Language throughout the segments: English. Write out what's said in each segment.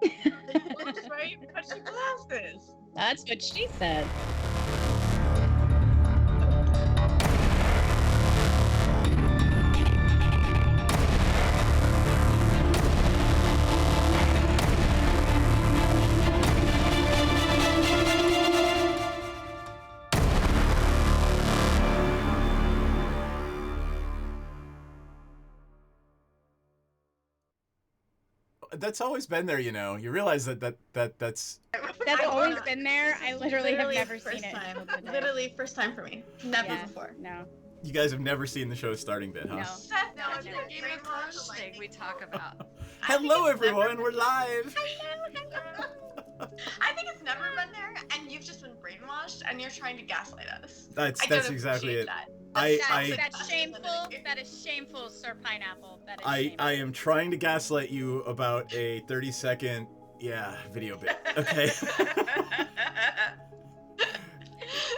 That's right. Put your glasses. That's what she said. That's always been there, you know. You realize that's That's always been there. I literally have never seen it. Literally first time for me. Never before. No. You guys have never seen the show starting bit, huh? No. That's the Game of Thrones thing we talk about. Hello, everyone. We're live. I think it's never been there, and you've just been brainwashed, and you're trying to gaslight us. That's exactly it. That. That's shameful. That is shameful, Sir Pineapple. That is shameful. I am trying to gaslight you about a 30-second video bit. Okay.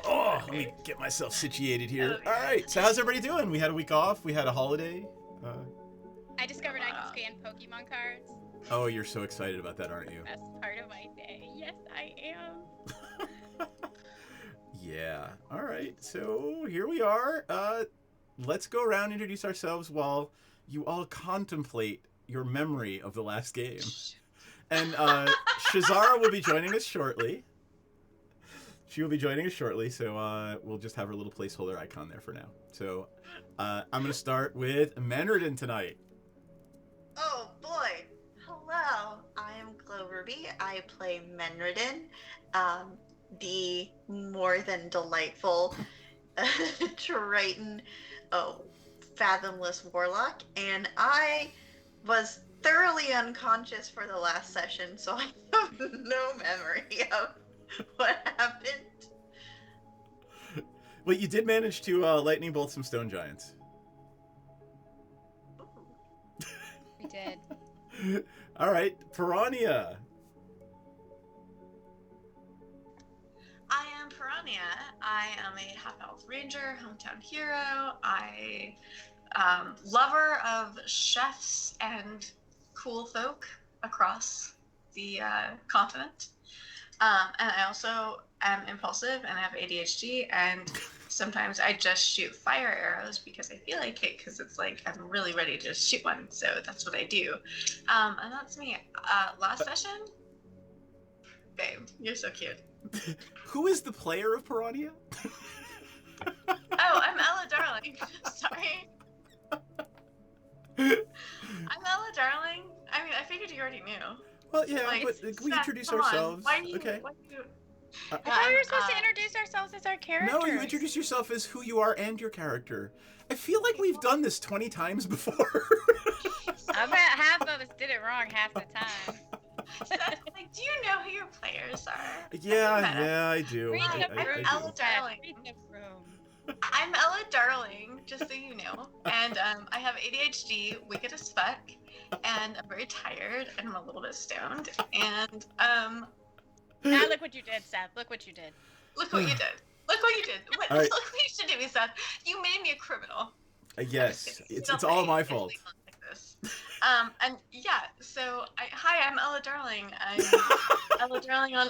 Oh, let me get myself situated here. All right. So how's everybody doing? We had a week off. We had a holiday. I discovered I can scan Pokemon cards. Oh, you're so excited about that, aren't you? That's part of my day. Yes, I am. Yeah. All right. So here we are. Let's go around and introduce ourselves while you all contemplate your memory of the last game. And Shazara will be joining us shortly. She will be joining us shortly, so we'll just have her little placeholder icon there for now. So I'm going to start with Mandarin tonight. Oh boy. Hello. I am Cloverby. I play Menridin, the more than delightful Triton, fathomless warlock, and I was thoroughly unconscious for the last session, so I have no memory of what happened. Well, you did manage to lightning bolt some stone giants. We did. All right, Piranha. I am Piranha. I am a half-elf ranger, hometown hero. I lover of chefs and cool folk across the continent. And I also am impulsive and I have ADHD, and sometimes I just shoot fire arrows because I feel like it, because it's like I'm really ready to just shoot one, so that's what I do. And that's me. Last session? Babe, you're so cute. Who is the player of Piranha? Oh, I'm Ella Darling. Sorry. I'm Ella Darling. I mean, I figured you already knew. Well, yeah, Like, but we Seth, introduce come on. ourselves. Why do you, Okay. why do you... I thought we were supposed to introduce ourselves as our characters. No, you introduce yourself as who you are and your character. I feel like we've done this 20 times before. I bet half of us did it wrong half the time. Seth, like, do you know who your players are? Yeah, I do. Read the I room. do. Ella Darling. Read the room. I'm Ella Darling, just so you know. And I have ADHD, wicked as fuck, and I'm very tired, and I'm a little bit stoned. And Now look what you did, Seth. Look what you did. look what you did. Look what you did. Look All right. what you should do, Seth. You made me a criminal. Yes, it's Don't all make my it fault. legal like this. And yeah, so hi, I'm Ella Darling. I'm Ella Darling on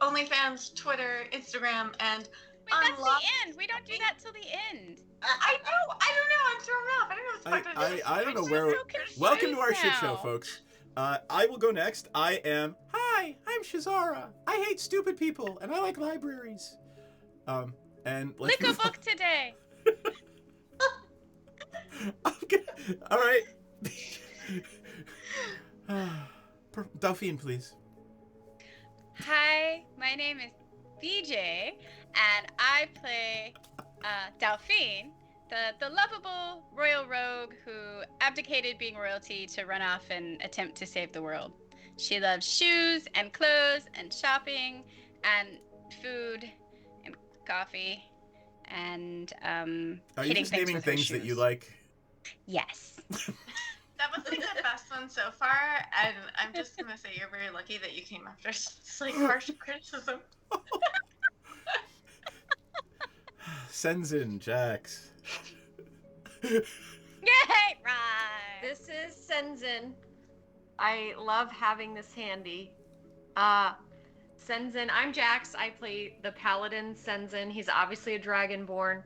OnlyFans, Twitter, Instagram, and Wait, that's the end. We don't do that till the end. I know. I don't know. I'm thrown off. I don't know what's fucked up. I don't know I'm where. so confused Welcome to our shit show, now. folks. I will go next. Hi, I'm Shazara. I hate stupid people, and I like libraries. And let's Lick a move on. book today. Okay. All right. Delphine, please. Hi, my name is BJ, and I play Delphine, the lovable royal rogue who abdicated being royalty to run off and attempt to save the world. She loves shoes and clothes and shopping and food and coffee and Are you hitting just things naming with her things that shoes. you like? Yes. That was like the best one so far, and I'm just gonna say you're very lucky that you came after like harsh criticism. Senzin, Jax. Yay! Right. This is Senzin. I love having this handy. Senzin, I'm Jax. I play the paladin Senzin. He's obviously a dragonborn.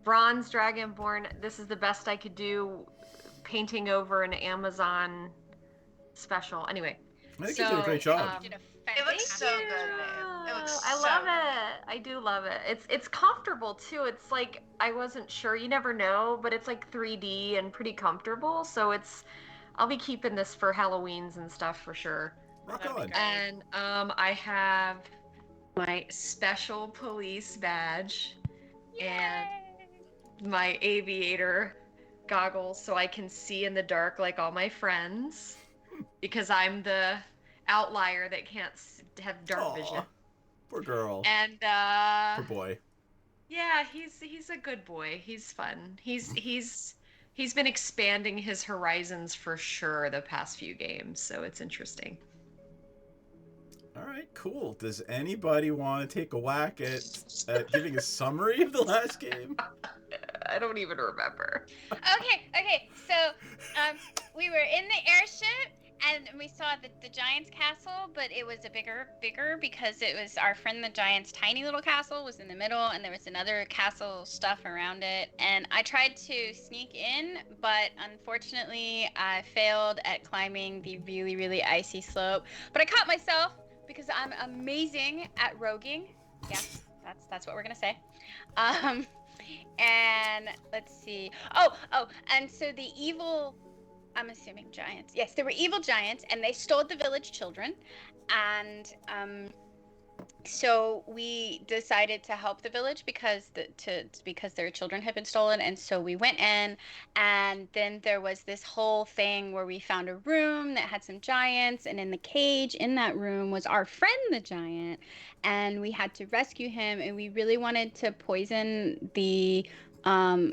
Bronze dragonborn. This is the best I could do painting over an Amazon special. Anyway. I think you did a great job. You did It looks so good, babe. It looks I so love good. it. I do love it. It's comfortable too. It's like I wasn't sure. You never know, but it's like 3D and pretty comfortable. So I'll be keeping this for Halloweens and stuff for sure. Rock That'd be on. great. And I have my special police badge and my aviator goggles so I can see in the dark like all my friends because I'm the outlier that can't have dark Aw, vision. poor girl. And Poor boy. yeah, he's a good boy. He's fun. He's been expanding his horizons for sure the past few games, so it's interesting. All right, cool. Does anybody want to take a whack at giving a summary of the last game? I don't even remember. Okay. So, we were in the airship and we saw the giant's castle, but it was a bigger because it was our friend the giant's tiny little castle was in the middle, and there was another castle stuff around it. And I tried to sneak in, but unfortunately, I failed at climbing the really, really icy slope. But I caught myself because I'm amazing at roguing. Yeah, that's what we're gonna say. And let's see. And so the evil, I'm assuming giants. Yes, there were evil giants, and they stole the village children. And so we decided to help the village because their children had been stolen. And so we went in, and then there was this whole thing where we found a room that had some giants, and in the cage in that room was our friend the giant, and we had to rescue him. And we really wanted to poison the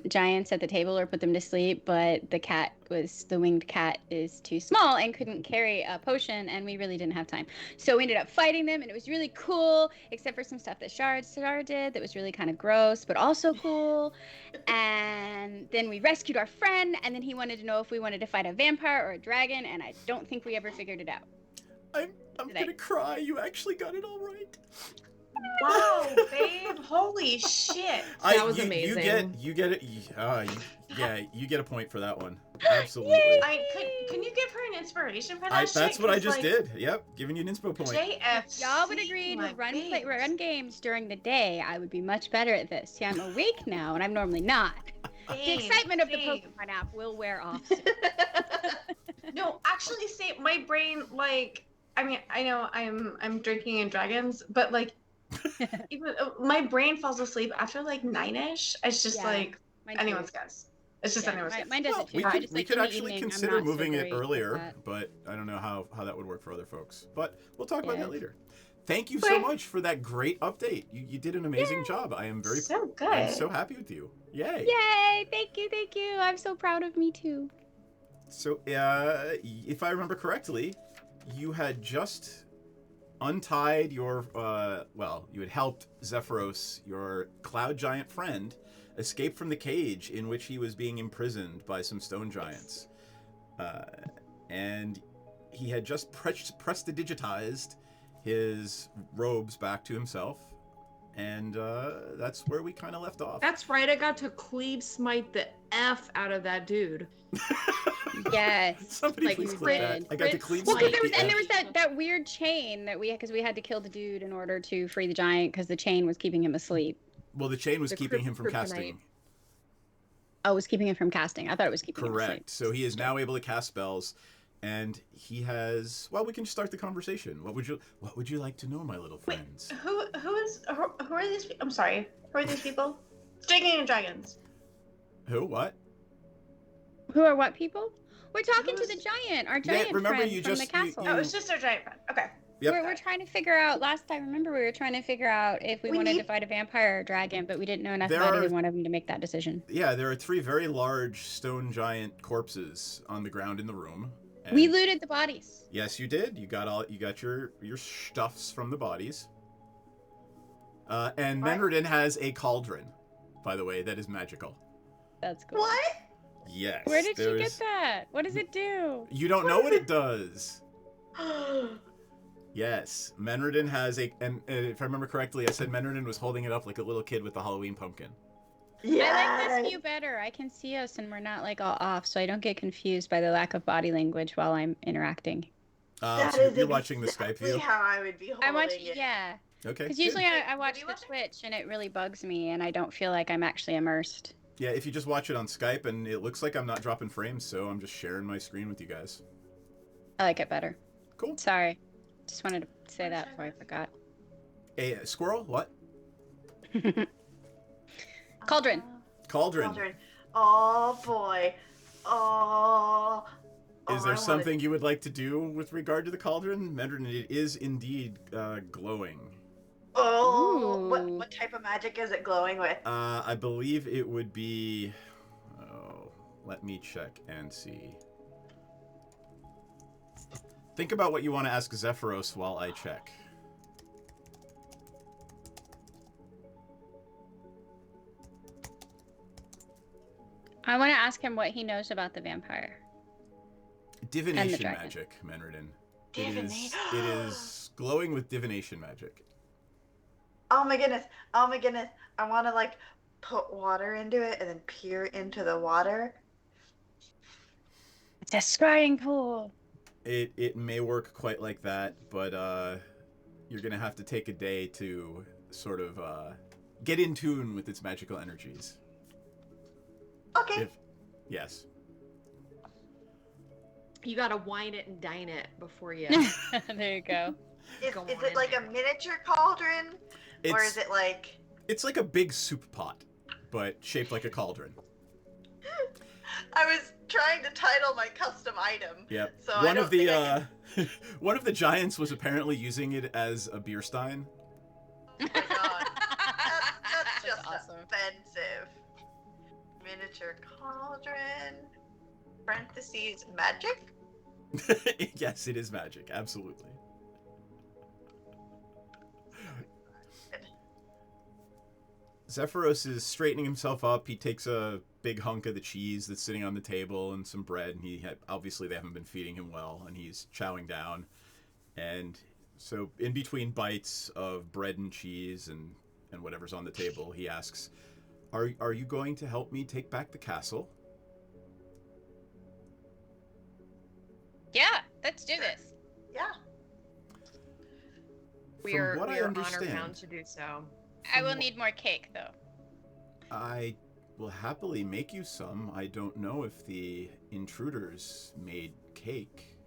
giants at the table or put them to sleep, but the winged cat is too small and couldn't carry a potion, and we really didn't have time. So we ended up fighting them, and it was really cool, except for some stuff that Shar did that was really kind of gross, but also cool. And then we rescued our friend, and then he wanted to know if we wanted to fight a vampire or a dragon, and I don't think we ever figured it out. I'm gonna cry. You actually got it all right. Wow, babe! Holy shit! That was amazing. You get it. Yeah, you get a point for that one. Absolutely. Can you give her an inspiration for that shit? That's what I 'Cause, just like, did. Yep, giving you an inspo point. JFC, Y'all would agree my to run babes. games during the day, I would be much better at this. See, I'm awake now, and I'm normally not. The excitement of the Same. Pokemon app will wear off soon. No, actually, my brain, like, I mean, I know I'm drinking in dragons, but like, even my brain falls asleep after like 9ish. It's just Yeah, like Mine anyone's too. guess. It's just Yeah, anyone's guess. mine does it too. We I could, just, we like, could in the actually evening, I'm consider not so moving it great at earlier, that. but I don't know how that would work for other folks. But we'll talk about Yeah. that later. Thank you so much for that great update. You did an amazing job. I am very So good. I'm so happy with you. Yay. Yay! Thank you. I'm so proud of me too. So, if I remember correctly, you had just untied your, you had helped Zephyros, your cloud giant friend, escape from the cage in which he was being imprisoned by some stone giants. And he had just prestidigitized his robes back to himself. And that's where we kind of left off. That's right. I got to cleave smite the F out of that dude. Yes. Somebody like, please you clip that. did. I got to clean Well, smite because the there F. was that weird chain that because we had to kill the dude in order to free the giant because the chain was keeping him asleep. Well, the chain was The keeping him from kryptonite. casting. Oh, it was keeping him from casting. I thought it was keeping him asleep. Correct. So he is now able to cast spells, and he has. Well, we can start the conversation. What would you like to know, my little Wait, friends? who are these? I'm sorry. Who are these people? Drinking and dragons. Who? What? Who are what people? We're talking to Who's- the giant, our giant remember friend you from just- the castle. Oh, it's just our giant friend. Okay. Yep. We're trying to figure out. Last I remember, we were trying to figure out if we wanted to fight a vampire or a dragon, but we didn't know enough There about are- either one of them to make that decision. Yeah, there are 3 very large stone giant corpses on the ground in the room. And We looted the bodies. Yes, you did. You got your stuffs from the bodies. And Menredin has a cauldron, by the way, that is magical. That's cool. What? Yes. Where did she there's- get that? What does it do? You don't know what it does. Yes, Menredin has and if I remember correctly, I said Menredin was holding it up like a little kid with a Halloween pumpkin. Yeah. I like this view better. I can see us and we're not like all off, so I don't get confused by the lack of body language while I'm interacting. That So is you're watching the Skype exactly view? how I would be holding I'm watching, it. yeah. Okay. Because good. usually I What watch do you the watch? Twitch and it really bugs me and I don't feel like I'm actually immersed. Yeah, if you just watch it on Skype, and it looks like I'm not dropping frames, so I'm just sharing my screen with you guys. I like it better. Cool. Sorry. Just wanted to say that before I forgot. Hey, squirrel, what? Cauldron. Cauldron. Oh boy. Oh. Is there something you would like to do with regard to the cauldron? Menredin, it is indeed glowing. Oh. Ooh. What type of magic is it glowing with? I believe it would be... Oh, let me check and see. Think about what you want to ask Zephyros while I check. I want to ask him what he knows about the vampire. Divination dragon. magic, Menredin. Divination. It is glowing with divination magic. Oh my goodness. Oh my goodness. I want to like put water into it and then peer into the water. It's a scrying pool. It may work quite like that, but you're going to have to take a day to sort of get in tune with its magical energies. Okay. Yes. You gotta wine it and dine it before you. There you go. Is Go it on in like there. a miniature cauldron? Or is it like... It's like a big soup pot, but shaped like a cauldron. I was trying to title my custom item. Yep. So I One don't of the think one of the giants was apparently using it as a beer stein. Oh my god. That's just awesome. offensive. Miniature cauldron. Parentheses magic? Yes, it is magic. Absolutely. Zephyros is straightening himself up. He takes a big hunk of the cheese that's sitting on the table and some bread. And obviously they haven't been feeding him well, and he's chowing down. And so in between bites of bread and cheese and whatever's on the table, he asks, Are you going to help me take back the castle? Yeah, let's do this. Yeah. We are what I honor understand, bound to do so. I will need more cake, though. I will happily make you some. I don't know if the intruders made cake,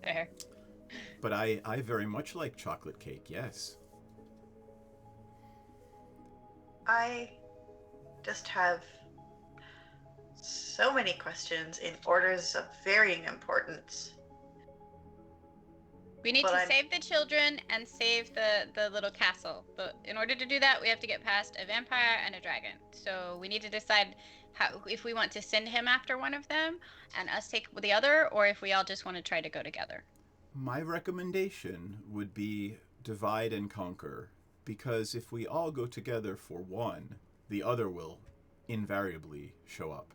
Fair. but I very much like chocolate cake, yes. I just have so many questions in orders of varying importance. We need But to I'm- save the children and save the little castle. But in order to do that, we have to get past a vampire and a dragon. So we need to decide if we want to send him after one of them and us take the other, or if we all just want to try to go together. My recommendation would be divide and conquer, because if we all go together for one, the other will invariably show up.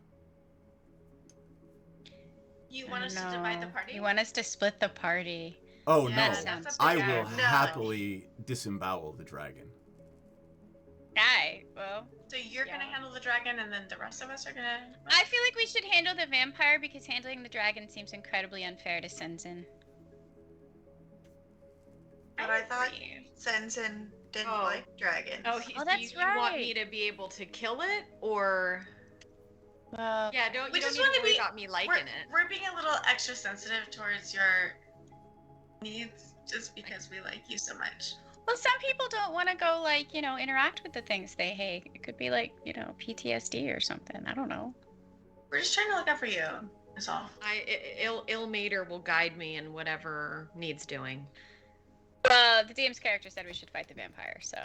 You want us to divide the party? You want us to split the party. Oh Yeah, no, sounds I bad. will No. happily disembowel the dragon. Aye, well. So you're gonna Yeah. handle the dragon, and then the rest of us are gonna. I feel like we should handle the vampire because handling the dragon seems incredibly unfair to Senzin. But I thought agree. Senzin didn't Oh. like dragons. Oh, that's you want right. me to be able to kill it, or Well, yeah, don't We you don't just need to wanna worry be- about me liking we're, it. We're being a little extra sensitive towards your needs just because we like you so much. well, some people don't want to go interact with the things they hate. It could be PTSD or something. I don't know. We're just trying to look out for you. That's all. Ilmater will guide me in whatever needs doing. The DM's character said we should fight the vampire, so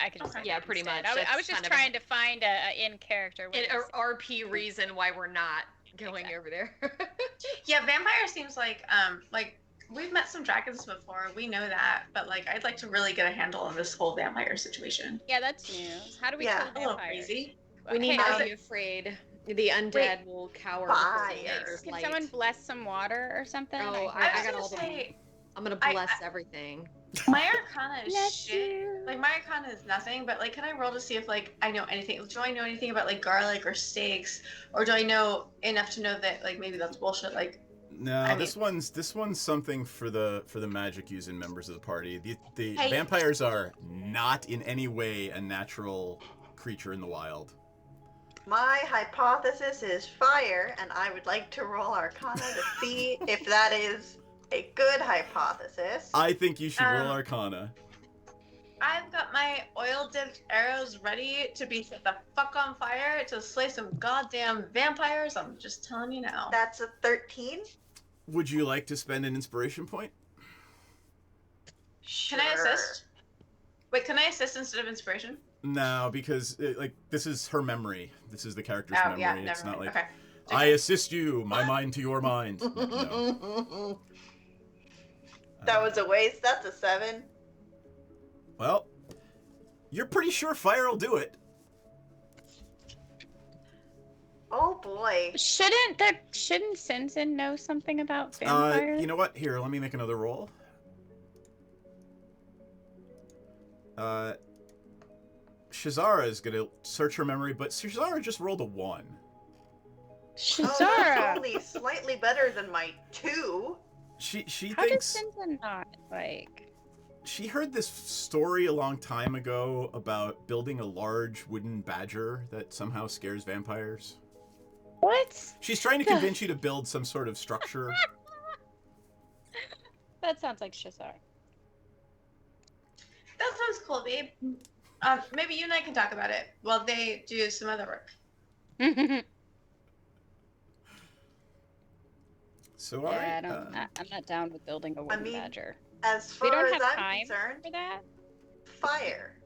I could just Okay. do Yeah, that pretty instead. much. I That's was just kind of a- trying to find a in character. An RP reason why we're not going Exactly. over there. Yeah, vampire seems like we've met some dragons before. We know that, but I'd like to really get a handle on this whole vampire situation. Yeah, that's new. How do we Yeah. kill A little vampires? crazy. We need Hey, not I- be afraid. The undead will cower fire. before Can light. someone bless some water or something? Oh, I I got all the. say, I'm gonna I- bless everything. my Arcana is Bless shit. you. Like, my Arcana is nothing, but, like, can I roll to see if, like, I know anything? Do I know anything about, like, garlic or steaks? Or do I know enough to know that, like, maybe that's bullshit? Like, No, I mean- this one's something for the magic using members of the party. The Hey. vampires are not in any way a natural creature in the wild. My hypothesis is fire, and I would like to roll Arcana to see if that is a good hypothesis. I think you should roll Um, Arcana. I've got my oil-dipped arrows ready to be set the fuck on fire to slay some goddamn vampires. I'm just telling you now. That's a 13. Would you like to spend an inspiration point? Sure. Can I assist? Wait, can I assist instead of inspiration? No, because this is her memory. This is the character's Oh, memory. yeah, It's never not mind. like Okay. I assist you, my mind to your mind. No. That was a waste. That's a 7. Well, you're pretty sure fire will do it. Oh boy. Shouldn't Sensen know something about vampires? You know what? Here, let me make another roll. Shazara is gonna search her memory, but Shazara just rolled a 1. Oh, Shazara! that's only slightly better than my 2. She How does thinks Sensen not, like... she heard this story a long time ago about building a large wooden badger that somehow scares vampires. What? She's trying to convince you to build some sort of structure. That sounds like Shazar. That sounds cool, babe. Maybe you and I can talk about it while they do some other work. So, all right. I'm not down with building a wooden mean, badger. As We far don't as have I'm time concerned, for that. fire.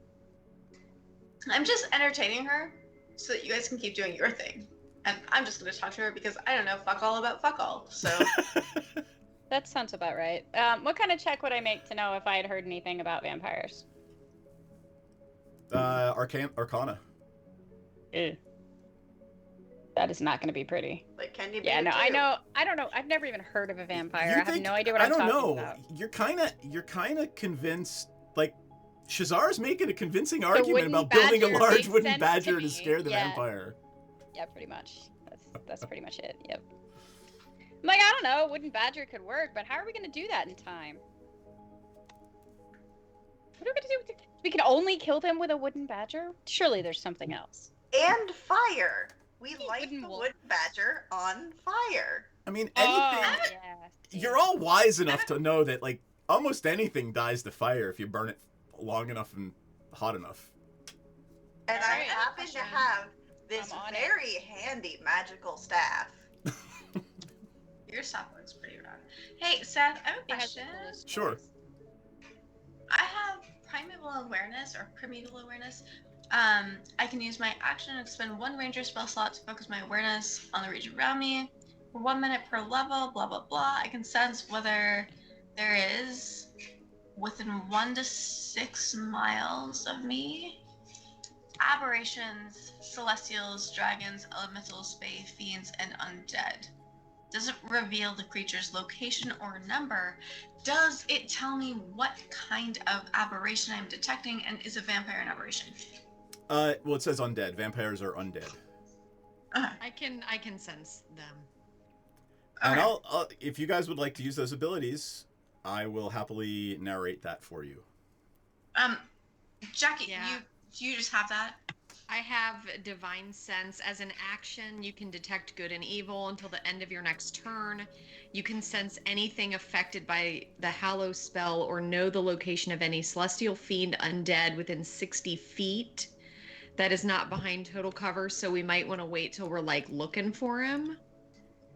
I'm just entertaining her so that you guys can keep doing your thing. And I'm just going to talk to her because I don't know fuck all about fuck all. So, That sounds about right. What kind of check would I make to know if I had heard anything about vampires? Arcana. Ew. That is not going to be pretty. Like, can you be Yeah, a no, 2? I know. I don't know. I've never even heard of a vampire. You I have think- no idea what I I'm don't talking know. about. You're kind of convinced. Like, Shazar's making a convincing argument wooden about building a badger large makes wooden sense badger to to me. scare the Yeah. vampire. Yeah, pretty much. That's pretty much it. Yep. I'm like, I don't know. Wooden badger could work, but how are we going to do that in time? What are we going to do with it? We can only kill them with a wooden badger? Surely there's something else. And fire. We Hey, light wooden the wolf. wood badger on fire. I mean, anything. Oh, yeah. You're all wise enough to know that, like, almost anything dies to fire if you burn it long enough and hot enough. And I Alright, happen to question. have this I'm on it. very handy magical staff. your stuff looks pretty rad. Hey, Seth, I have a It has question. the coolest Sure. voice. I have primeval awareness or primeval awareness. I can use my action and spend 1 ranger spell slot to focus my awareness on the region around me. For 1 minute per level, blah blah blah. I can sense whether there is within 1 to 6 miles of me aberrations, celestials, dragons, elementals, fae, fiends, and undead. Does it reveal the creature's location or number? Does it tell me what kind of aberration I'm detecting, and is a vampire an aberration? Well, it says undead. Vampires are undead. I can sense them. And Okay. I'll if you guys would like to use those abilities, I will happily narrate that for you. Jackie, Yeah. you just have that? I have Divine Sense. As an action, you can detect good and evil until the end of your next turn. You can sense anything affected by the Hallow spell or know the location of any celestial fiend undead within 60 feet. That is not behind total cover, so we might want to wait till we're like looking for him.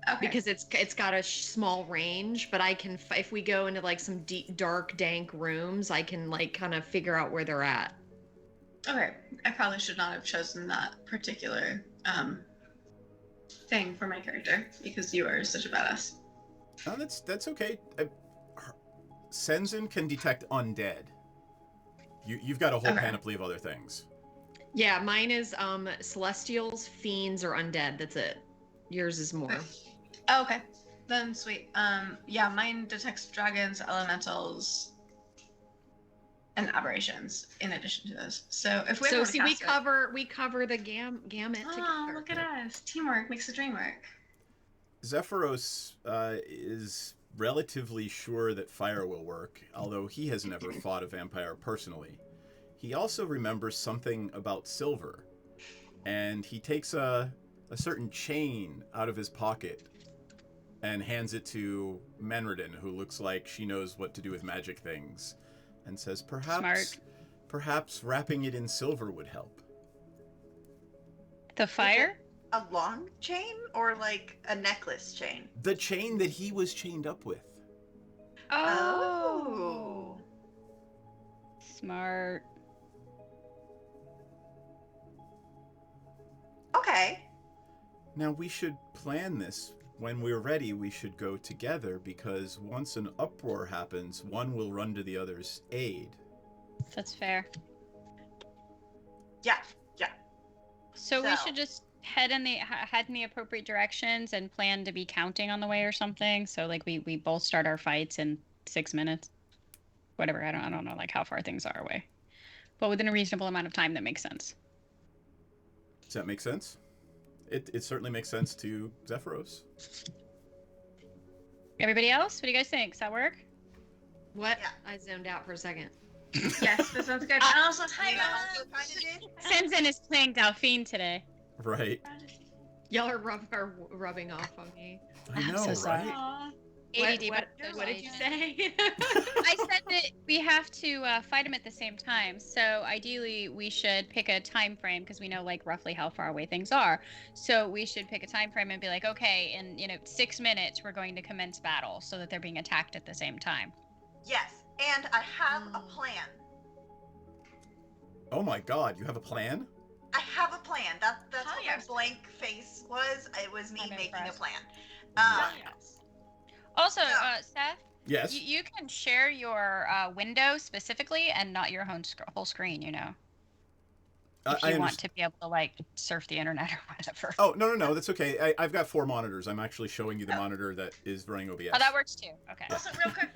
Okay. Because it's got a small range, but I can, if we go into like some deep, dark, dank rooms, I can like kind of figure out where they're at. Okay, I probably should not have chosen that particular thing for my character because you are such a badass. No, that's okay. Senzen can detect undead. You've got a whole Okay. panoply of other things. Yeah, mine is celestials, fiends, or undead. That's it. Yours is more. Oh, okay. Then sweet. Yeah, mine detects dragons, elementals, and aberrations in addition to those. So if we So ever see, we cover the gamut Oh, together. look at us. Teamwork makes the dream work. Zephyros is relatively sure that fire will work, although he has never fought a vampire personally. He also remembers something about silver, and he takes a certain chain out of his pocket and hands it to Menredin, who looks like she knows what to do with magic things, and says, perhaps wrapping it in silver would help. The fire? A long chain or like a necklace chain? The chain that he was chained up with. Oh. Smart. Okay. Now we should plan this. When we're ready, we should go together, because once an uproar happens, one will run to the other's aid. That's fair. Yeah. So we should just head in the appropriate directions and plan to be counting on the way or something. So like we both start our fights in 6 minutes. Whatever, I don't know like how far things are away. But within a reasonable amount of time that makes sense. Does that make sense? It certainly makes sense to Zephyros. Everybody else, what do you guys think? Does that work? What? Yeah. I zoned out for a second. Yes, that sounds good. And also, You know, also kind of did. Sinsen is playing Delphine today. Right. Y'all are rubbing off on me. I I'm know, so sorry. right? ADD, What did you say? I said that we have to fight them at the same time. So ideally, we should pick a time frame because we know like roughly how far away things are. So we should pick a time frame and be like, okay, in 6 minutes we're going to commence battle, so that they're being attacked at the same time. Yes, and I have a plan. Oh my god, you have a plan? I have a plan. That's Hell what yes. my blank face was. It was me I'm making impressed. a plan. Yes. Also, Yeah. Seth, Yes. you can share your window specifically and not your whole screen, you know. If you want to be able to like surf the internet or whatever. Oh, no, that's okay. I've got 4 monitors. I'm actually showing you the monitor that is running OBS. Oh, that works too. Okay. Also, real quick.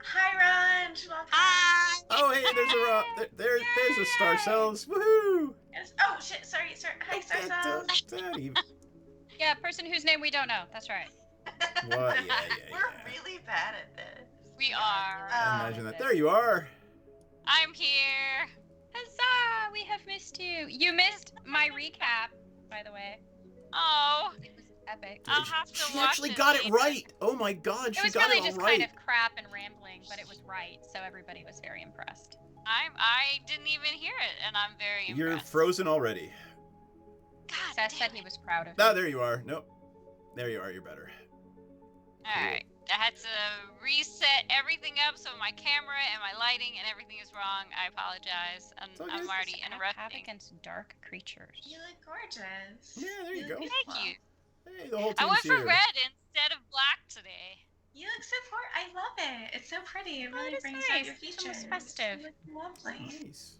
Hi, Ron. Welcome. Hi. Oh, hey, there's a Star Cells. Woohoo! Yes. Oh shit. Sorry. Hi, Star Cells. Yeah, person whose name we don't know. That's right. What? Yeah. We're really bad at this. We are. Imagine that. There you are. I'm here. Huzzah! We have missed you. You missed my recap, by the way. Oh, It was epic. I'll have to She watch actually it got it later. right. Oh my god, It she was got really it all just right. kind of crap and rambling, but it was right, so everybody was very impressed. I didn't even hear it, and I'm very You're impressed. frozen already. God Seth said damn he it. was proud of Ah, me. there you are. Nope. There you are. You're better. All right. I had to reset everything up so my camera and my lighting and everything is wrong. I apologize. And It's all I'm good. already Have interrupting. against dark creatures. You look gorgeous. Yeah, there you go. look Thank beautiful. you. Hey, the whole I team's went for here. red instead of black today. You look so I love it. It's so pretty. It Oh, really it is brings nice. out your It's features. almost festive. You look lovely. Nice.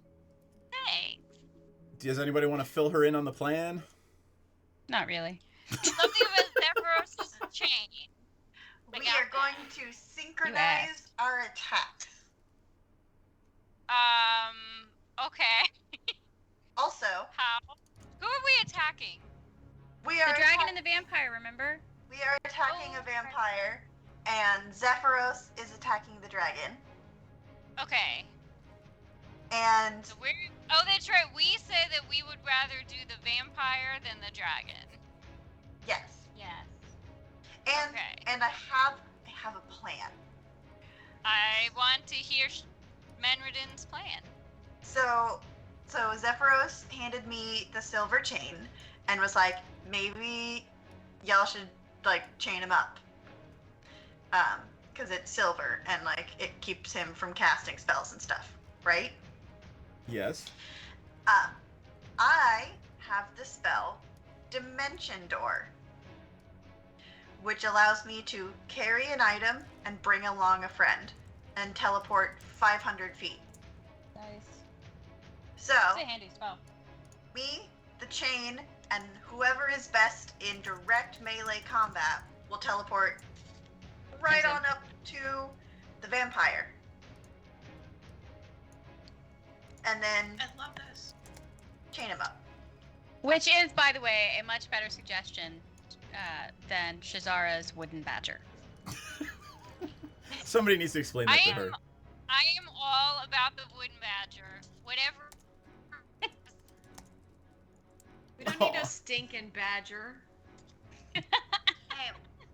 Thanks. Does anybody want to fill her in on the plan? Not really. Something about Zephyros' chain. We are going to synchronize our attacks. Okay. Also, How? Who are we attacking? we The are dragon and the vampire, remember? we are attacking Oh, a vampire, and Zephyros is attacking the dragon. Okay. And So we're. Oh, that's right. We said that we would rather do the vampire than the dragon. yes, Yes. and Okay. and I have a plan. I want to hear Menredin's plan. So Zephyros handed me the silver chain and was like, maybe y'all should like chain him up. Because it's silver and like it keeps him from casting spells and stuff, right? Yes. I have the spell Dimension Door, which allows me to carry an item and bring along a friend and teleport 500 feet. Nice. So, It's a handy spell. me, the chain, and whoever is best in direct melee combat will teleport right Tenzin. on up to the vampire. And then I love this. chain him up. Which is, by the way, a much better suggestion than Shazara's wooden badger. Somebody needs to explain that to her. I am all about the wooden badger. Whatever. We don't need Aw. a stinking badger. Hey,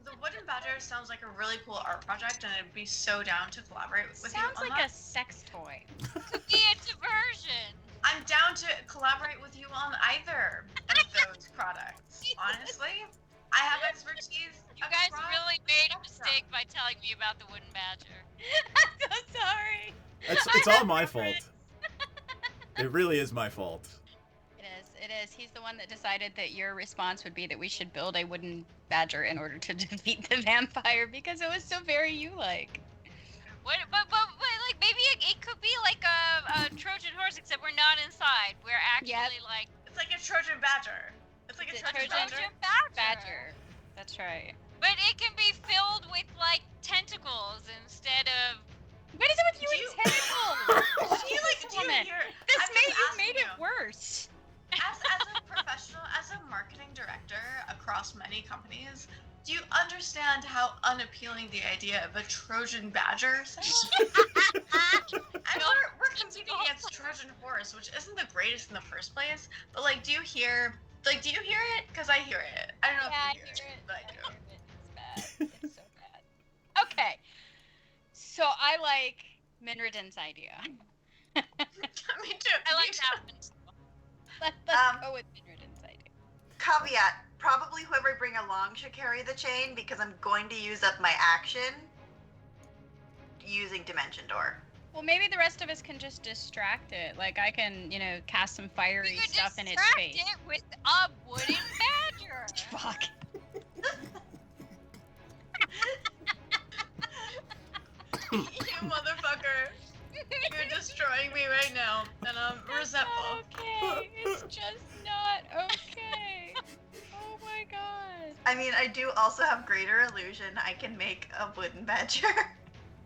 the wooden badger sounds like a really cool art project, and I'd be so down to collaborate with you Sounds on like that. a sex toy. Could be a diversion. I'm down to collaborate with you on either of those products. Honestly, I have expertise. You guys across really made a the mistake by telling me about the wooden badger. I'm so sorry. It's all my fault. It really is my fault. It is. He's the one that decided that your response would be that we should build a wooden badger in order to defeat the vampire because it was so very you-like. What? But like maybe it could be like a Trojan horse, except we're not inside. We're actually like It's like a Trojan badger. It's like a It's a Trojan Trojan badger. Trojan Badger. That's right. But it can be filled with like tentacles instead of. What is it with you Do and you- tentacles? Do you like? Do you woman. hear? This I'm made just you asking made it you. worse. As a professional, as a marketing director across many companies, do you understand how unappealing the idea of a Trojan badger sounds? And we're competing against Trojan horse, which isn't the greatest in the first place. But like, do you hear it? Because I hear it. I don't know Yeah, if you hear it, but I do. It's bad. It's so bad. Okay. So I like Minradin's idea. Me too. I like me too. that one. Too. Let's go with Minradin's idea. Caveat, probably whoever I bring along should carry the chain because I'm going to use up my action using Dimension Door. Well, maybe the rest of us can just distract it. Like I can, cast some fiery You could stuff in its distract face. it with a wooden badger. Fuck. You motherfucker. You're destroying me right now, and I'm resentful. Okay, it's just not okay. Oh my god. I mean, I do also have Greater Illusion. I can make a wooden badger.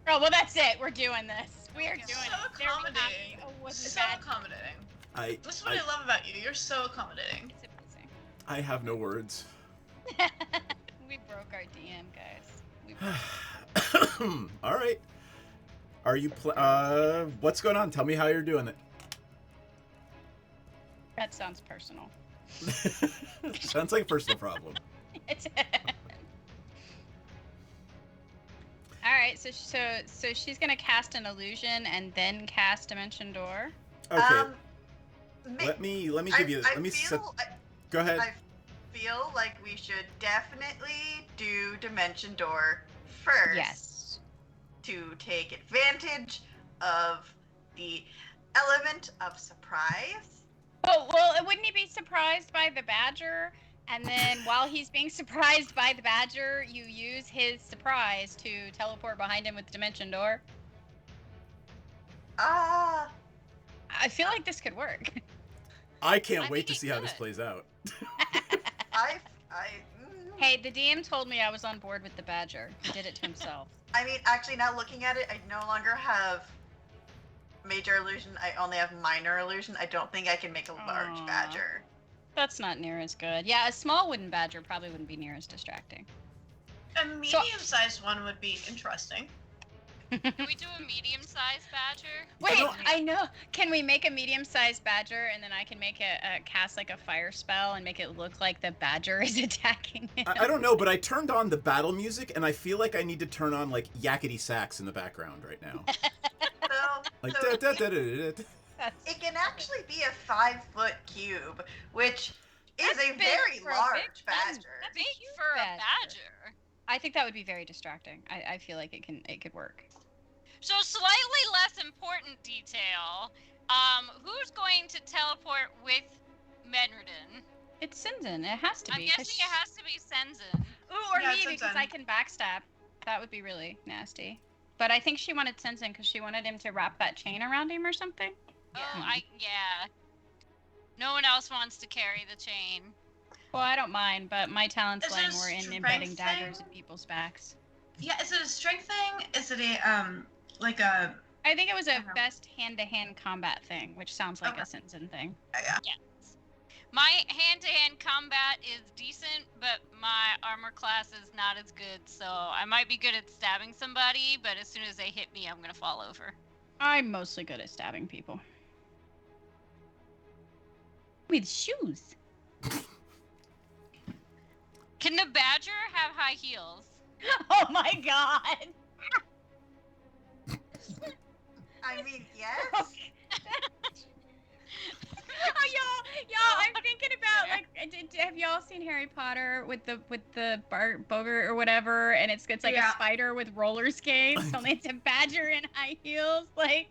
Oh well, that's it. We're doing this. We are You're doing so it. There we have accommodating. a wooden So badger. accommodating. This is what I love about you. You're so accommodating. It's amazing. I have no words. We broke our DM, guys. We broke All right. Are you what's going on? Tell me how you're doing it. That sounds personal. Sounds like a personal problem. All right, so she's gonna cast an illusion and then cast Dimension Door. Okay. Ma- let me give you. Let me set. Go ahead. I feel like we should definitely do Dimension Door first. Yes. To take advantage of the element of surprise. Oh well, wouldn't he be surprised by the badger? And then while he's being surprised by the badger, you use his surprise to teleport behind him with Dimension Door. Ah, I feel like this could work. I can't I wait think to it see how this could. plays out. Hey, the DM told me I was on board with the badger. He did it to himself. I mean, actually, now looking at it, I no longer have Major Illusion. I only have Minor Illusion. I don't think I can make a large Aw. badger. That's not near as good. Yeah, a small wooden badger probably wouldn't be near as distracting. A medium-sized one would be interesting. Can we do a medium-sized badger? Wait, don't- I know. Can we make a medium-sized badger and then I can make a cast like a fire spell and make it look like the badger is attacking him? I don't know, but I turned on the battle music, and I feel like I need to turn on like yakety sax in the background right now. So, Like so da, da, da, da, da, da. That's it can actually be a 5-foot cube, which is That's a big very for a large big one. badger. That's Big cute for a badger. badger. I think that would be very distracting. I feel like it could work. So slightly less important detail. Who's going to teleport with Menredin? It's Sinzin. It has to I'm be. 'cause guessing it has to be Senzin. Ooh, or Yeah, me it's because Sinzin. I can backstab. That would be really nasty. But I think she wanted Sinzin because she wanted him to wrap that chain around him or something. Oh, yeah. No one else wants to carry the chain. Well, I don't mind, but my talents Is it lie a more in strength embedding daggers thing? in people's backs. Yeah, is it a strength thing? Is it a like a? I think it was a Uh-huh. best hand-to-hand combat thing, which sounds like Okay. a Sinsen thing. Yeah. My hand-to-hand combat is decent, but my armor class is not as good, so I might be good at stabbing somebody, but as soon as they hit me, I'm gonna fall over. I'm mostly good at stabbing people. With shoes. Can the badger have high heels? Oh my god! I mean, yes. Y'all, I'm thinking about like, have y'all seen Harry Potter with the Bart Bogart or whatever, and it's like a spider with roller skates, only it's a badger in high heels, like.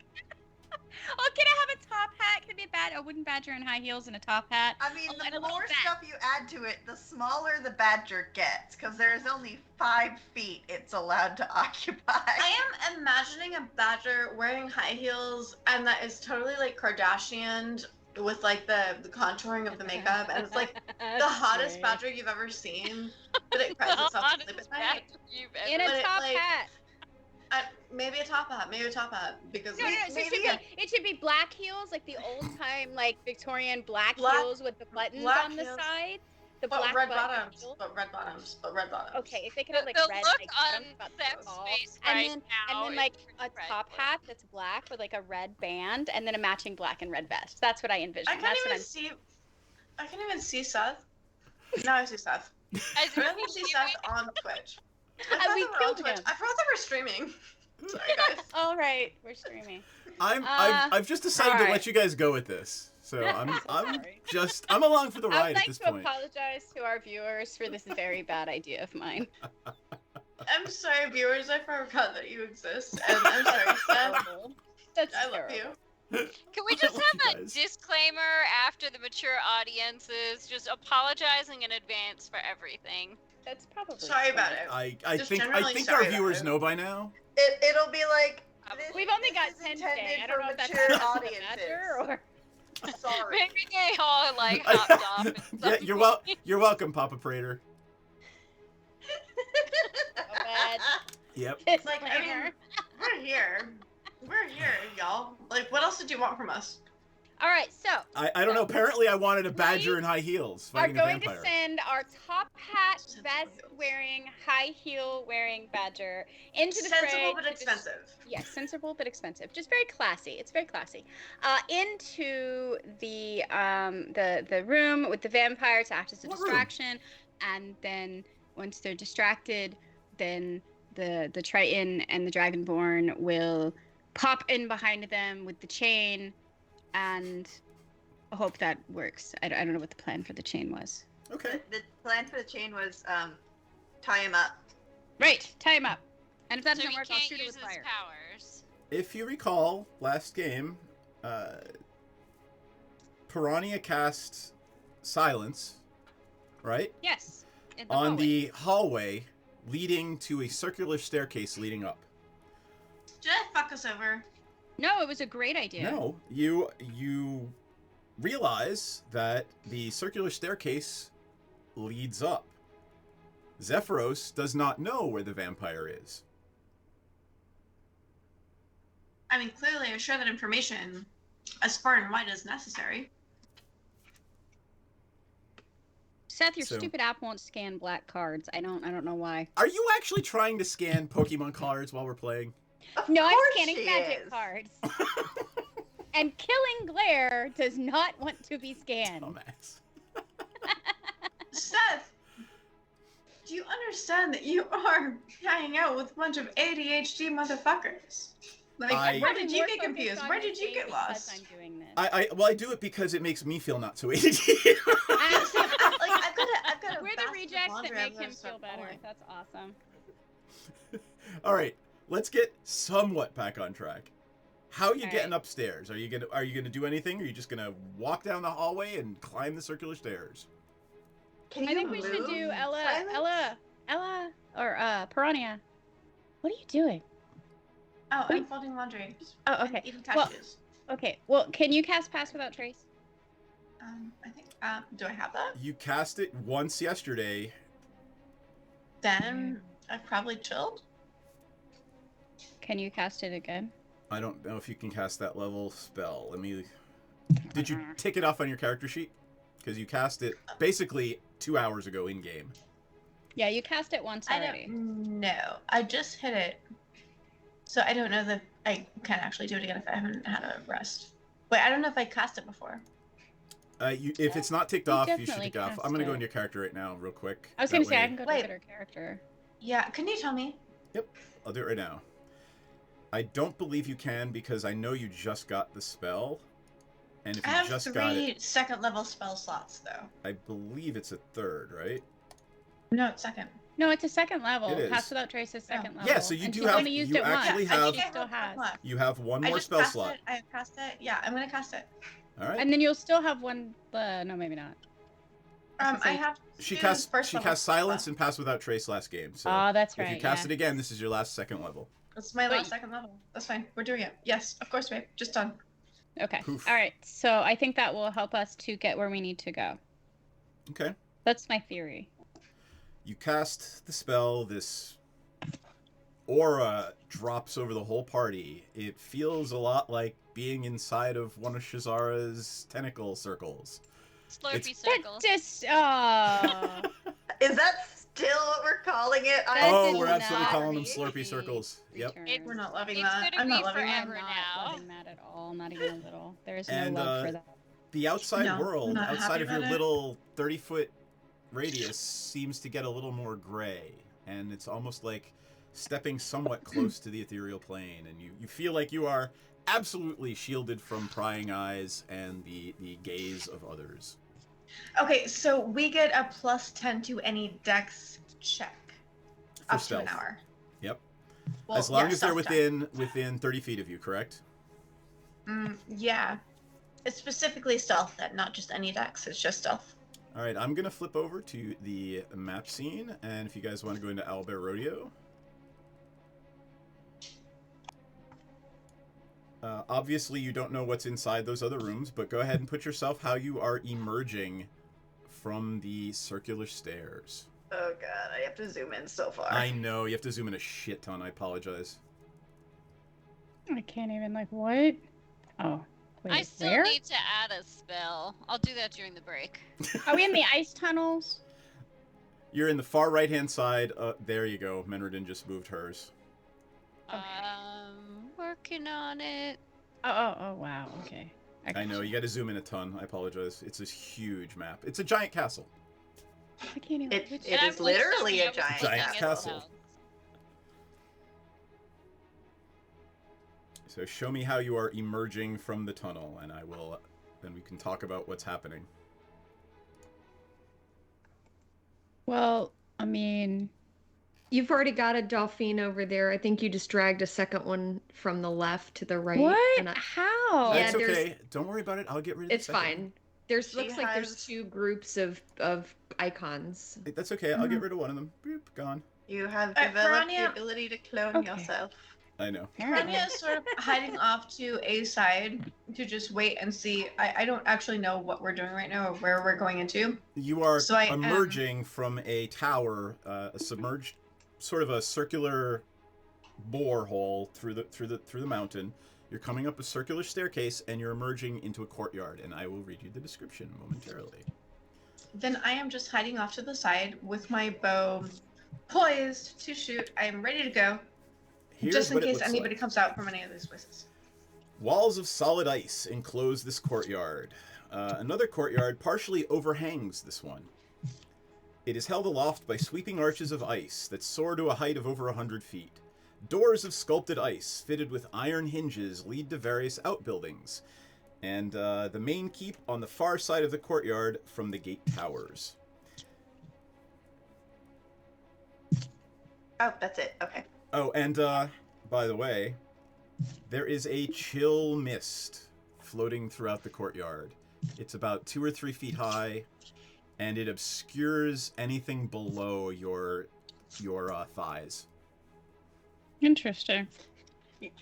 Oh, can I have a top hat? Can it be a wooden badger in high heels and a top hat? I mean, and the a little more bat. stuff you add to it, the smaller the badger gets, because there's only 5 feet it's allowed to occupy. I am imagining a badger wearing high heels, and that is totally like Kardashian with like the contouring of the makeup, and it's like the hottest badger you've ever seen. But it cries The itself to sleep hottest at night. badger you've In ever- a But it, top like, hat. Maybe a top hat. Because No, so maybe it should be black heels, like the old time, like Victorian black Black- heels with the buttons black on the heels. side. The But black red button bottoms. heels. But red bottoms. Okay, if they could have like the red look like, on bottoms about Seth's tall, face and right then now like is a pretty top priceless. hat that's black with like a red band, and then a matching black and red vest. That's what I envision. I can't even see Seth. Now I see Seth. As I if don't you see do Seth it- on Twitch. We I forgot they were on killed Twitch. him. I forgot they were streaming. Sorry, guys. All right, we're streaming. I've just decided to alright. let you guys go with this. So I'm Sorry. I'm along for the I ride would at like this to point. apologize to our viewers for this very bad idea of mine. I'm sorry, viewers. I forgot that you exist, and I'm sorry, Seth. That's I love terrible. you. Can we I just love have you a guys. disclaimer after the mature audiences, just apologizing in advance for everything? That's probably Sorry about fine. it. I Just think generally our sorry about viewers it. know by now. It'll be like, this, We've only this got is 10 intended today. I for don't know if that's mature the audiences. badger or... Sorry. Maybe they all like hopped off. and Yeah, something. you're welcome, Papa Prater. bad. Yep. Like, I mean, we're here. We're here, y'all. Like, what else did you want from us? All right, so I don't know. Apparently, I wanted a badger in high heels are fighting a going to vampire. send our top hat, Sensible vest heels. wearing, high heel wearing badger into the Sensible fray but to dis- expensive. Yes, sensible but expensive. Just very classy. It's very classy. Into the room with the vampire to act as a What room? distraction, and then once they're distracted, then the Triton and the Dragonborn will pop in behind them with the chain, and hope that works. I don't know what the plan for the chain was. Okay. The plan for the chain was tie him up. Right, tie him up. And if that So doesn't he work, I'll can't shoot it use with his fire. powers. If you recall, last game, Piranha cast silence, right? Yes. In On hallway. the hallway leading to a circular staircase leading up. Did I fuck us over? No, it was a great idea. No, you realize that the circular staircase leads up. Zephyros does not know where the vampire is. I mean, clearly I share that information as far and wide as necessary. Seth, your So- stupid app won't scan black cards. I don't know why. Are you actually trying to scan Pokemon cards while we're playing? Of No, I'm course scanning she magic is. cards. And killing glare does not want to be scanned. Dumbass. Seth, do you understand that you are hanging out with a bunch of ADHD motherfuckers? Like, where did you More get focused confused? on Where my did you game get because lost? I'm doing this. I do it because it makes me feel not so ADD. I've got a We're the basket of rejects that laundry make I've gotta him feel start better. folding. That's awesome. All right, let's get somewhat back on track. How are you All getting right. upstairs? Are you gonna do anything? Or are you just gonna walk down the hallway and climb the circular stairs? Can I you think we should move do silence? Ella, or Piranha. What are you doing? Oh, I'm folding laundry. Oh, And okay. eating Well- cashews. Okay. Well, can you cast Pass Without Trace? I think. Do I have that? You cast it once yesterday. Then I probably chilled. Can you cast it again? I don't know if you can cast that level spell. Let me. Did you tick it off on your character sheet? Because you cast it basically 2 hours ago in game. Yeah, you cast it once already. No, I just hit it. So I don't know that I can actually do it again if I haven't had a rest. Wait, I don't know if I cast it before. If it's not ticked You off, you should definitely tick it off. cast I'm gonna go it. into your character right now, real quick. I was That gonna say I way- can go Wait. look at her character. Yeah, can you tell me? I'll do it right now. I don't believe you can because I know you just got the spell. And if I you have just got 3 it, second level spell slots though. I believe it's a third, right? No, it's second. No, it's a second level. It is. Pass Without Trace is second level. Yeah, so you and do she's have- only used you it actually once. have- And she still has. You have one I more just spell cast slot. it. I cast it. Yeah, I'm gonna cast it. All right. And then you'll still have one. No, maybe not. I have. She 2 cast first level silence spells. and pass without trace last game. So Oh, that's if right. you cast yeah. it again, this is your last second level. It's my Wait. last second level. That's fine. We're doing it. Yes, of course, babe. Just done. Okay. Poof. All right. So I think that will help us to get where we need to go. Okay. That's my theory. You cast the spell. This aura drops over the whole party. It feels a lot like being inside of one of Shazara's tentacle circles. Slurpee That circles. just. Is that still what we're calling it? That Oh, did we're absolutely not calling them need Slurpee to circles. Yep. return. We're not loving It's that. gonna I'm be not loving that. I'm forever not now. loving that at all. Not even a little. There's no And, love for that. The outside No, world, not outside happy of your about it. little 30-foot radius, seems to get a little more gray. And it's almost like stepping somewhat close to the ethereal plane. And you feel like you are absolutely shielded from prying eyes and the gaze of others. Okay, so we get a +10 to any dex check For up to stealth. an hour. Yep. Well, As long yeah, as they're stealth check. within 30 feet of you, correct? Yeah. It's specifically stealth, then, not just any dex. It's just stealth. All right, I'm going to flip over to the map scene. And if you guys want to go into Owlbear Rodeo. Obviously, you don't know what's inside those other rooms, but go ahead and put yourself how you are emerging from the circular stairs. Oh god, I have to zoom in so far. I know, you have to zoom in a shit ton. I apologize. I can't even, what? Oh. Wait, I still where? need to add a spell. I'll do that during the break. Are we in the ice tunnels? You're in the far right-hand side. There you go. Menredin just moved hers. Okay. Working on it. Oh, wow. Okay. I know, you got to zoom in a ton. I apologize. It's this huge map. It's a giant castle. I can't even. It And is I'm also literally a never giant looking at the castle. house. So show me how you are emerging from the tunnel, and I will. Then we can talk about what's happening. Well, I mean, You've already got a dolphin over there. I think you just dragged a second one from the left to the right. what? and How? Yeah, That's there's- okay. Don't worry about it. I'll get rid of it. It's fine. There's She looks like there's has- 2 groups of icons. That's okay. I'll get rid of one of them. Boop, gone. You have Uh, developed the Piranha- able to clone Okay. yourself. I know. Rania is sort of hiding off to a side to just wait and see. I don't actually know what we're doing right now or where we're going into. You are So I am- emerging from a tower, a submerged, sort of a circular borehole through the mountain. You're coming up a circular staircase, and you're emerging into a courtyard. And I will read you the description momentarily. Then I am just hiding off to the side with my bow poised to shoot. I am ready to go, Here's just in what it case looks anybody like. comes out from any of these places. Walls of solid ice enclose this courtyard. Another courtyard partially overhangs this one. It is held aloft by sweeping arches of ice that soar to a height of over 100 feet. Doors of sculpted ice, fitted with iron hinges, lead to various outbuildings, and the main keep on the far side of the courtyard from the gate towers. Oh, that's it. Okay. Oh, and by the way, there is a chill mist floating throughout the courtyard. It's about 2 or 3 feet high, and it obscures anything below your thighs. Interesting.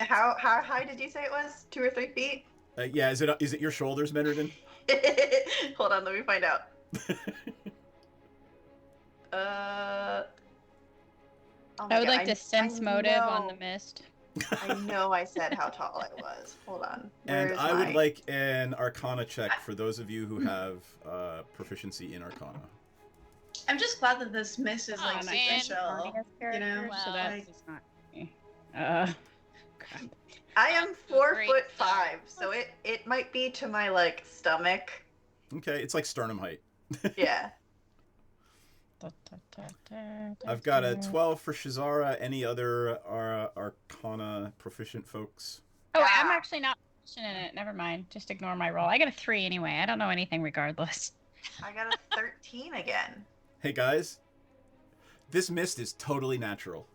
How high did you say it was? 2 or 3 feet? Yeah, is it your shoulders, Menredin? Hold on, let me find out. Oh my I would God, like to sense motive on the know- mist. I know I said how tall I was. Hold on. Where And is I would my- like an Arcana check for those of you who have proficiency in Arcana. I'm just glad that this mist is like Oh, super man. chill. You know, Wow. So like, that's not me. Crap. I am Great 4'5", start. so it might be to my like stomach. Okay, it's like sternum height. Yeah. I've got a 12 for Shazara. Any other Arcana proficient folks? Oh, I'm Ah. actually not proficient in it. Never mind. Just ignore my roll. I got a 3 anyway. I don't know anything regardless. I got a 13 again. Hey guys, this mist is totally natural.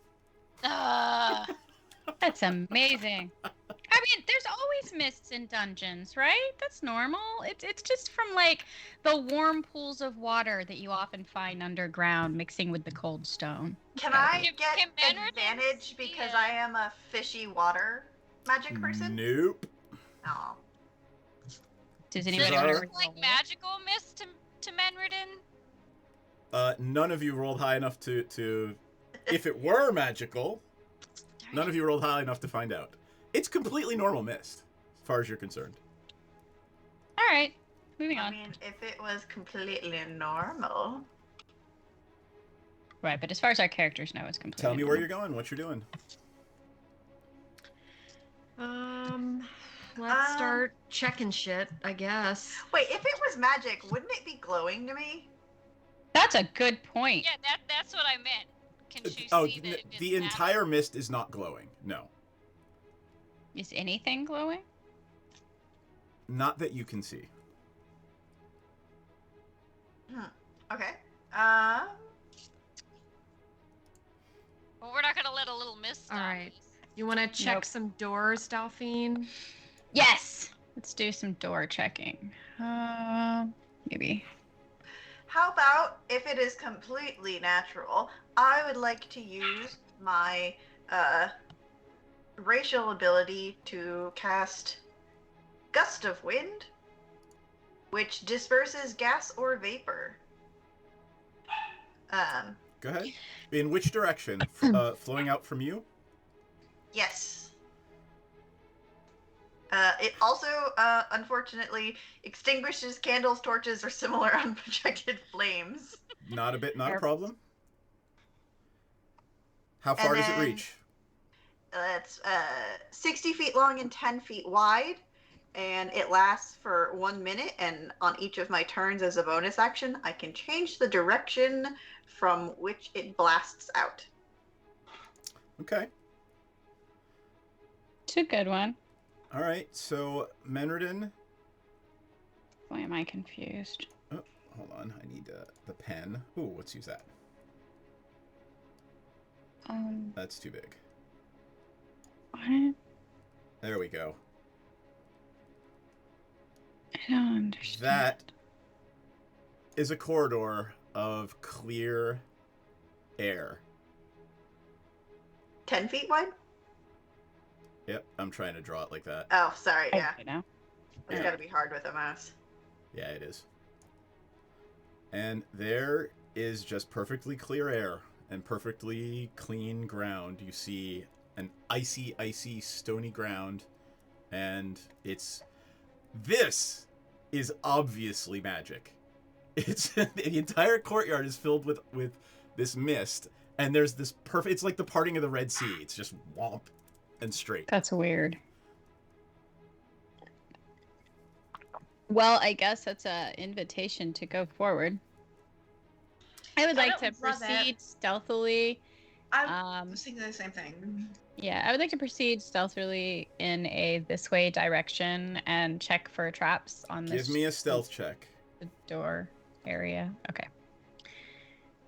That's amazing. I mean, there's always mists in dungeons, right? That's normal. It's just from like the warm pools of water that you often find underground mixing with the cold stone. Can Gotta I be- get Can Menredin advantage see because it? I am a fishy water magic person? Nope. No. Does Does anybody it want to Shazara? look like magical mist to Menredin? None of you rolled high enough to if it were magical, none of you rolled high enough to find out. It's completely normal mist, as far as you're concerned. All right, moving I on. mean, if it was completely normal. Right, but as far as our characters know, it's completely Tell me where normal. you're going, what you're doing. Let's start checking shit, I guess. Wait, if it was magic, wouldn't it be glowing to me? That's a good point. Yeah, that's what I meant. Can she Oh, see that it's the entire mist is not glowing. No. Is anything glowing? Not that you can see. Okay. Well, we're not gonna let a little mist stop All right. us. You want to check Nope. some doors, Delphine? Yes. Let's do some door checking. Maybe. How about if it is completely natural, I would like to use my racial ability to cast Gust of Wind, which disperses gas or vapor. Go ahead. In which direction? Flowing out from you? Yes. It also, unfortunately, extinguishes candles, torches, or similar unprotected flames. Not a Air- problem. How far does it then- reach? It's 60 feet long and 10 feet wide, and it lasts for 1 minute. And on each of my turns as a bonus action, I can change the direction from which it blasts out. Okay. It's a good one. All right. So Menredin. Why am I confused? Oh, hold on. I need the pen. Ooh, let's use that. That's too big. What? There we go. I don't understand. That is a corridor of clear air. 10 feet wide? Yep, I'm trying to draw it like that. Oh, sorry. Yeah. I know. It's Yeah. gotta be hard with a mouse. Yeah, it is. And there is just perfectly clear air and perfectly clean ground. You see an icy, icy, stony ground, and this is obviously magic. It's the entire courtyard is filled with this mist, and there's this perfect. It's like the parting of the Red Sea. It's just womp and straight. That's weird. Well, I guess that's an invitation to go forward. I would like to don't love proceed it. stealthily. I was thinking the same thing. Yeah, I would like to proceed stealthily in a this way direction and check for traps on this Give me a stealth check. the door area. Okay.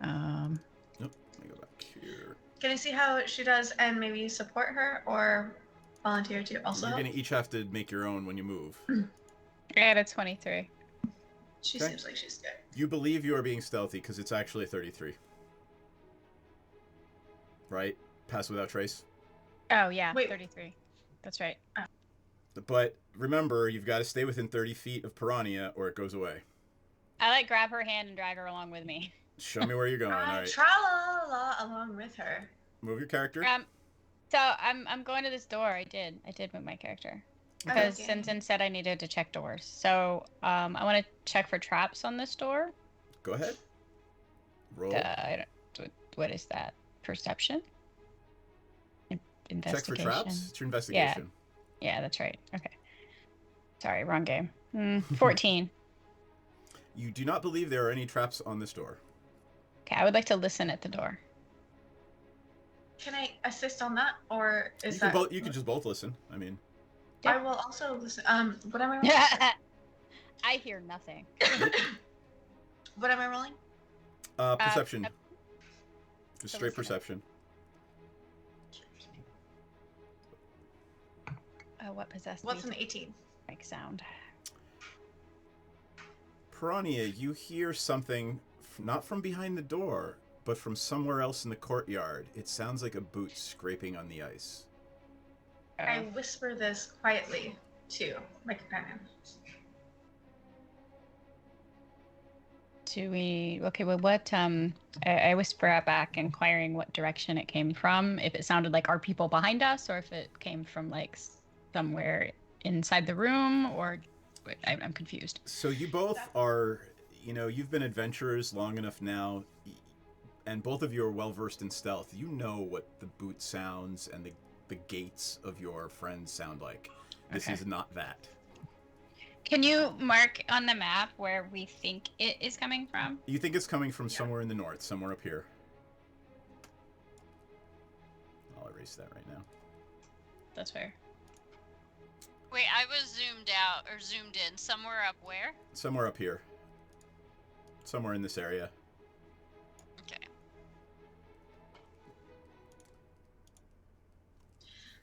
Nope. Let me go back here. Can I see how she does and maybe support her or volunteer to also You're help? gonna each have to make your own when you move. I got a 23. She Okay. seems like she's good. You believe you are being stealthy because it's actually a 33. Right? Pass without trace. Oh yeah, Wait. 33. That's right. But remember, you've got to stay within 30 feet of Piranha or it goes away. I like grab her hand and drag her along with me. Show me where you're going. All I right. tra-la-la along with her. Move your character. So I'm going to this door. I did move my character because Sinzin said I needed to check doors. So I want to check for traps on this door. Go ahead. Roll. What is that? Perception? Check for traps? It's your investigation. Yeah, that's right. Okay. Sorry, wrong game. 14. You do not believe there are any traps on this door. Okay, I would like to listen at the door. Can I assist on that, or is You that? you can just both listen. I mean. I will also listen. What am I rolling? I hear nothing. What am I rolling? Perception. Just straight perception. What possessed What's me? an 18? Like sound. Piranha, you hear something not from behind the door, but from somewhere else in the courtyard. It sounds like a boot scraping on the ice. I whisper this quietly to my companion. Okay, well, what, I whisper it back, inquiring what direction it came from, if it sounded like our people behind us, or if it came from, like, somewhere inside the room, or, I'm confused. So you both are, you've been adventurers long enough now, and both of you are well-versed in stealth. You know what the boot sounds and the gates of your friends sound like. This is not that. Can you mark on the map where we think it is coming from? You think it's coming from somewhere in the north, somewhere up here. I'll erase that right now. That's fair. Wait, I was zoomed out or zoomed in. Somewhere up where? Somewhere up here. Somewhere in this area. Okay.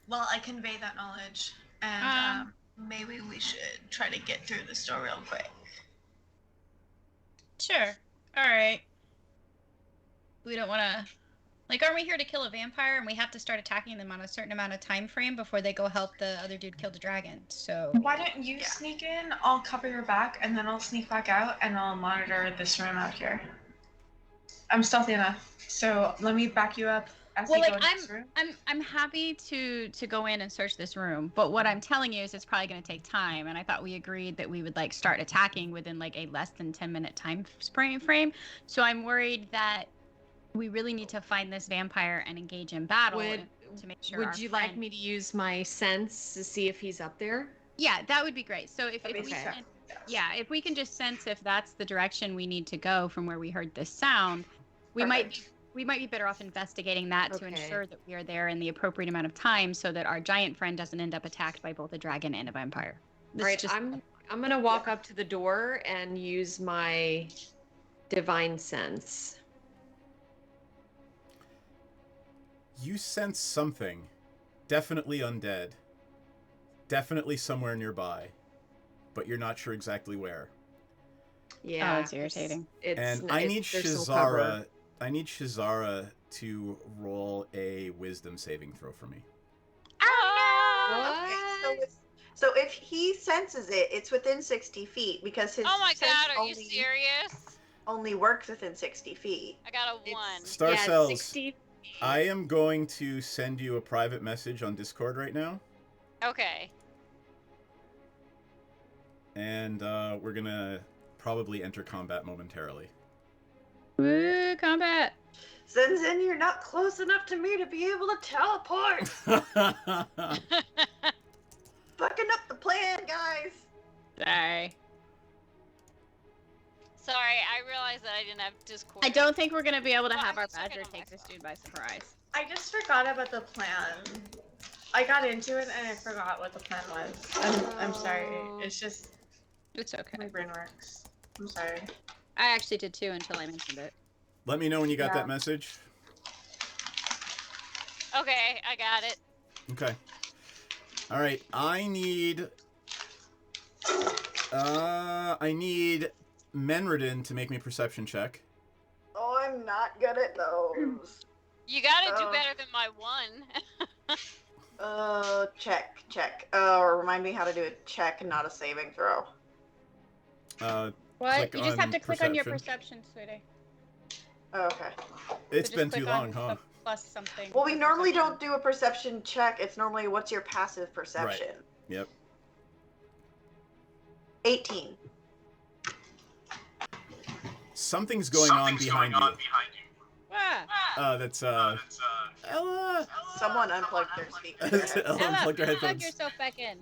Well, I convey that knowledge, and maybe we should try to get through this door real quick. Sure. All right. We don't want to... Like, aren't we here to kill a vampire, and we have to start attacking them on a certain amount of time frame before they go help the other dude kill the dragon? So... Why don't you sneak in, I'll cover your back, and then I'll sneak back out, and I'll monitor this room out here. I'm stealthy enough, so let me back you up as we go into this room. I'm happy to go in and search this room, but what I'm telling you is it's probably going to take time, and I thought we agreed that we would, like, start attacking within, like, a less than 10-minute time frame. So I'm worried that we really need to find this vampire and engage in battle to make sure. Would you like me to use my sense to see if he's up there? Yeah, that would be great. So if we can just sense if that's the direction we need to go from where we heard this sound, we might be better off investigating that to ensure that we are there in the appropriate amount of time so that our giant friend doesn't end up attacked by both a dragon and a vampire. I'm gonna walk up to the door and use my divine sense. You sense something. Definitely undead. Definitely somewhere nearby. But you're not sure exactly where. Yeah. Oh, it's irritating. I need Shazara to roll a wisdom saving throw for me. Okay, so if he senses it, it's within 60 feet because his Oh my sense god, are you serious? only works within 60 feet. I got a 1. Star Yeah, Cells, 60. I am going to send you a private message on Discord right now. Okay. And we're going to probably enter combat momentarily. Woo, combat! Zinzin, you're not close enough to me to be able to teleport. Fucking up the plan, guys. Sorry. Sorry, I realized that I didn't have Discord. I don't think we're going to be able to Well, have I our can check it badger on my take this phone. dude by surprise. I just forgot about the plan. I got into it and I forgot what the plan was. I'm sorry. It's just It's okay. my brain works. I'm sorry. I actually did too until I mentioned it. Let me know when you got Yeah. that message. Okay, I got it. Okay. All right. I need Menredin to make me a perception check. Oh, I'm not good at those. You gotta do Oh. better than my 1. Check. Remind me how to do a check, not a saving throw. What? Click You just have on to click on your perception. perception, sweetie. Okay. It's So just been too click long, on huh? the plus something. Well, we for normally perception. don't do a perception check. It's normally what's your passive perception. Yep. 18. Something's going on behind you. Ah, That's Ella. Someone unplugged their speaker. Ella Ella, unplugged her plug headphones. yourself back in.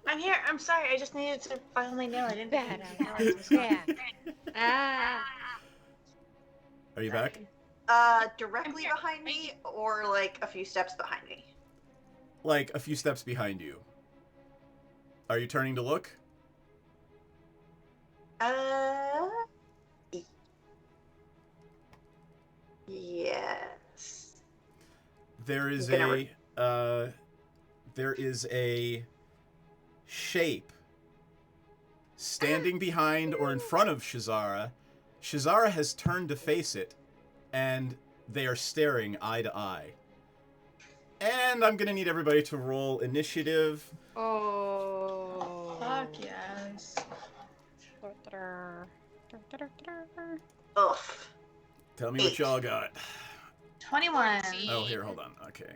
I'm here. I'm sorry. I just needed to file my nail. I didn't. Are you back? Directly behind me, or like a few steps behind me. Like a few steps behind you. Are you turning to look? Yes. There is Gonna there is a shape standing behind or in front of Shazara. Shazara has turned to face it, and they are staring eye to eye. And I'm gonna need everybody to roll initiative. Oh. Fuck yes. Ugh. Tell me what y'all got. 21. Oh, here, hold on. Okay.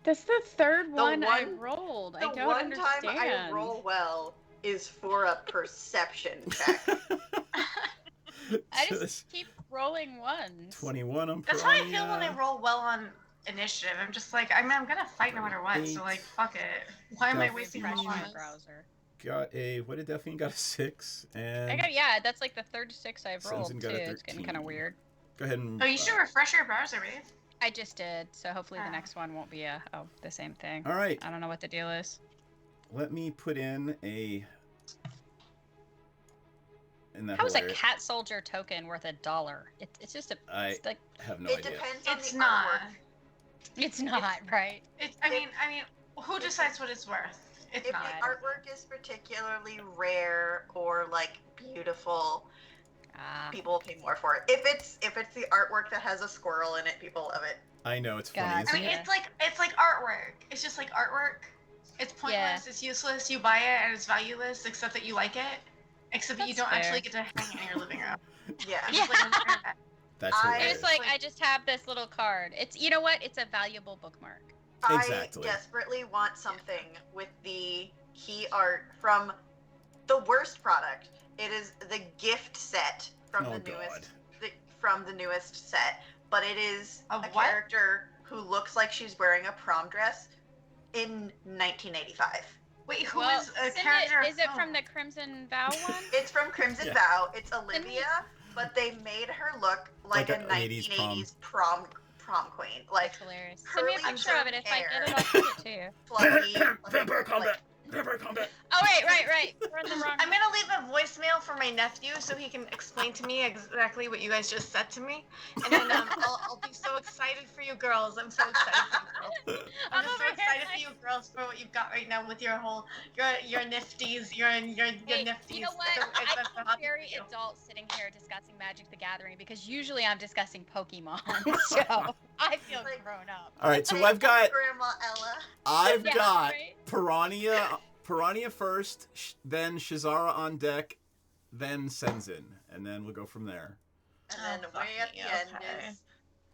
That's the third one I one- rolled. I The don't one understand. time I roll well is for a perception check. I just keep rolling ones. 21 on That's how I feel when I Piranha. roll well on initiative. I'm just like, I'm gonna fight no matter what. So like, fuck it. Why am I Got wasting Refresh my my points? browser. Got a, what did Delphine got? A 6. And That's like the third 6 I've rolled Sensen too. got a It's getting 13. kind of weird. go ahead and. Oh, you should refresh your browser, Rafe. I just did, so hopefully the Ah. next one won't be the same thing. All right. I don't know what the deal is. Let me put in a. In that How is a hilarious- cat soldier token worth $1? It's just a. I It's like have no It idea. depends on It's the not. artwork. it's not right. It's. I mean, who decides what it's worth? It's If not. the artwork is particularly rare or like beautiful, Ah, people will pay more for it. If it's the artwork that has a squirrel in it, people love it. I know it's God. funny. I Isn't mean, it? it's like artwork. It's just like artwork. It's pointless. Yeah. It's useless. You buy it and it's valueless, except that you like it. Except that you That's don't fair. actually get to hang it in your living room. Yeah. It's just like on the internet. That's I- hilarious. it's like I just have this little card. It's you know what? It's a valuable bookmark. Exactly. I desperately want something with the key art from the worst product. It is the gift set from Oh, the God. newest set, but it is A a what? character who looks like she's wearing a prom dress in 1985. Wait, who Well, is a send character? it. Is it of from whom? the Crimson Vow one? It's from Crimson Yeah. Vow. It's me- Olivia, but they made her look like Like a a 80s 1980s prom queen. Like That's hilarious. Send me a curly picture of it. If I get it, hair. I'll send it to you. fluffy. Vampire combat. like- Vampire combat. Oh right. We're in the wrong. I'm gonna leave a voicemail for my nephew so he can explain to me exactly what you guys just said to me, and then I'll be so excited for you girls. I'm so excited for you girls. I'm I'm just so over here excited for you girls for what you've got right now with your whole your nifties, your Hey, nifties. you know what? I'm so I'm happy very for you. adult sitting here discussing Magic the Gathering because usually I'm discussing Pokemon, so I feel Like- grown up. All right, so Like I've got Grandma Ella. I've Yeah, got right? Piranha first, then Shazara on deck, then Senzin, and then we'll go from there. And Oh, then fuck way at me, the end okay. is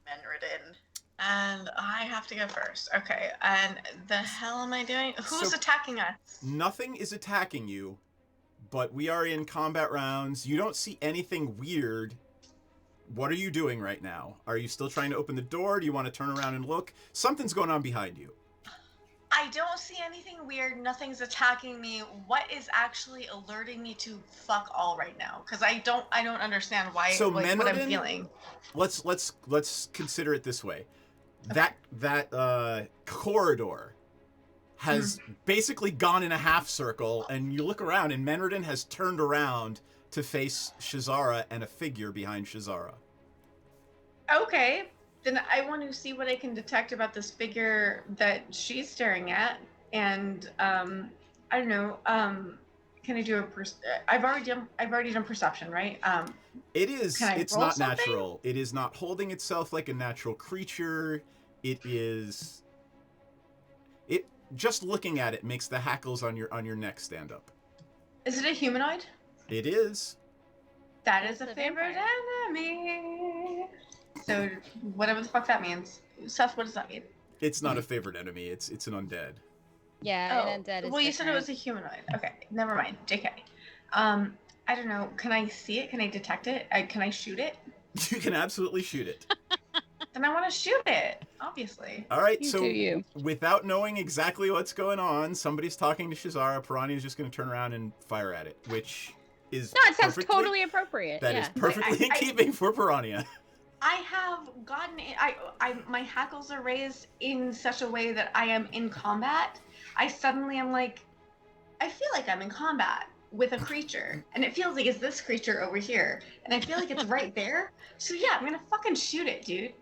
Menridin. And I have to go first. Okay. And the hell am I doing? Who's So- attacking us? Nothing is attacking you, but we are in combat rounds. You don't see anything weird. What are you doing right now? Are you still trying to open the door? Do you want to turn around and look? Something's going on behind you. I don't see anything weird. Nothing's attacking me. What is actually alerting me to fuck all right now? Because I don't understand why. So like, what I'm Menridin- feeling. Let's consider it this way. That corridor has basically gone in a half circle, and you look around, and Menridin has turned around to face Shazara and a figure behind Shazara. Okay. Then I want to see what I can detect about this figure that she's staring at, and I don't know. Can I do a? I've already done perception, right? It is. Can I It's roll not something? natural. It is not holding itself like a natural creature. it is. It just looking at it makes the hackles on your neck stand up. Is it a humanoid? It is. That is It's a a favorite vampire. enemy. So whatever the fuck that means. Seth, what does that mean? It's not a favorite enemy. It's an undead. Yeah, an undead is well, you said it different. was a humanoid. Okay, never mind. JK. I don't know. Can I see it? Can I detect it? Can I shoot it? You can absolutely shoot it. Then I want to shoot it, obviously. All right, You so do you. without knowing exactly what's going on, somebody's talking to Shazara. Piranha is just going to turn around and fire at it, which is No, it sounds perfectly- totally appropriate. That yeah. is perfectly in keeping for Piranha. I have gotten it. My hackles are raised in such a way that I am in combat. I suddenly am like, I feel like I'm in combat with a creature, and it feels like it's this creature over here, and I feel like it's right there. So yeah, I'm gonna fucking shoot it, dude.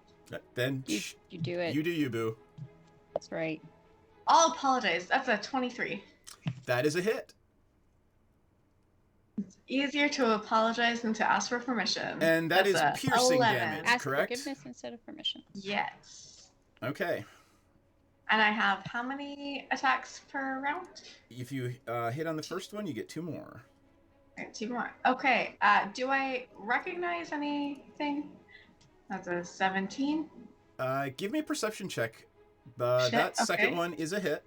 Then You do it. you do you, boo. That's right. I'll apologize. That's a 23. That is a hit. Easier to apologize than to ask for permission. And that That's is a piercing 11. damage, Ask correct? forgiveness instead of permission. Yes. Okay. And I have how many attacks per round? If you hit on the first one, you get 2 more. I got 2 more. Okay. Do I recognize anything? That's a 17. Give me a perception check. Shit, That second okay. one is a hit.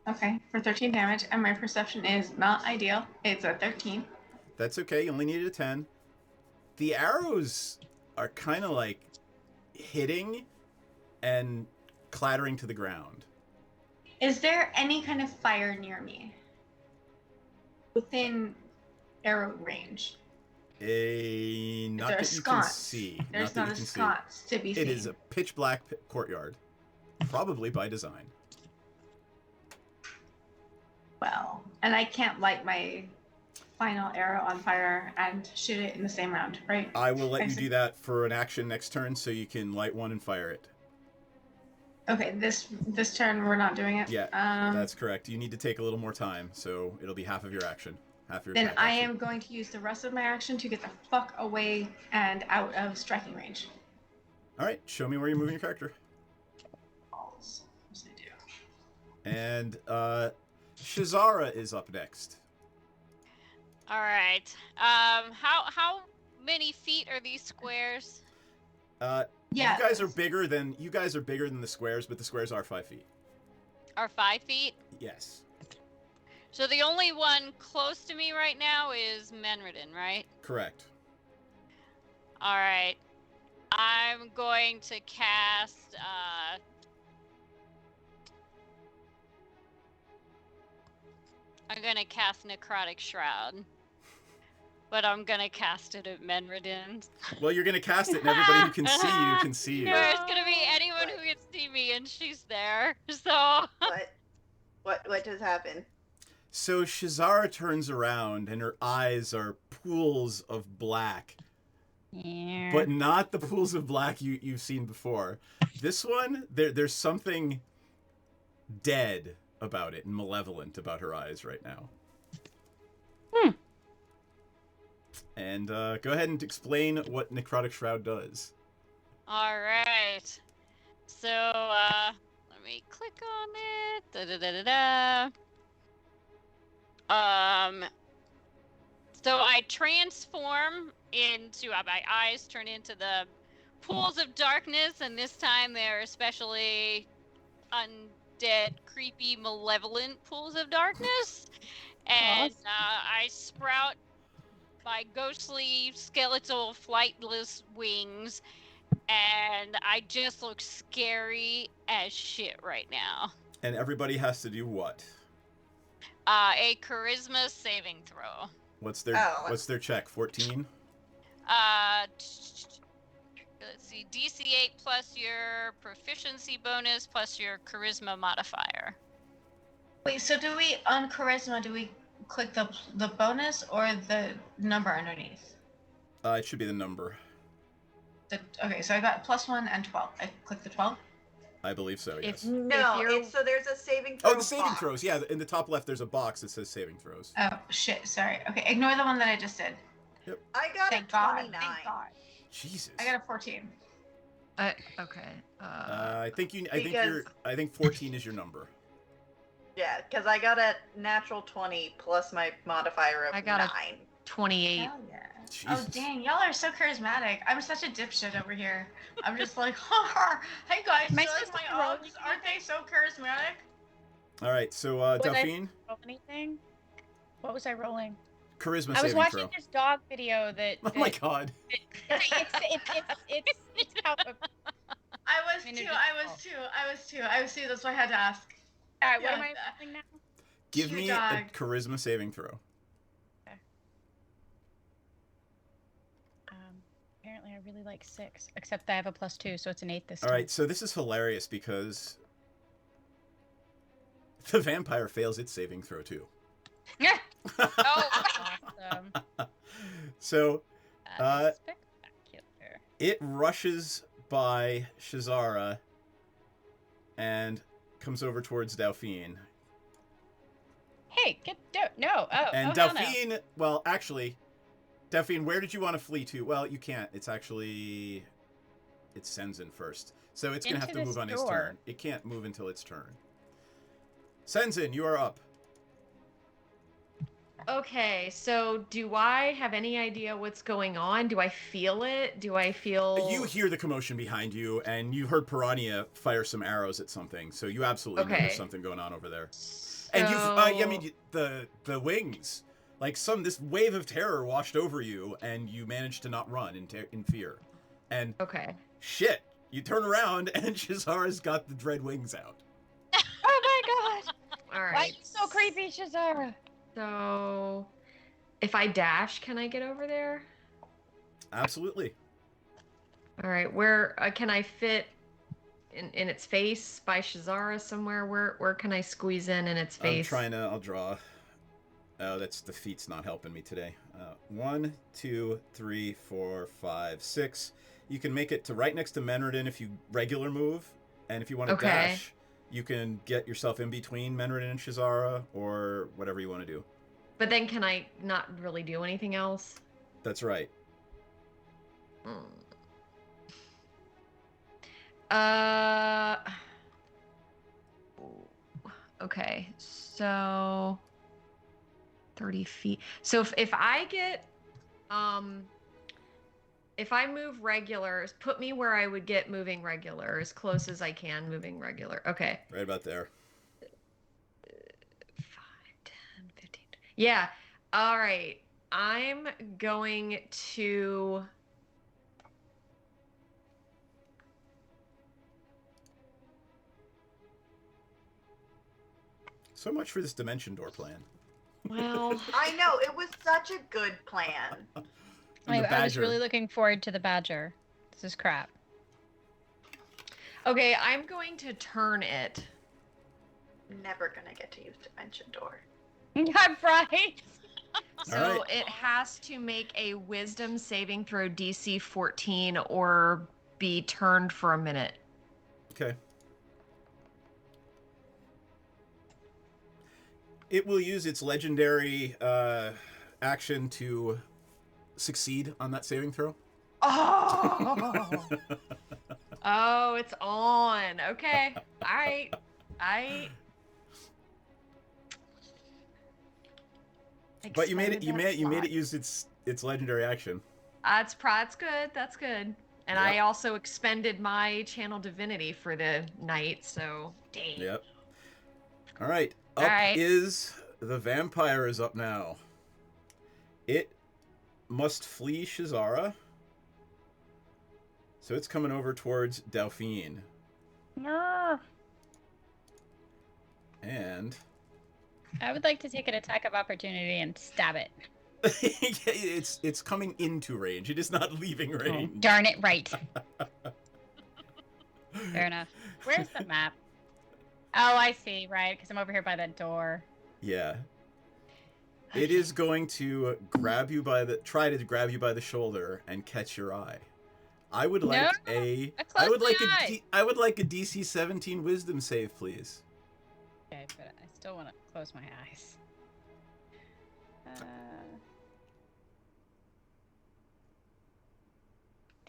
Okay, for 13 damage, and my perception is not ideal. It's a 13. That's okay. You only needed a 10. The arrows are kind of like hitting and clattering to the ground. Is there any kind of fire near me? Within arrow range? Not Is there a that you can sconce? see. There's not not that a you can see. sconce to be seen. It is a pitch black courtyard, probably by design. Well, and I can't light my final arrow on fire and shoot it in the same round, right? I will let I you see. do that for an action next turn, so you can light one and fire it. Okay, this turn we're not doing it. Yeah, that's correct. You need to take a little more time, so it'll be half of your action. Half of your Then attack I action. am going to use the rest of my action to get the fuck away and out of striking range. All right, show me where you're moving your character. Balls. Yes, I do. And Shazara is up next. All right. How many feet are these squares? Yeah. You guys are bigger than the squares, but the squares are 5 feet. Are 5 feet? Yes, So the only one close to me right now is Menridin, right? correct. All right. I'm going to cast. I'm gonna cast Necrotic Shroud, but I'm gonna cast it at Menridin. Well, you're gonna cast it, and everybody who can see you can see you. There's gonna be anyone who can see me, and she's there. So. What just happened? So Shazara turns around, and her eyes are pools of black, Yeah. but not the pools of black you've seen before. This one, there's something dead about it and malevolent about her eyes right now. And go ahead and explain what Necrotic Shroud does. All right. So, let me click on it. So I transform into, my eyes turn into the pools of darkness, and this time they're especially undead, creepy, malevolent pools of darkness. And I sprout my ghostly, skeletal, flightless wings, and I just look scary as shit right now. And everybody has to do what? A charisma saving throw. What's their check? 14? Let's see, DC 8 plus your proficiency bonus plus your charisma modifier. Wait, so do we, on charisma, do we click the bonus or the number underneath? It should be the number. Okay, so I got +1 and 12. I click the 12? I believe so, yes. No, you're- so there's a saving throw. Oh, the saving box. throws. Yeah, in the top left, there's a box that says saving throws. Oh, shit, sorry. Okay, ignore the one that I just did. I got Thank a God. 29. Thank God. Jesus. I got a 14. Okay. I think Because- I think 14 is your number. Yeah, because I got a natural 20 plus my modifier of I got a 9. 28. Hell yeah. Oh Jesus. dang, y'all are so charismatic. I'm such a dipshit over here. I'm just like, hey guys, Am I you like supposed my to roll odds? Aren't they so charismatic? All right, so Was I Delphine, roll anything? What was I rolling? charisma I was saving watching throw. this dog video that. Oh my god. It's how. I was I mean, too, they're just- I was too, that's why I had to ask. All right, what Yeah. am I rolling now? Give Shoot, me dog. a charisma saving throw. Apparently, I really like 6, except I have a +2, so it's an 8 this All time. right, so this is hilarious because the vampire fails its saving throw too. Yeah. Oh, Awesome. So That's spectacular. it rushes by Shazara and comes over towards Delphine. Hey, no. Oh, And oh, hell no. Delphine, well, actually, Delphine, where did you want to flee to? Well, you can't. It's Senzin first. So it's going to have Into to this move on its door. turn. It can't move until its turn. Senzin, you are up. Okay, so do I have any idea what's going on? Do I feel it? Do I feel... You hear the commotion behind you, and you heard Piranha fire some arrows at something. So you absolutely know there's Okay. something going on over there. So... And I mean, the wings, like this wave of terror washed over you, and you managed to not run in fear. And Okay. shit, you turn around, and Shazara's got the dread wings out. Oh my god! All right. Why are you so creepy, Shazara? So, if I dash, can I get over there? Absolutely. All right. Where can I fit in its face by Shazara somewhere? Where can I squeeze in its face? I'll draw. Oh, the feet's not helping me today. 1, 2, 3, 4, 5, 6. You can make it to right next to Menredin if you regular move, and if you want to Okay. dash, you can get yourself in between Menredin and Shazara, or whatever you want to do. But then can I not really do anything else? That's right. Hmm. Okay, so 30 feet. So if I get, if I move regular, put me where I would get moving regular, as close as I can moving regular. Okay. Right about there. 5, 10, 15. Yeah. All right. I'm going to... So much for this dimension door plan. Well, I know, it was such a good plan. And I the was badger. really looking forward to the badger. This is crap. okay, I'm going to turn it. Never gonna get to use Dimension Door. I'm right. So All right. it has to make a wisdom saving throw DC 14 or be turned for a minute. Okay. It will use its legendary action to succeed on that saving throw. Oh! Oh, it's on. Okay. All right. But you made it. Extended that You made slot. it use its legendary action. That's good. That's good. And I also expended my channel divinity for the night, so dang. Yep. All right. Up All right. is the vampire is up now. It must flee Shazara. So it's coming over towards Delphine. No. And I would like to take an attack of opportunity and stab it. it's coming into range. It is not leaving range. Darn it, right. Fair enough. Where's the map? Oh, I see, right, because I'm over here by that door. Yeah. It is going to try to grab you by the shoulder and catch your eye. I would like No, I closed would like my eye. I would like a DC 17 wisdom save, please. Okay, but I still want to close my eyes.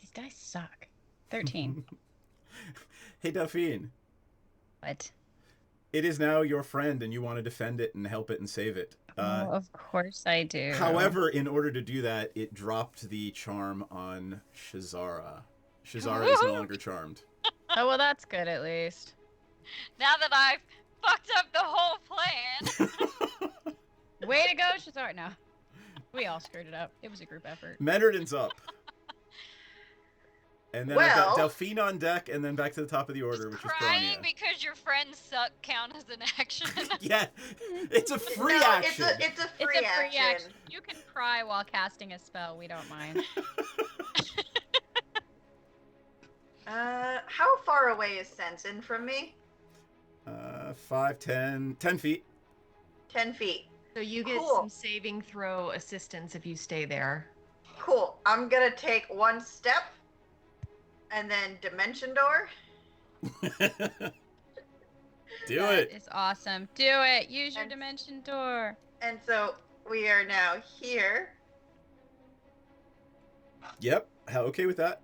These dice suck. 13. Hey, Delphine. What? It is now your friend, and you want to defend it and help it and save it. Oh, of course I do. However, in order to do that, it dropped the charm on Shazara. Shazara is no longer charmed. Oh, well, that's good at least. Now that I've fucked up the whole plan. Way to go, Shazar. No. We all screwed it up. It was a group effort. Menardin's up. And then I've got Delphine on deck, and then back to the top of the order, which is Crying Piranha. because your friends suck count as an action. Yeah, it's a free No, action. It's a It's free a free action. action. You can cry while casting a spell. We don't mind. How far away is Sensen from me? 5, 10 feet. 10 feet. So you get Cool. some saving throw assistance if you stay there. Cool. I'm gonna take one step, and then Dimension Door. Do That it. is awesome. Do it. Use your And- dimension door. And so we are now here. Yep. Okay with that.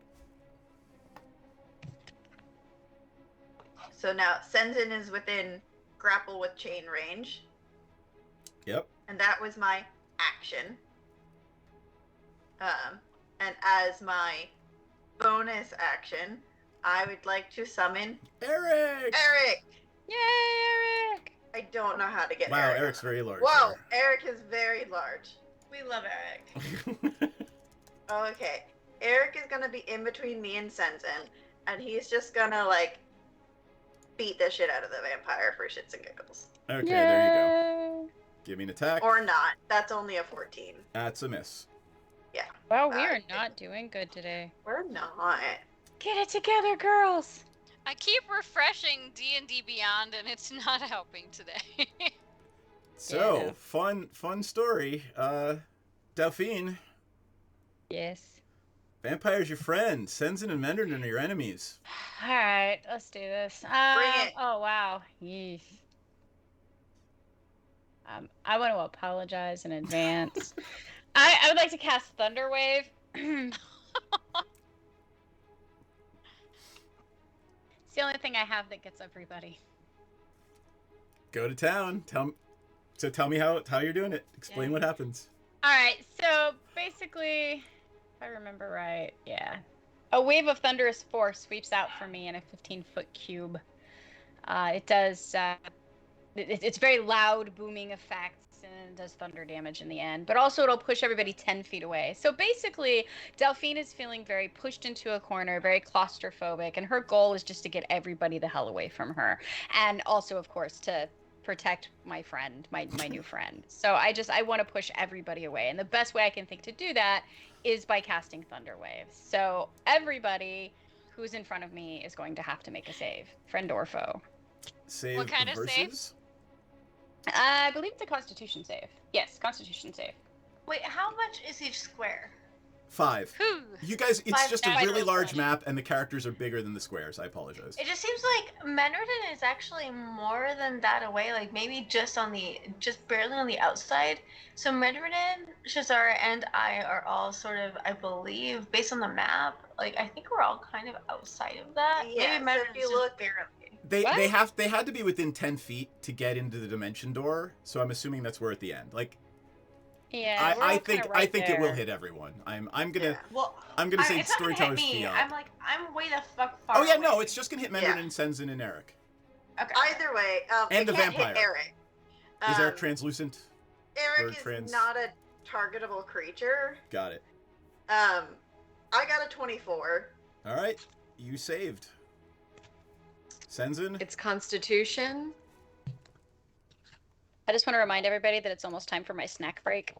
So now Sensen is within grapple with chain range, Yep. and that was my action. And as my bonus action, I would like to summon Eric. Eric. Yay, Eric! I don't know how to get Wow, Eric. Eric's very large. Whoa, Eric is very large. We love Eric. there. Okay, Eric is gonna be in between me and Sensen, and he's just gonna like beat the shit out of the vampire for shits and giggles, Okay, there you go. Yay. Give me an attack. or not. That's only a 14. That's a miss. Wow, we are Okay. not doing good today. We're not. Get it together, girls! I keep refreshing D&D Beyond, and it's not helping today. So, Yeah. fun story. Delphine, Yes. vampire's your friend. Sensen and Menderden are your enemies. Alright, let's do this. Bring it. Oh, wow. Yeesh. I want to apologize in advance. I would like to cast Thunder Wave. It's the only thing I have that gets everybody. Go to town. Tell me how you're doing it. Explain Yeah. what happens. Alright, so basically, if I remember right, yeah. A wave of thunderous force sweeps out from me in a 15-foot cube. It does, it's very loud, booming effects, and does thunder damage in the end. But also it'll push everybody 10 feet away. So basically, Delphine is feeling very pushed into a corner, very claustrophobic, and her goal is just to get everybody the hell away from her. And also, of course, to protect my friend, my new friend. So I want to push everybody away. And the best way I can think to do that is by casting Thunder Waves. So everybody who's in front of me is going to have to make a save, friend or foe. Save What kind of save? versus? I believe it's a Constitution save. Yes, Constitution save. Wait, how much is each square? 5. Whew. You guys, it's 5 just a dice. really large Five. map, and the characters are bigger than the squares. I apologize. It just seems like Menderden is actually more than that away, like maybe just barely on the outside. So Menderden, Shazara, and I are all sort of, I believe, based on the map, like I think we're all kind of outside of that. Yeah, Maybe so if Menderden's you just look- barely. They had to be within 10 feet to get into the dimension door, so I'm assuming that's where at the end. Like Yeah, we're I all think kinda right it will there. hit everyone. I'm gonna Yeah. Well, say it's not gonna hit storyteller's me. fee out. I'm way the fuck far Oh yeah, away. no, it's just gonna hit Menderden, Yeah. Sensen, and Eric. Okay. Either way, And it the can't vampire. hit Eric. Is Eric Um, translucent? Eric or is trans- not a targetable creature. Got it. I got a 24. All right, you saved. Sensen. It's Constitution. I just want to remind everybody that it's almost time for my snack break.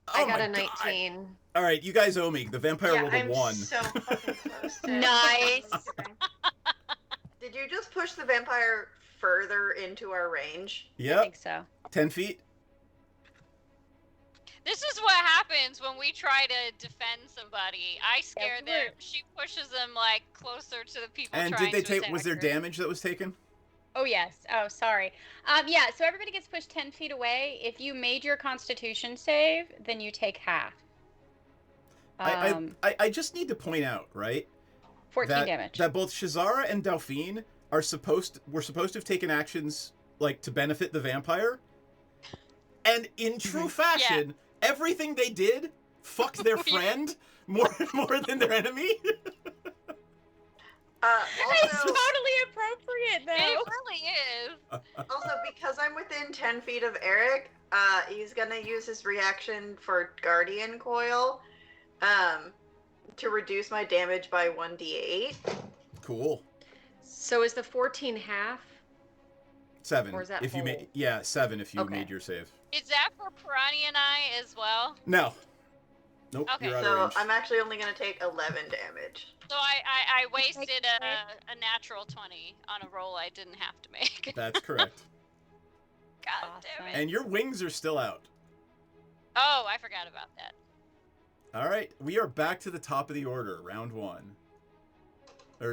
I got my a God. 19. All right, you guys owe me. The vampire Yeah, rolled a I'm 1. so fucking close to Nice. Did you just push the vampire further into our range? I Yep, think so. 10 feet. This is what happens when we try to defend somebody. I scare we them. were- She pushes them like closer to the people And trying did they to take? attack Was there her. damage that was taken? Oh, yes. Oh, sorry. Yeah, so everybody gets pushed 10 feet away. If you made your Constitution save, then you take half. I just need to point out, right? 14 damage. That both Shazara and Delphine were supposed to have taken actions like to benefit the vampire, and in true fashion, everything they did fucked their friend more than their enemy. It's Also, totally appropriate, though. It really is. also, because I'm within 10 feet of Eric, he's gonna use his reaction for Guardian Coil, to reduce my damage by 1d8. Cool. So is the 14 half? 7. Or is that if you whole? made 7 if you Okay. made your save. Is that for Piranha and I as well? No. Nope. Okay. You're out of So range. I'm actually only gonna take 11 damage. So I wasted a natural 20 on a roll I didn't have to make. That's correct. God Awesome. damn it. And your wings are still out. Oh, I forgot about that. All right, we are back to the top of the order, round 1.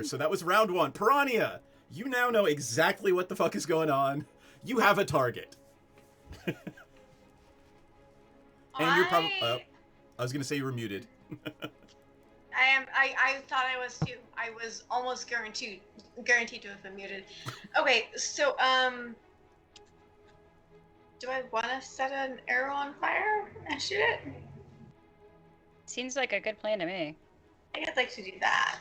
So that was round 1. Piranha, you now know exactly what the fuck is going on. You have a target. And you're probably... I was going to say you were muted. I thought I was too. I was almost guaranteed to have been muted. Okay, so do I want to set an arrow on fire and shoot it? Seems like a good plan to me. I think I'd like to do that.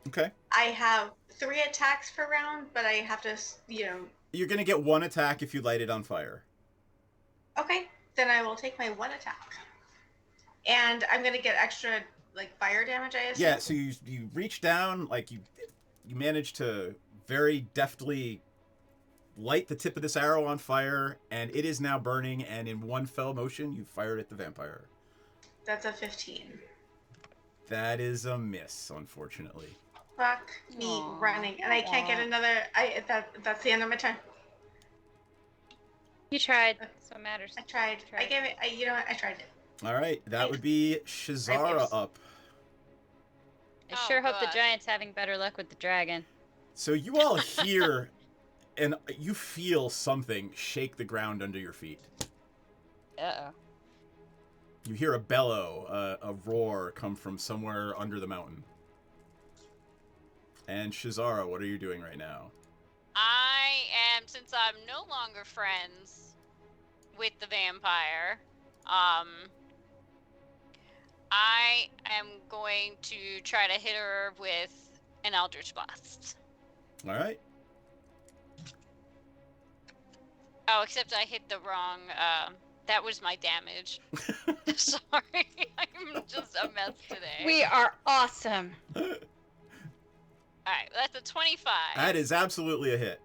Okay. I have 3 attacks per round, but I have to, You're going to get 1 attack if you light it on fire. Okay, then I will take my 1 attack. And I'm going to get extra, fire damage, I assume? Yeah, so you reach down, you manage to very deftly light the tip of this arrow on fire, and it is now burning, and in one fell motion, you fired at the vampire. That's a 15. That is a miss, unfortunately. Fuck me running, and I can't get another. That's the end of my turn. You tried. That's what matters. I tried. I gave it. You know what? I tried it. All right, that would be Shazara up. I sure Oh, hope the God. giant's having better luck with the dragon. So you all hear and you feel something shake the ground under your feet. Uh-oh. You hear a bellow, a roar come from somewhere under the mountain. And Shazara, what are you doing right now? Since I'm no longer friends with the vampire, I am going to try to hit her with an Eldritch Blast. All right. Oh, except I hit the wrong, that was my damage. Sorry, I'm just a mess today. We are awesome. Alright, that's a 25. That is absolutely a hit.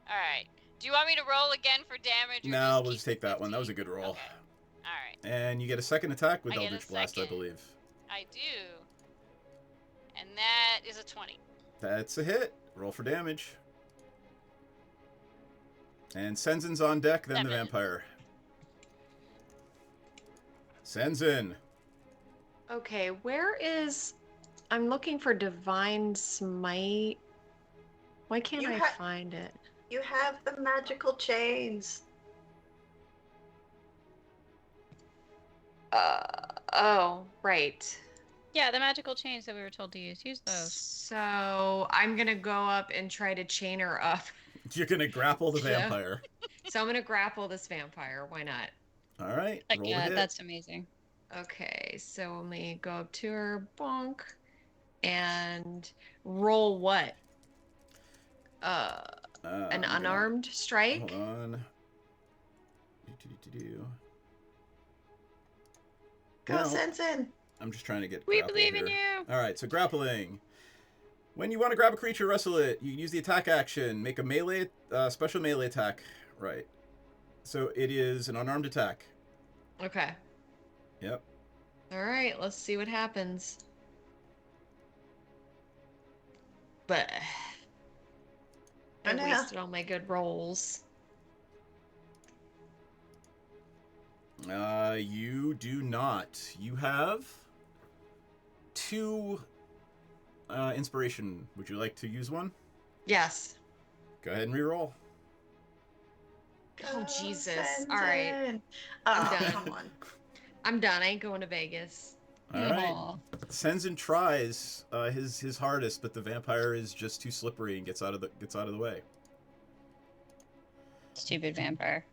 Alright. Do you want me to roll again for damage? Or No, we'll keep just take that one. That was a good roll. Okay. Alright, And you get a second attack with I get a Eldritch Blast, I second. believe. I do. And that is a 20. That's a hit. Roll for damage. And Senzin's on deck, then the 7. vampire. Senzin. Okay, where is... I'm looking for Divine Smite. Why can't You I ha- find it? You have the magical chains. Oh, right. Yeah, the magical chains that we were told to use. Use those. So I'm gonna go up and try to chain her up. You're going to grapple the Yeah. vampire. So I'm gonna grapple this vampire. Why not? All right. Like, Roll a yeah, hit. that's amazing. Okay, so let me go up to her, bonk, and roll what? An unarmed strike? Hold on. Go, Well, Sensen. I'm just trying to get We grapple believe in here. you. All right, so grappling. When you want to grab a creature, wrestle it. You use the attack action. Make a melee, special melee attack. Right. So it is an unarmed attack. Okay. Yep. Alright, let's see what happens. But I Oh, no. wasted all my good rolls. You do not. You have 2 inspiration. Would you like to use one? Yes. Go ahead and reroll. Oh, Go, Jesus. All right. Sensen. I'm Oh, done. come on. I'm done. I ain't going to Vegas. All right. Aw. Senzen tries his hardest, but the vampire is just too slippery and gets out of the way. Stupid vampire.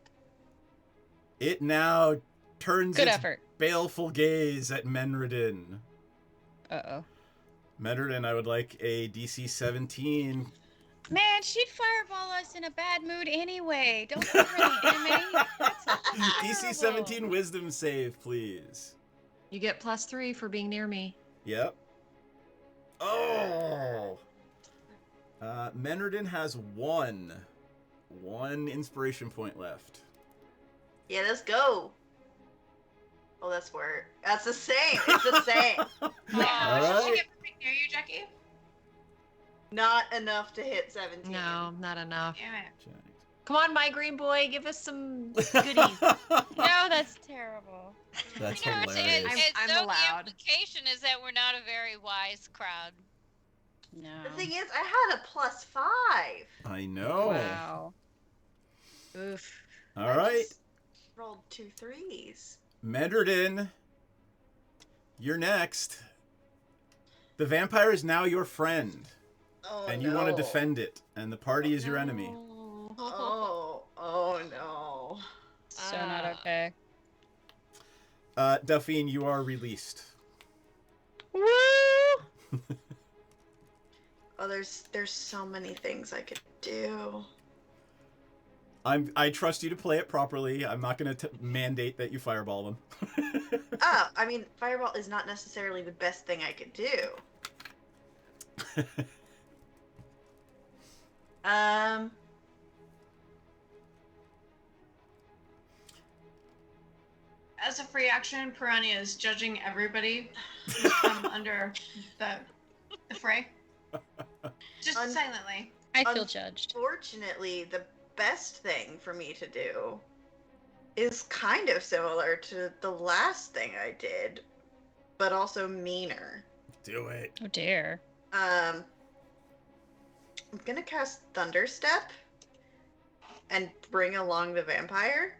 It now turns Good its effort. baleful gaze at Menredin. Uh-oh. Menredin, I would like a DC 17. Man, she'd fireball us in a bad mood anyway. Don't give her the enemy. That's DC terrible. 17 wisdom save, please. You get +3 for being near me. Yep. Oh! Menredin has one inspiration point left. Yeah, let's go. Oh, that's the same. It's the same. All Should right. she get perfect near you, Jackie? Not enough to hit 17. No, not enough. Damn it. Come on, my green boy, give us some goodies. No, that's terrible. That's You know, hilarious. I'm so allowed. The implication is that we're not a very wise crowd. No. The thing is, I had a +5. I know. Wow. Oof. All I right. just rolled 2 3s. Menredin, you're next. The vampire is now your friend, Oh, and you want to defend it, and the party is your enemy. Oh no. So not okay. Delphine, you are released. Woo! Oh, there's so many things I could do. I trust you to play it properly. I'm not going to mandate that you fireball them. Oh, I mean, fireball is not necessarily the best thing I could do. As a free action, Piranha is judging everybody who's come under the fray. Just silently. I feel judged. Unfortunately, the best thing for me to do is kind of similar to the last thing I did, but also meaner. Do it. Oh dear. I'm gonna cast Thunderstep and bring along the vampire.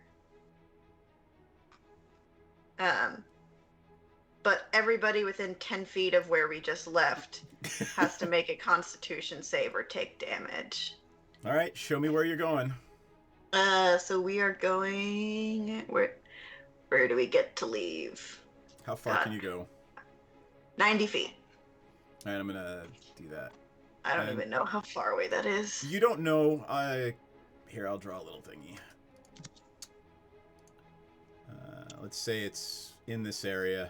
But everybody within 10 feet of where we just left has to make a Constitution save or take damage. All right, show me where you're going. So we are going. Where do we get to leave? How far can you go? 90 feet. All right, I'm gonna do that. I don't even know how far away that is. You don't know. Here, I'll draw a little thingy. Let's say it's in this area.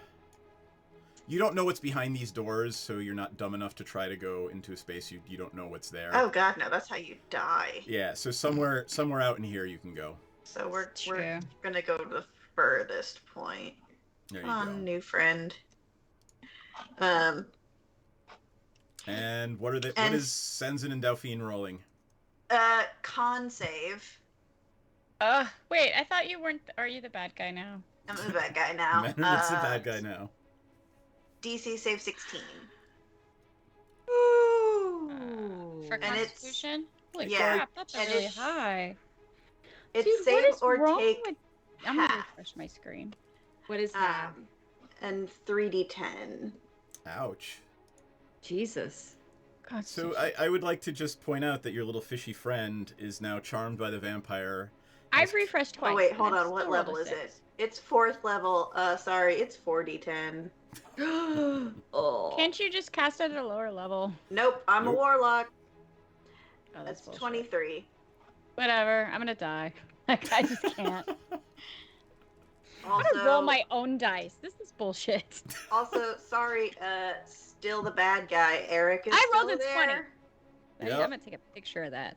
You don't know what's behind these doors, so you're not dumb enough to try to go into a space you don't know what's there. Oh god, no, that's how you die. Yeah, so somewhere out in here you can go. So we're True. gonna go to the furthest point. There you Come on, go. new friend. And what is Senzen and Delphine rolling? Con save. Wait, I thought you weren't. Are you the bad guy now? I'm the bad guy now. Menredin's the bad guy now. DC save 16. For And it's- Constitution? Holy yeah, crap, that's and really it's- high. It's Dude, save what is or wrong take with... I'm gonna half. refresh my screen. What is that? And 3d10. Ouch. Jesus. So I would like to just point out that your little fishy friend is now charmed by the vampire. I've refreshed twice. Oh wait, and hold I'm on. What still rolled level a is 6. it? It's 4th level. Sorry, it's 4d10. Oh. Can't you just cast it at a lower level? Nope, I'm Nope. a warlock. Oh, That's bullshit. 23. Whatever, I'm gonna die. Like, I just can't. I'm Also, gonna roll my own dice. This is bullshit. also, sorry, still the bad guy. Eric is I still rolled a there. 20. Yep. I'm gonna take a picture of that.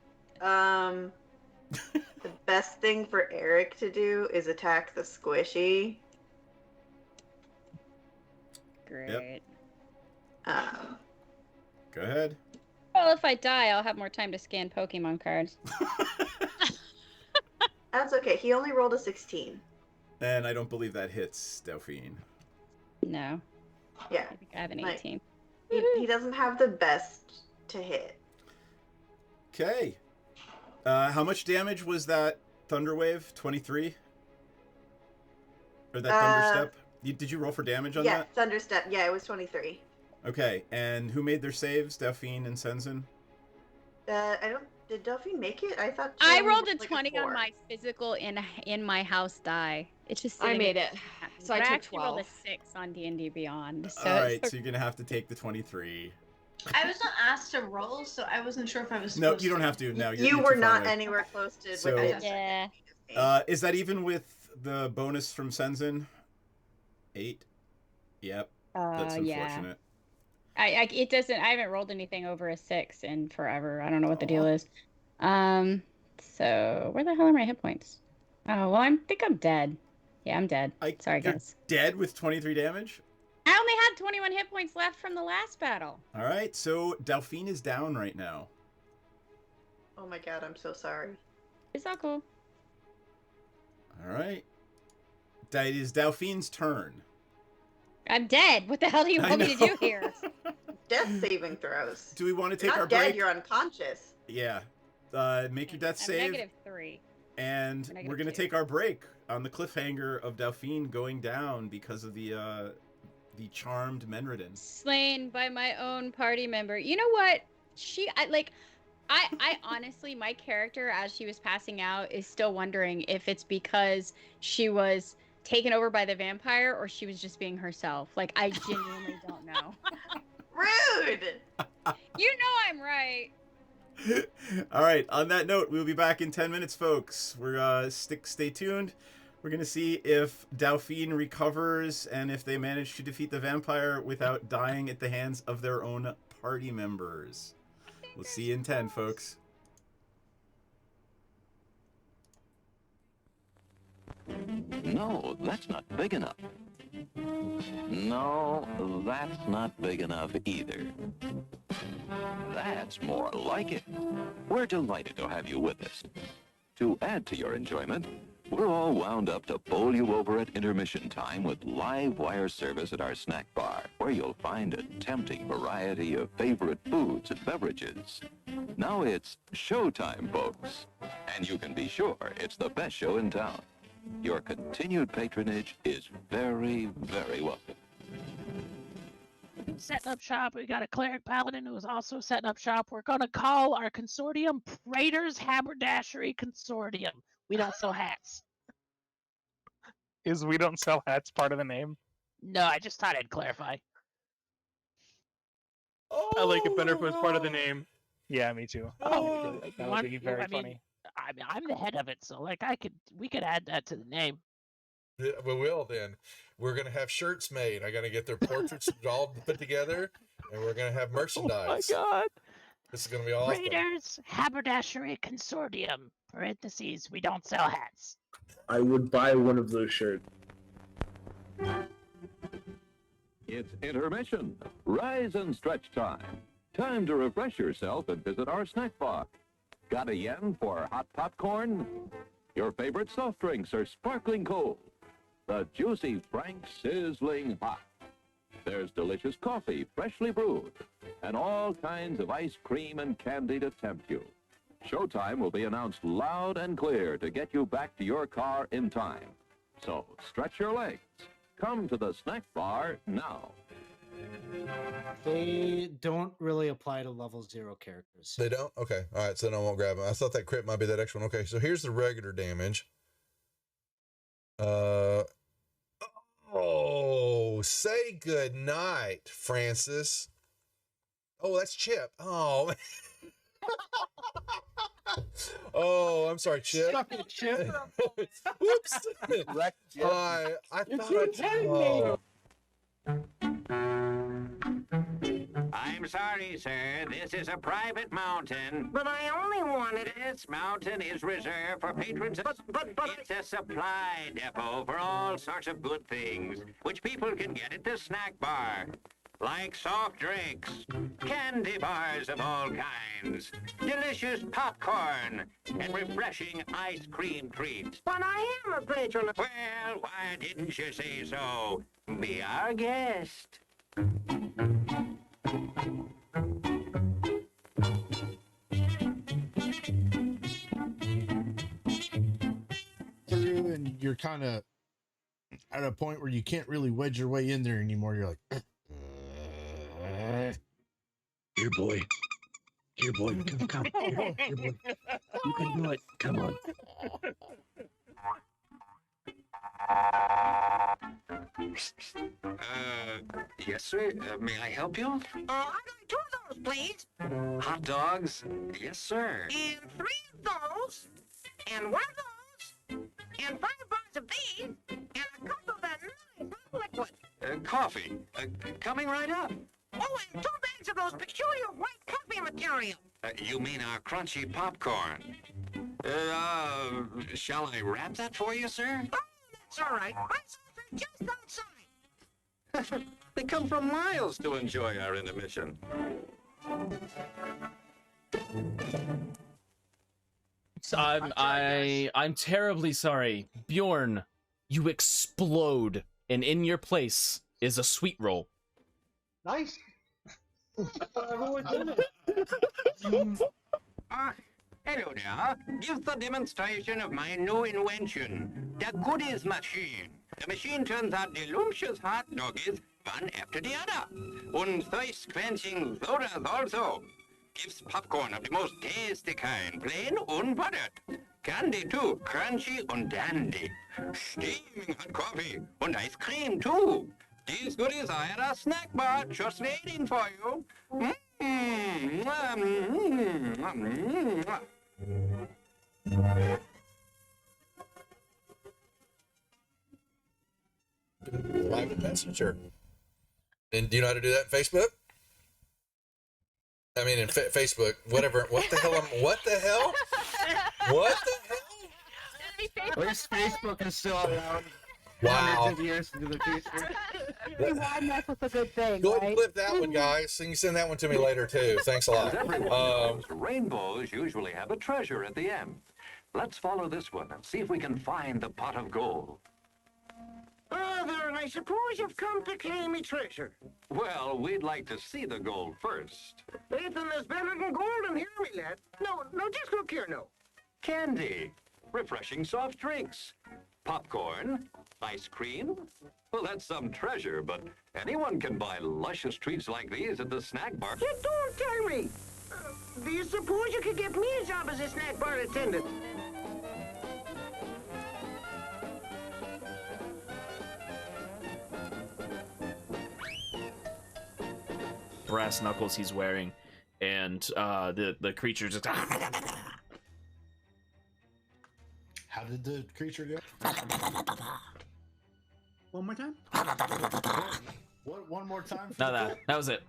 The best thing for Eric to do is attack the squishy. Great. Go ahead. Well, if I die, I'll have more time to scan Pokemon cards. That's okay. He only rolled a 16. And I don't believe that hits Delphine. No. Yeah. I think I have an Like- 18. He doesn't have the best to hit. Okay. How much damage was that thunder wave? 23? Or that thunder step? Did you roll for damage on Yeah, that? thunderstep. Yeah, it was 23. Okay, and who made their saves? Delphine and Senzin? I don't. Did Delphine make it? I thought. I only rolled a like 20 on 4. my physical in my house die. It's just I sitting made there. it. So I But took actually rolled a 12. 6 on D&D Beyond. So All it's right, so you're gonna have to take the 23. I was not asked to roll, so I wasn't sure if I was No, supposed you don't to. have to. No, You you're were too far not away. anywhere close to So- within Yeah. Is that even with the bonus from Senzin? 8? Yep. That's yeah. unfortunate. It doesn't. I haven't rolled anything over a 6 in forever. I don't know what the deal Aw. is. So where the hell are my hit points? Oh well, I think I'm dead. Yeah, I'm dead. Sorry, You're guys. dead with 23 damage? I only had 21 hit points left from the last battle. All right, so Delphine is down right now. Oh my god, I'm so sorry. It's all cool. All right. That is Delphine's turn. I'm dead. What the hell do you I want me to do know. here? Death saving throws. Do we want to You're take not our dead, break? you're unconscious. Yeah. Make your death I'm save. -3. And Negative we're going to 2. take our break on the cliffhanger of Delphine going down because of the charmed Menredin. Slain by my own party member. You know what? I honestly, my character, as she was passing out, is still wondering if it's because she was taken over by the vampire or she was just being herself. Like, I genuinely don't know. Rude! You know I'm right. All right. On that note, we'll be back in 10 minutes, folks. We're stay tuned. We're gonna see if Delphine recovers and if they manage to defeat the vampire without dying at the hands of their own party members. We'll see you in 10, folks. No, that's not big enough. No, that's not big enough either. That's more like it. We're delighted to have you with us. To add to your enjoyment, we're all wound up to bowl you over at intermission time with live wire service at our snack bar, where you'll find a tempting variety of favorite foods and beverages. Now it's showtime, folks. And you can be sure it's the best show in town. Your continued patronage is very, very welcome. Setting up shop, we got a cleric paladin who is also setting up shop. We're going to call our consortium Praetor's Haberdashery Consortium. We don't sell hats. Is we don't sell hats part of the name? No, I just thought I'd clarify. I like it better if it was part of the name. Yeah, me too. Oh, that would be very funny. I'm the head of it, so like we could add that to the name. Yeah, we will then. We're gonna have shirts made. I gotta get their portraits all put together, and we're gonna have merchandise. Oh my god! This is gonna be awesome. Praetor's Haberdashery Consortium. Parentheses, we don't sell hats. I would buy one of those shirts. It's intermission. Rise and stretch time. Time to refresh yourself and visit our snack bar. Got a yen for hot popcorn? Your favorite soft drinks are sparkling cold. The juicy Frank sizzling hot. There's delicious coffee, freshly brewed, and all kinds of ice cream and candy to tempt you. Showtime will be announced loud and clear to get you back to your car in time. So stretch your legs. Come to the snack bar now. They don't really apply to level 0 characters. They don't? Okay. All right. So then I won't grab them. I thought that crit might be that extra one. Okay. So here's the regular damage. Oh, say good night, Francis. Oh, that's Chip. Oh. Oh, I'm sorry, Chip. Suck it, Chip. Whoops. I thought I'm sorry, sir. This is a private mountain. But I only wanted this mountain is reserved for patrons. But it's a supply depot for all sorts of good things, which people can get at the snack bar. Like soft drinks, candy bars of all kinds, delicious popcorn, and refreshing ice cream treats. But I am a patron. Well, why didn't you say so? Be our guest. And you're kind of at a point where you can't really wedge your way in there anymore. You're like, Here, boy. Here, boy. Come. Here, boy. You can do it. Come on. Yes, sir. May I help you? I'd like 2 of those, please. Hot dogs? Yes, sir. And 3 of those. And 1 of those. And 5 bars of these. And a cup of that nice hot liquid. Coffee. Coming right up. Oh, and 2 bags of those peculiar white coffee material. You mean our crunchy popcorn? Shall I wrap that for you, sir? Oh, that's all right. My sauce are just outside. They come from miles to enjoy our intermission. I'm terribly sorry. Bjorn, you explode, and in your place is a sweet roll. Nice. Hello there. Give the demonstration of my new invention, the goodies machine. The machine turns out delicious hot doggies one after the other. And thirst-quenching sodas also. Gives popcorn of the most tasty kind, plain unbuttered. Candy too, crunchy and dandy. Steaming hot coffee and ice cream too. These goodies are at a snack bar just waiting for you. Private messenger. And do you know how to do that in Facebook? I mean, in Facebook, whatever. What the hell? What the hell? What the hell? At least Facebook is still around. Wow. Hundreds of years into the future. That's a good thing. Go ahead and right? clip that one, guys. You can send that one to me later, too. Thanks a lot. As everyone knows, rainbows usually have a treasure at the end. Let's follow this one and see if we can find the pot of gold. Father, I suppose you've come to claim me treasure. Well, we'd like to see the gold first. Ethan is better than gold, and hear me, lad. No, just look here, no. Candy, refreshing soft drinks, popcorn, ice cream. Well, that's some treasure, but anyone can buy luscious treats like these at the snack bar. You don't tell me. Do you suppose you could get me a job as a snack bar attendant? Brass knuckles he's wearing, and the creature just. how did the creature go? One more time? What? One more time? No, that was it.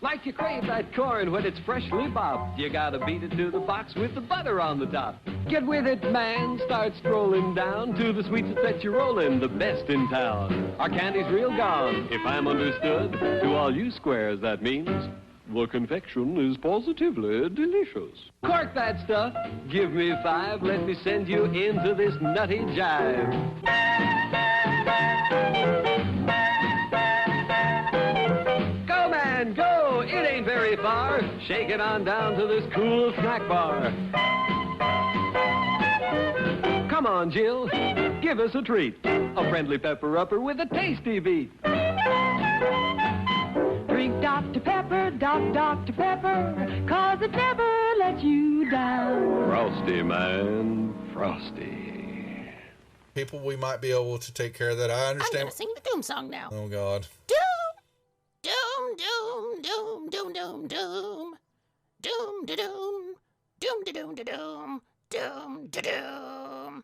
Like you crave that corn when it's freshly bobbed, you gotta beat it to the box with the butter on the top. Get with it, man, start strolling down to the sweets that you're rolling, the best in town. Our candy's real gone, if I'm understood. To all you squares, that means the confection is positively delicious. Cork that stuff, give me 5, let me send you into this nutty jive. Go, it ain't very far. Shake it on down to this cool snack bar. Come on, Jill, give us a treat. A friendly pepper-upper with a tasty beat. Drink Dr. Pepper, Dr. Pepper, 'cause it never lets you down. Frosty, man, frosty. People, we might be able to take care of that. I I'm understand. gonna sing the doom song now. Oh, God. Doom, doom, doom, doom, doom, doom, doom, doom, da doom, doom, da doom, da doom, doom, da doom,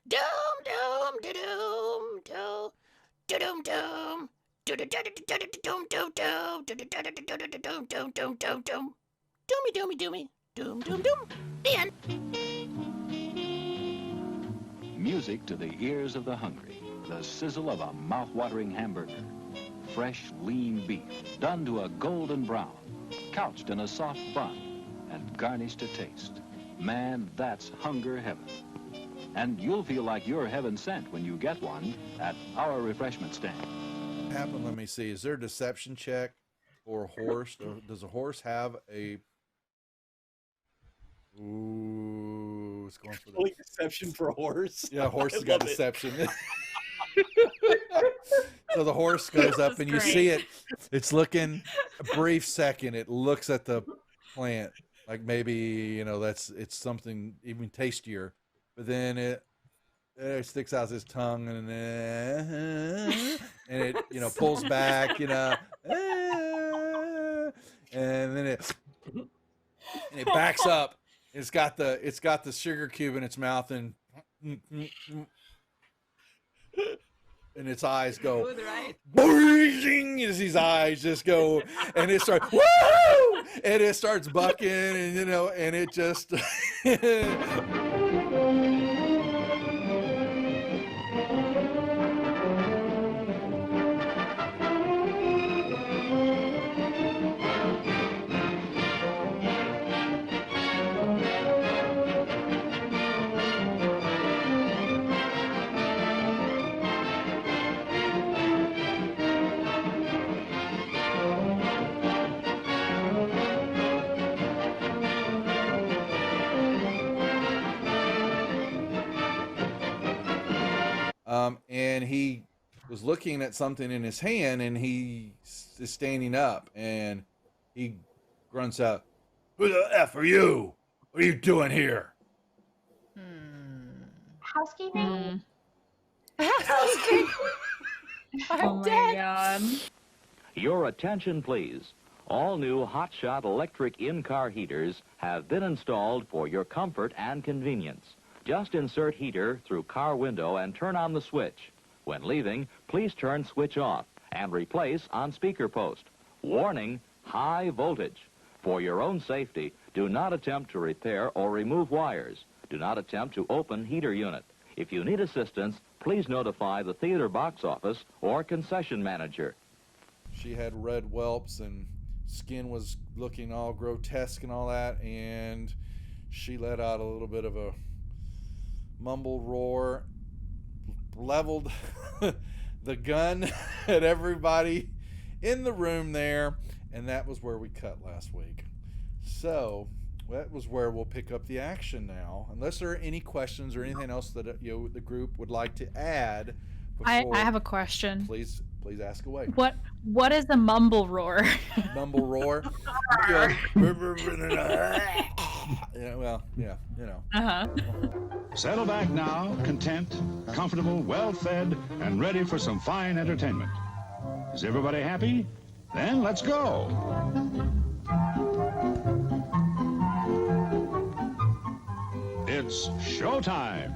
doom, doom, da doom, doom, da doom, doom, do da da da da da doom, doom, doom, do da da da da da doom, doom, doom, doom, doom, doomy, doomy, doomy, doom, doom, doom. The end. Music to the ears of the hungry. The sizzle of a mouth-watering hamburger. Fresh, lean beef, done to a golden brown, couched in a soft bun, and garnished to taste. Man, that's hunger heaven. and you'll feel like you're heaven sent when you get one at our refreshment stand. Happen, let me see. Is there a deception check for a horse? Does a horse have a... Ooh, it's going for the... deception for a horse? Yeah, horse has I got love it. deception. So the horse goes up and you see it. It's looking a brief second. It looks at the plant like maybe, you know, it's something even tastier. But then it sticks out its tongue and it, you know, pulls back, you know, and then it backs up. It's got the sugar cube in its mouth and its eyes go boing, as his eyes just go, and it starts woo, and it starts bucking, and you know, and it just and he was looking at something in his hand, and he is standing up, and he grunts out, "Who the F are you? What are you doing here?" Housekeeping? Housekeeping? Oh my god. Your attention, please. All new hotshot electric in-car heaters have been installed for your comfort and convenience. Just insert heater through car window and turn on the switch. When leaving, please turn switch off and replace on speaker post. Warning, high voltage. For your own safety, do not attempt to repair or remove wires. Do not attempt to open heater unit. If you need assistance, please notify the theater box office or concession manager. She had red whelps and skin was looking all grotesque and all that, and she let out a little bit of a mumbled roar, leveled the gun at everybody in the room there, and that was where we cut last week. So that was where we'll pick up the action now, unless there are any questions or anything else that the group would like to add before. I have a question. Please ask away. What is a mumble roar? Mumble roar. Yeah, well, yeah, you know. Uh-huh. Settle back now, content, comfortable, well-fed, and ready for some fine entertainment. Is everybody happy? Then let's go. It's showtime.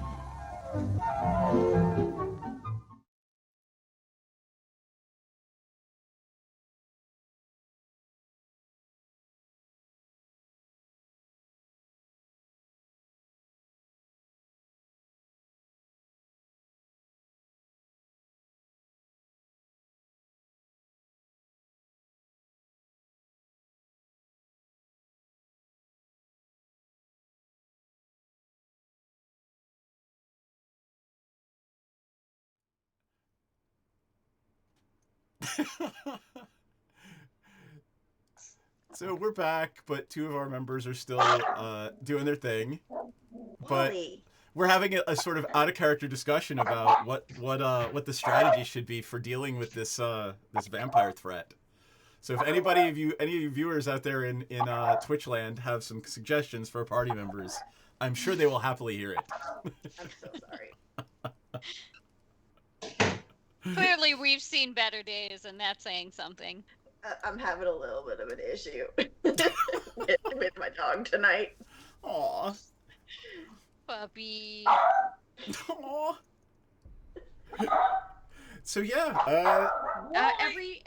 So we're back, but two of our members are still doing their thing. But we're having a sort of out of character discussion about what the strategy should be for dealing with this this vampire threat. So if any of you viewers out there in Twitch land have some suggestions for party members, I'm sure they will happily hear it. I'm so sorry. Clearly, we've seen better days, and that's saying something. I'm having a little bit of an issue with my dog tonight. Aww. Puppy. Aww. So yeah.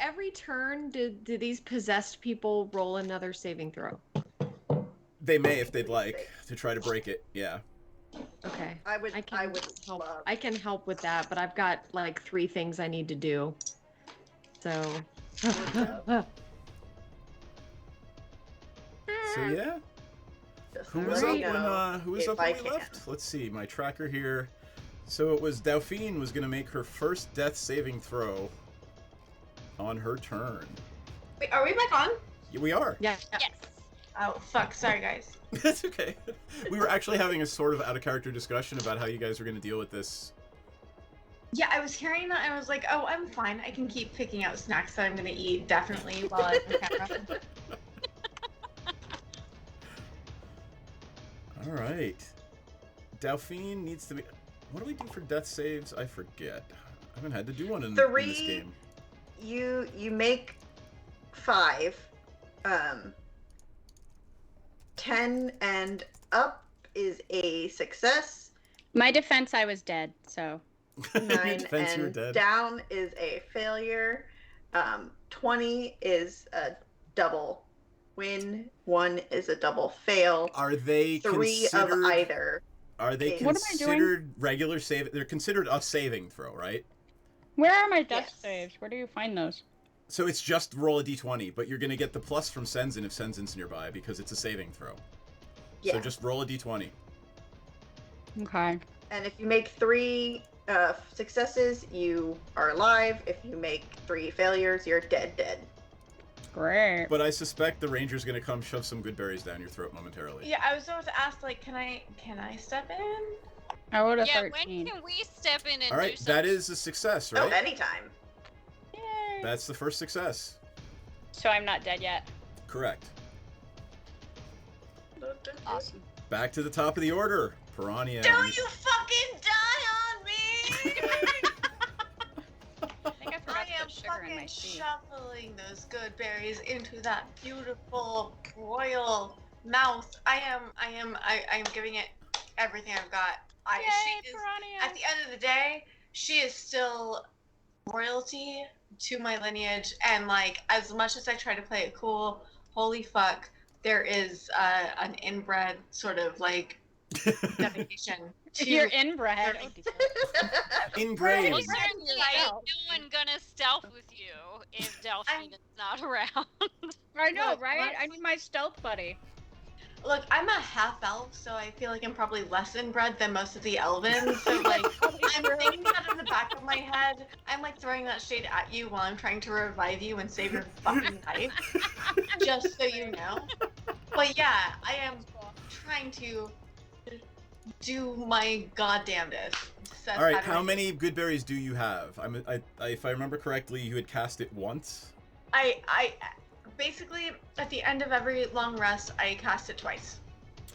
Every turn, do these possessed people roll another saving throw? They may if they'd like to try to break it. Yeah. Okay. I would help. I can help with that, but I've got like 3 things I need to do. So. So yeah. Just Who so was you up know, who was if up I when we can. left? Let's see, my tracker here. So it was Dauphine was gonna make her first death saving throw on her turn. Wait, are we back on? Yeah, we are. Yeah. Yes. Oh, fuck. Sorry, guys. That's okay. We were actually having a sort of out of character discussion about how you guys were gonna deal with this. Yeah, I was hearing that and I was like, oh, I'm fine. I can keep picking out snacks that I'm going to eat, definitely, while I'm on camera. Alright. Dauphine needs to be... What do we do for death saves? I forget. I haven't had to do one in this 3, game. you make 5. 10 and up is a success. My defense, I was dead, so. 9 defense, you were and dead. down is a failure. 20 is a double win. 1 is a double fail. Are they 3 of considered... either. Are they What am I doing? considered regular save? They're considered a saving throw, right? Where are my death saves? Where do you find those? So it's just roll a d20, but you're going to get the plus from Senzin if Senzin's nearby because it's a saving throw. Yeah. So just roll a d20. Okay. And if you make 3 successes, you are alive. If you make 3 failures, you're dead. Great. But I suspect the ranger's going to come shove some good berries down your throat momentarily. Yeah, I was about to ask, like, can I step in? I would have Yeah, 13. when can we step in and All do right, something? that is a success, right? Oh, anytime. Yay. That's the first success. So I'm not dead yet. Correct. Awesome. Back to the top of the order. Piranha. Don't you fucking die on me! I think I forgot to am put sugar in my fucking tea. shuffling those good berries into that beautiful royal mouth. I am giving it everything I've got. She is, at the end of the day, she is still royalty to my lineage, and like as much as I try to play it cool, holy fuck, there is an inbred sort of like dedication. You're inbred. Ingrained. Well, certainly ain't no one gonna stealth with you if Delphine is not around. I know, Look, right? I need my stealth buddy. Look, I'm a half elf, so I feel like I'm probably less inbred than most of the elvens. So like, I'm thinking that in the back of my head. I'm like throwing that shade at you while I'm trying to revive you and save your fucking life. Just so you know. But yeah, I am trying to do my goddamnedest. All right, how many good berries do you have? If I remember correctly, you had cast it once. I basically at the end of every long rest, I cast it twice.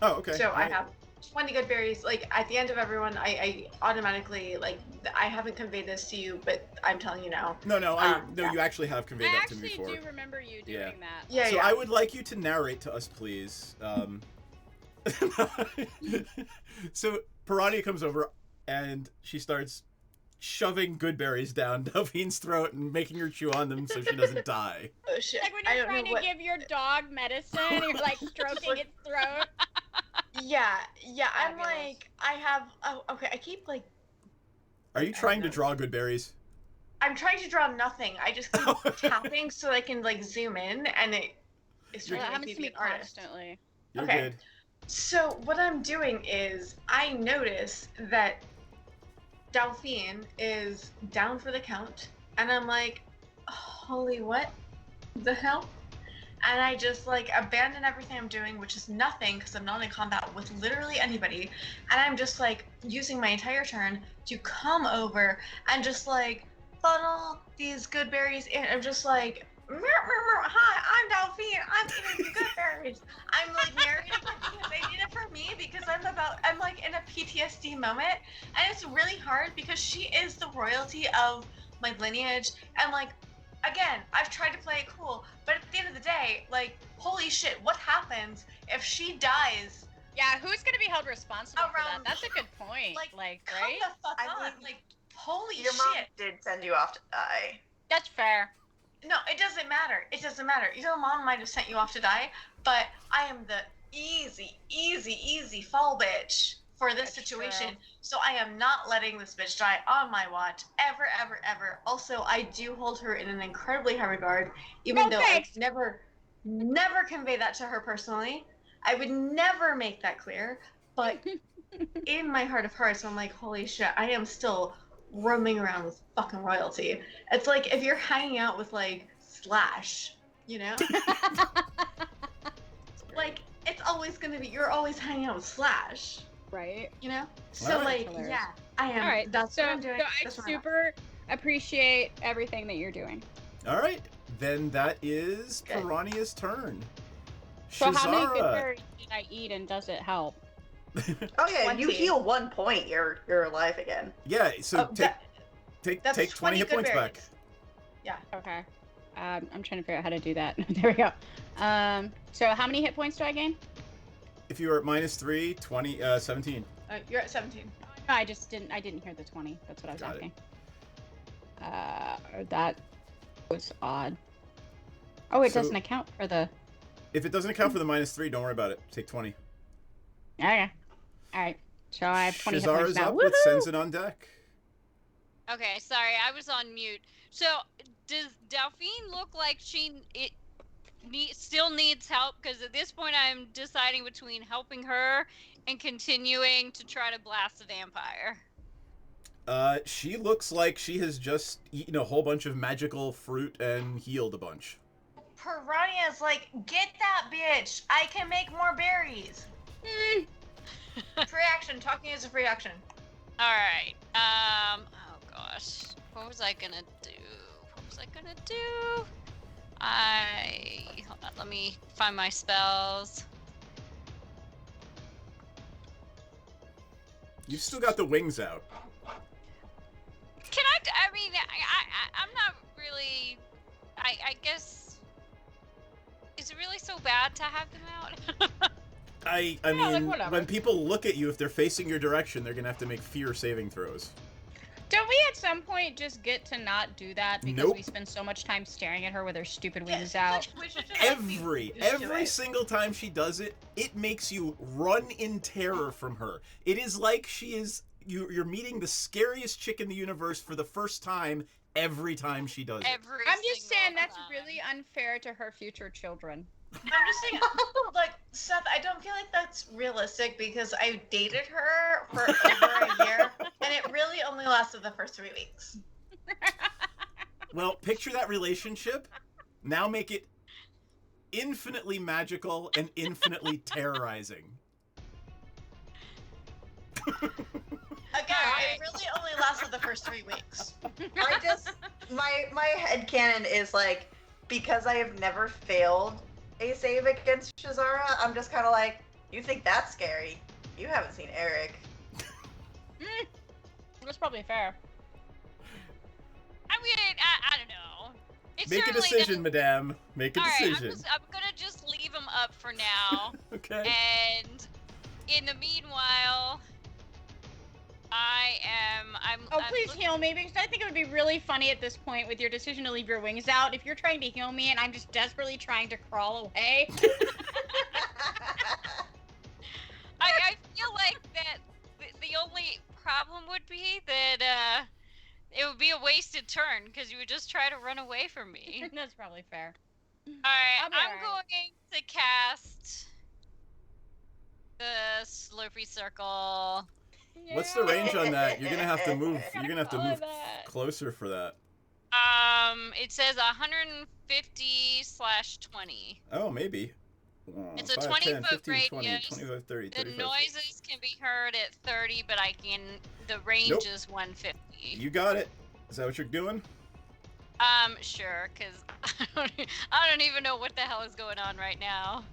Oh, okay. So All I right. have 20 good berries. Like at the end of everyone, I automatically like I haven't conveyed this to you, but I'm telling you now. No, you actually have conveyed I that to me actually before. do remember you doing that. Yeah, so yeah. I would like you to narrate to us, please. So Piranha comes over and she starts shoving good berries down Delphine's throat and making her chew on them so she doesn't die. Oh shit! Like when I you're don't trying know to what. give your dog medicine, you're like stroking its throat. Yeah. I'm like I have. Oh, okay. I keep like. Are you trying to draw good berries? I'm trying to draw nothing. I just keep tapping so I can like zoom in, and it's Well, trying that to happens make to me me be an artist. constantly. You're Okay. good. So what I'm doing is I notice that Delphine is down for the count, and I'm like, holy what the hell? And I just like abandon everything I'm doing, which is nothing because I'm not in combat with literally anybody, and I'm just like using my entire turn to come over and just like funnel these good berries in. I'm just like, hi, I'm Delphine. I'm eating good berries. I'm like narrating it because they need it for me because I'm like in a PTSD moment, and it's really hard because she is the royalty of my lineage, and like again, I've tried to play it cool, but at the end of the day, like holy shit, what happens if she dies? Yeah, who's gonna be held responsible for that? That's a good point. Like right? Come the fuck on. Like holy Your mom shit. did send you off to die. That's fair. No, it doesn't matter. It doesn't matter. Your mom might have sent you off to die, but I am the easy fall bitch for this situation. true. So I am not letting this bitch die on my watch ever. Also, I do hold her in an incredibly high regard, even No, though thanks. I never convey that to her personally. I would never make that clear, but in my heart of hearts, I'm like, holy shit, I am still roaming around with fucking royalty. It's like if you're hanging out with like Slash, you know? Like, it's always gonna be, you're always hanging out with Slash. Right. You know? So Alright. like, yeah, I am. All right. That's so, what I'm doing. So I That's what I'm super appreciate everything that you're doing. All right, then that is Good. Piranha's turn. So how many good Shazara. berries did I eat, and does it help? Oh yeah, you 20. heal 1 point, you're alive again. Yeah, so Oh, take that's 20 hit 20 points good back. berries. Yeah. Okay. I'm trying to figure out how to do that. There we go. So how many hit points do I gain? If you were at -3, 20, 17. You're at 17. No, I didn't hear the 20. That's what I was Got it. asking. That was odd. Oh, it So- doesn't account for the. If it doesn't account for the -3, don't worry about it. Take 20. Okay. All right. So I have 20 hit points Shazara's now. up with Woohoo! Senzin on deck. Okay, sorry, I was on mute. So, does Delphine look like still needs help? Because at this point, I'm deciding between helping her and continuing to try to blast the vampire. She looks like she has just eaten a whole bunch of magical fruit and healed a bunch. Piranha's like, get that bitch. I can make more berries. Free action. Talking is a free action. All right. Oh gosh, what was I gonna do? Hold on. Let me find my spells. You've still got the wings out. Can I mean, I'm not really. I guess. Is it really so bad to have them out? I Yeah, like, mean, whatever. when people look at you, if they're facing your direction, they're gonna have to make fear saving throws. Don't we at some point just get to not do that because Nope. we spend so much time staring at her with her stupid wings out? We should just Every single time she does it, it makes you run in terror from her. It is like she is you're meeting the scariest chick in the universe for the first time every time she does it. I'm just saying that's really unfair to her future children. I'm just saying, like, Seth, I don't feel like that's realistic because I dated her for over a year, and it really only lasted the first 3 weeks. Well, picture that relationship. Now make it infinitely magical and infinitely terrorizing. Again, it really only lasted the first 3 weeks. I just my headcanon is like, because I have never failed a save against Shazara, I'm just kind of like, you think that's scary? You haven't seen Eric. That's probably fair. I mean, I don't know. It Make a certainly decision, doesn't- madame. Make a All right, decision. I'm gonna just leave them up for now. Okay. And in the meanwhile, I'm Please heal me, because I think it would be really funny at this point with your decision to leave your wings out if you're trying to heal me and I'm just desperately trying to crawl away. I feel like that the only problem would be that it would be a wasted turn because you would just try to run away from me. That's probably fair. Alright, I'll be I'm alright. going to cast the Slurpee Circle. What's the range on that? You're gonna have to move. You're gonna have to move closer for that. It says 150/20. Oh, maybe. It's a 5, 20 10, foot 15, 20, radius. 25, 30, The 35. noises can be heard at 30, but the range Nope. is 150. You got it. Is that what you're doing? Sure, because I don't even know what the hell is going on right now.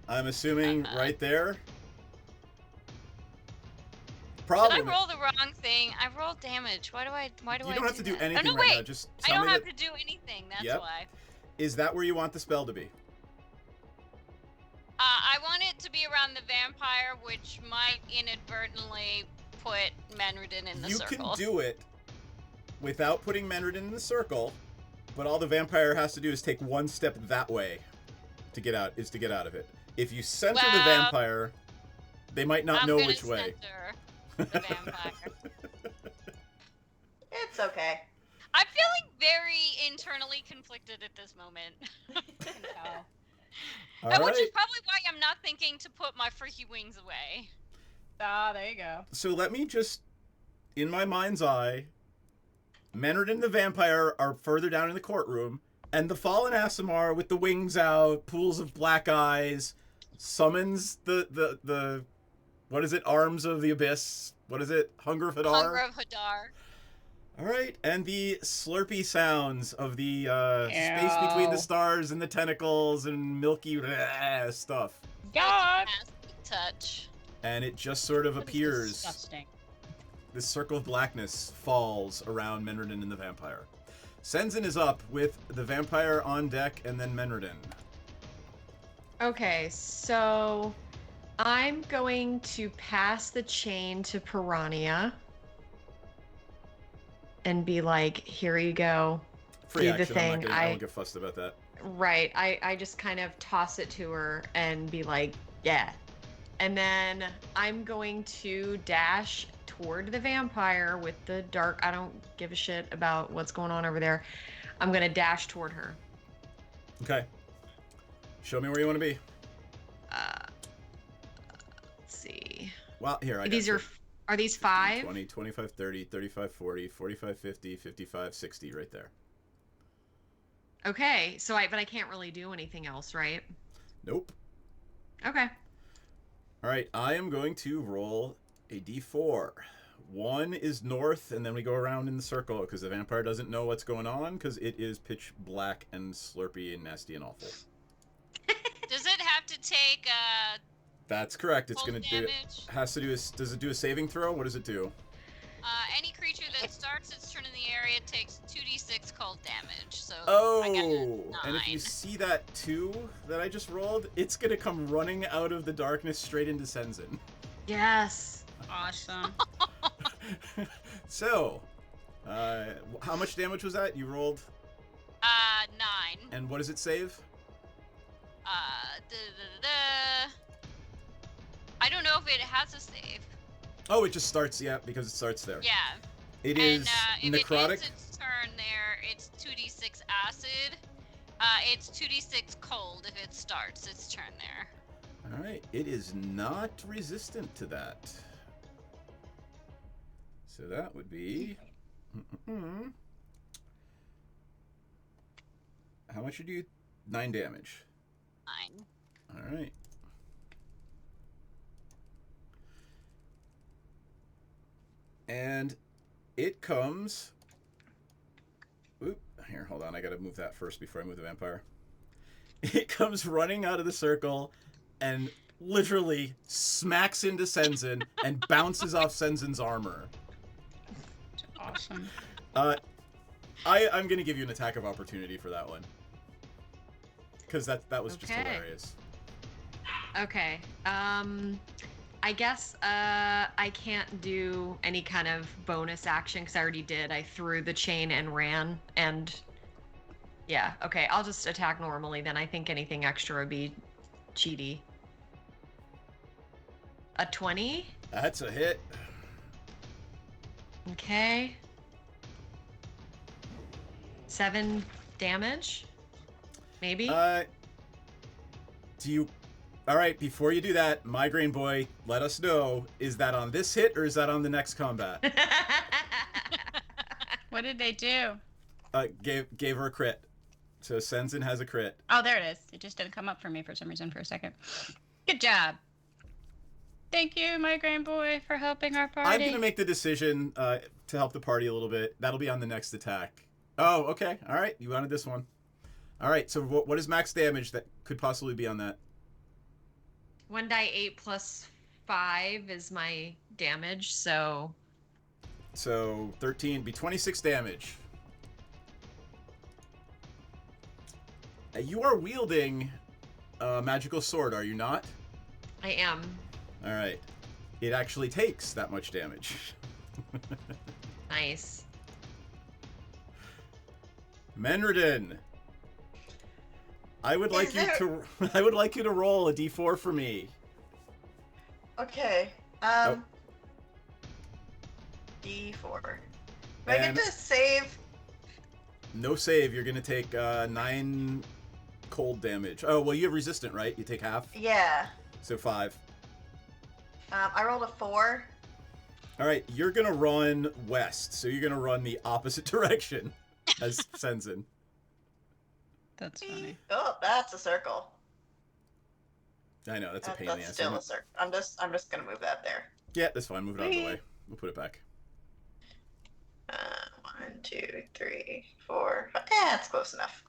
I'm assuming right there. Did I Problem. roll the wrong thing? I rolled damage. Why do I You don't have to do that? anything oh, no, right wait. now. Just I tell don't me have that. to do anything. That's Yep. why. Is that where you want the spell to be? I want it to be around the vampire, which might inadvertently put Menredin in the You circle. can do it without putting Menredin in the circle, but all the vampire has to do is take one step that way to get out. Is to get out of it. If you center the Well, vampire, they might not I'm know gonna which way. center the vampire. It's okay. I'm feeling very internally conflicted at this moment. All Which right. is probably why I'm not thinking to put my freaky wings away. Ah, there you go. So let me just, in my mind's eye, Menard and the vampire are further down in the courtroom, and the fallen Aasimar with the wings out, pools of black eyes, summons the what is it? Arms of the Abyss. What is it? Hunger of Hadar? Hunger of Hadar. All right, and the slurpy sounds of the space between the stars and the tentacles and milky stuff. God! Touch. And it just sort of appears. Disgusting. This circle of blackness falls around Menardin and the vampire. Senzin is up with the vampire on deck and then Menardin. Okay, so I'm going to pass the chain to Piranha and be like, here you go. Free Do action. the thing. I won't get fussed about that. Right. I just kind of toss it to her and be like, yeah. And then I'm going to dash toward the vampire with the dark. I don't give a shit about what's going on over there. I'm going to dash toward her. Okay. Show me where you want to be. Let's see. Well, here, I These got are these 5? 20, 25, 30, 35, 40, 45, 50, 55, 60 right there. Okay. So but I can't really do anything else, right? Nope. Okay. All right, I am going to roll a d4. 1 is north, and then we go around in the circle because the vampire doesn't know what's going on because it is pitch black and slurpy and nasty and awful. Does it have to take That's correct. It's Cold going to do. damage? Has to do. Does it do a saving throw? What does it do? any creature that starts its turn in the area takes 2d6 cold damage. So Oh, I got a 9. and if you see that 2 that I just rolled, it's going to come running out of the darkness straight into Senzin. Yes. Awesome. So, how much damage was that? You rolled? 9. And what does it save? I don't know if it has a save. Oh, it just starts, yeah, because it starts there. Yeah. It is if necrotic. it ends its turn there, it's 2d6 acid. It's 2d6 cold if it starts its turn there. All right, it is not resistant to that. So that would be... How much would you... 9 damage. 9. All right. And it comes... Oop, here, hold on. I gotta move that first before I move the vampire. It comes running out of the circle and literally smacks into Senzin and bounces off Senzin's armor. Awesome. I'm gonna give you an attack of opportunity for that one. Because that was just hilarious. Okay. I guess I can't do any kind of bonus action because I already did. I threw the chain and ran, and yeah. Okay, I'll just attack normally then. I think anything extra would be cheaty. A 20? That's a hit. Okay. 7 damage? Maybe? Do you... Alright, before you do that, Migraine Boy, let us know, is that on this hit or is that on the next combat? What did they do? Gave her a crit. So Senzin has a crit. Oh, there it is. It just didn't come up for me for some reason for a second. Good job. Thank you, Migraine Boy, for helping our party. I'm going to make the decision to help the party a little bit. That'll be on the next attack. Oh, okay. Alright, you wanted this one. Alright, so what is max damage that could possibly be on that? 1d8 plus 5 is my damage, so... So 13 be 26 damage. You are wielding a magical sword, are you not? I am. Alright. It actually takes that much damage. Nice. Menredin. I would like you to roll a d4 for me. Okay. Oh. D4. Do I get to save? No save. You're gonna take 9 cold damage? Oh, well, you have resistant, right? You take half? Yeah. So 5. I rolled a 4. All right, you're going to run west. So you're going to run the opposite direction as Senzen. That's funny. Oh, that's a circle. I know, that's a pain in the That's ass. still a circle. I'm just gonna move that there. Yeah, that's fine. Move it out of the way. We'll put it back. 1, 2, 3, 4. 5. That's close enough.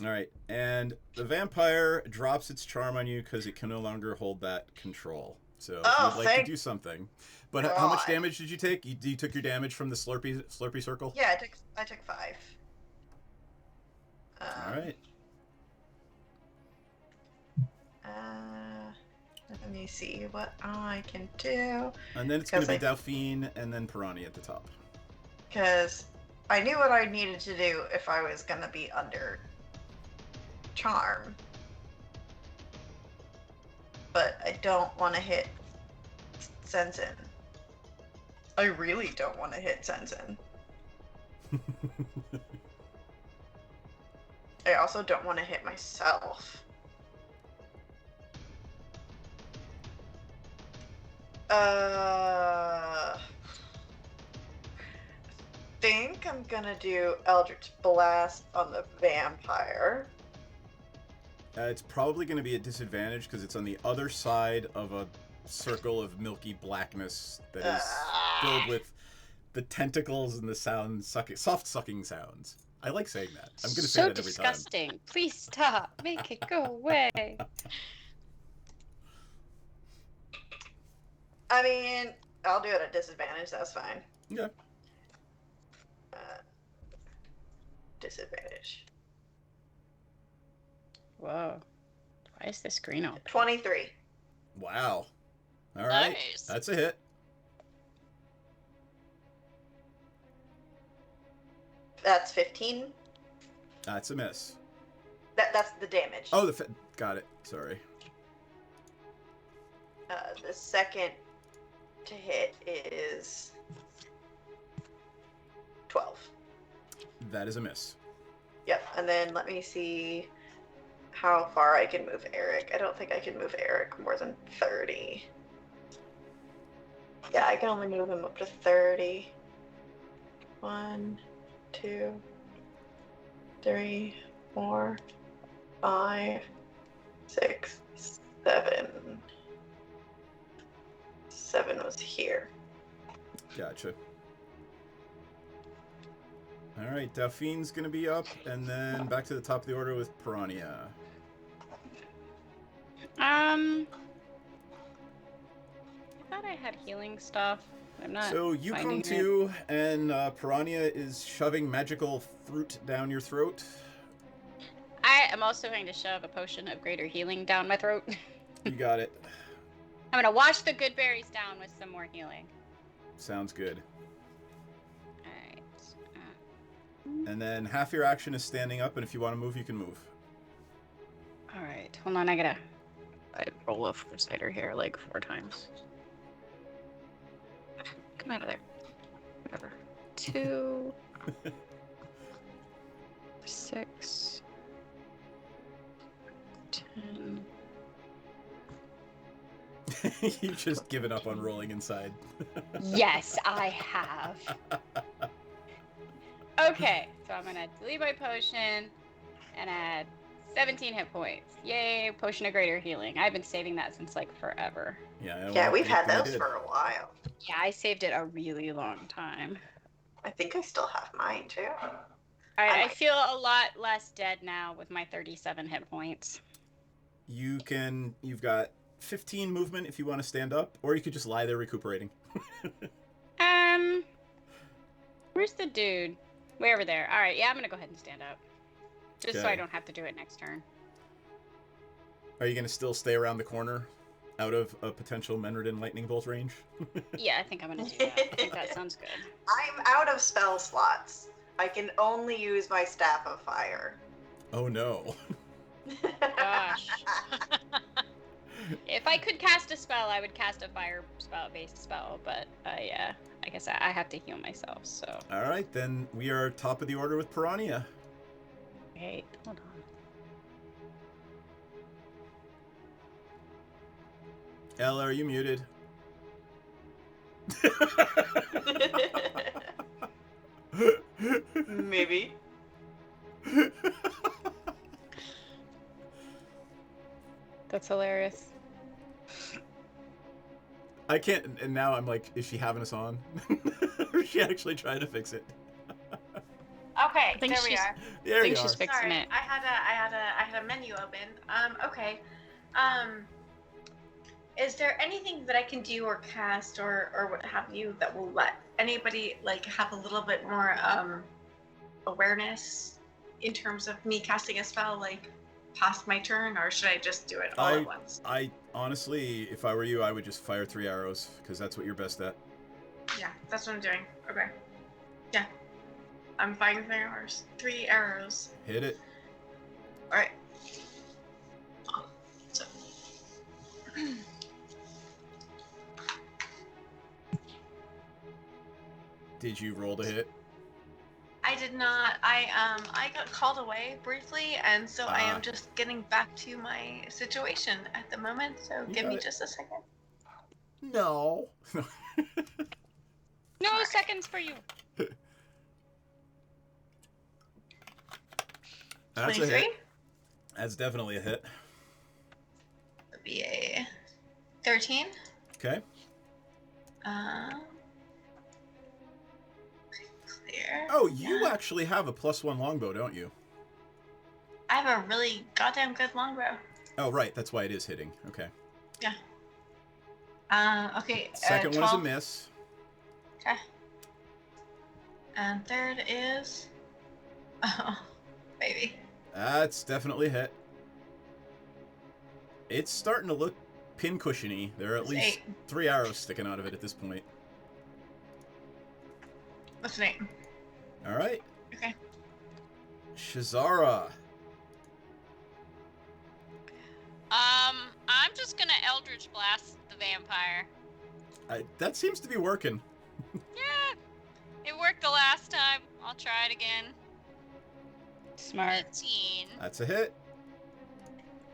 All right, and the vampire drops its charm on you because it can no longer hold that control. So if you'd like to do something. But how much damage did you take? You took your damage from the Slurpy circle? Yeah, I took 5. All right. Let me see what I can do. And then it's going to be Delphine and then Piranha at the top. Because I knew what I needed to do if I was going to be under charm. But I don't want to hit Senzen. I really don't want to hit Senzen. I also don't want to hit myself. I think I'm gonna do Eldritch Blast on the vampire. It's probably going to be a disadvantage because it's on the other side of a circle of milky blackness that is filled with the tentacles and the soft sucking sounds. I like saying that. I'm going to say that every time. So disgusting. Please stop. Make it go away. I mean, I'll do it at disadvantage. That's fine. Yeah. Disadvantage. Whoa. Why is the screen open? 23. Wow. All right. Nice. That's a hit. That's 15. That's a miss. That's the damage. Oh, got it. Sorry. The second to hit is 12. That is a miss. Yep, and then let me see how far I can move Eric. I don't think I can move Eric more than 30. Yeah, I can only move him up to 30. 1, 2, 3, 4, 5, 6, 7. 7 was here. Gotcha. All right, Delphine's going to be up, and then back to the top of the order with Piranha. I thought I had healing stuff. I'm not. So you come finding to, and Piranha is shoving magical fruit down your throat. I am also going to shove a potion of greater healing down my throat. You got it. I'm going to wash the good berries down with some more healing. Sounds good. Alright. And then half your action is standing up, and if you want to move, you can move. Alright, hold on, I roll a cider here like 4 times. Come out of there. Whatever. 2, 6, 10. You've just given up on rolling inside. Yes, I have. Okay, so I'm gonna delete my potion and add 17 hit points. Yay, potion of greater healing. I've been saving that since like forever. Yeah, we've had those for a while. Yeah, I saved it a really long time. I think I still have mine too. Alright, I feel a lot less dead now with my 37 hit points. You've got 15 movement if you want to stand up, or you could just lie there recuperating. Where's the dude? Way over there. Alright, yeah, I'm gonna go ahead and stand up. Just so I Okay. don't have to do it next turn. Are you going to still stay around the corner, out of a potential Menredin lightning bolt range? Yeah, I think I'm gonna do that. I think that sounds good. I'm out of spell slots. I can only use my Staff of Fire. Oh no. Gosh. If I could cast a spell, I would cast a fire spell-based spell, but I guess I have to heal myself, so. All right, then we are top of the order with Piranha. Wait, hold on. Ella, are you muted? Maybe. That's hilarious. I can't, and now I'm like, is she having us on? Or is she actually trying to fix it? Okay, think there we she's- are. There think you she's are. fixing Sorry, it. I had a menu open. Okay. Is there anything that I can do or cast or what have you that will let anybody like have a little bit more awareness in terms of me casting a spell like past my turn, or should I just do it all at once? I honestly, if I were you, I would just fire 3 arrows because that's what you're best at. Yeah, that's what I'm doing. Okay. Yeah. I'm firing 3 arrows. 3 arrows. Hit it. Alright. So. Did you roll to hit? I did not. I got called away briefly, and so I am just getting back to my situation at the moment. So You give got me it. just a second. No. No seconds for you. That's a 23? hit. That's definitely a hit. Would be a 13. Okay. Clear. Oh, you actually have a +1 longbow, don't you? I have a really goddamn good longbow. Oh, right. That's why it is hitting. Okay. Yeah. Okay. Second one is a 12. miss. Okay. And third is. Oh, baby. That's definitely a hit. It's starting to look pin-cushiony. There are at It's least 8. 3 arrows sticking out of it at this point. What's the name? All right. Okay. Shazara. I'm just gonna Eldritch Blast the vampire. That seems to be working. Yeah, it worked the last time. I'll try it again. Smart. 18. That's a hit.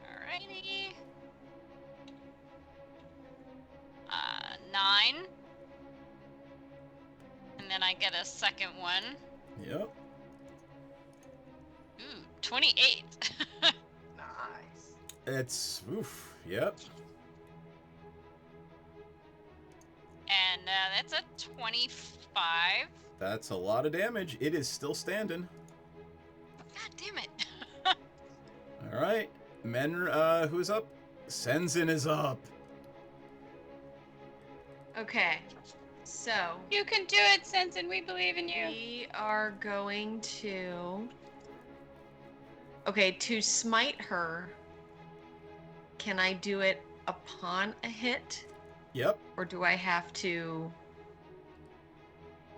Alrighty. 9. And then I get a second one. Yep. Ooh, 28. Nice. It's oof. Yep. And that's a 25. That's a lot of damage. It is still standing. God damn it. All right. Men, who's up? Senzin is up. Okay. So You can do it, Sensen. We believe in you. we are going to. Okay, to smite her. Can I do it upon a hit? Yep. Or do I have to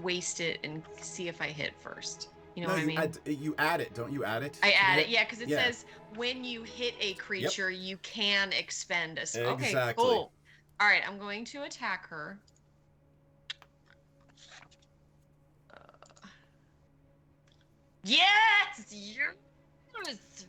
waste it and see if I hit first? You know No, what I mean? you add it, don't you add it? I add Yeah. it, yeah, because it Yeah. says when you hit a creature, you can expend a spell. Okay, Exactly. cool. All right, I'm going to attack her. Yes! Yes!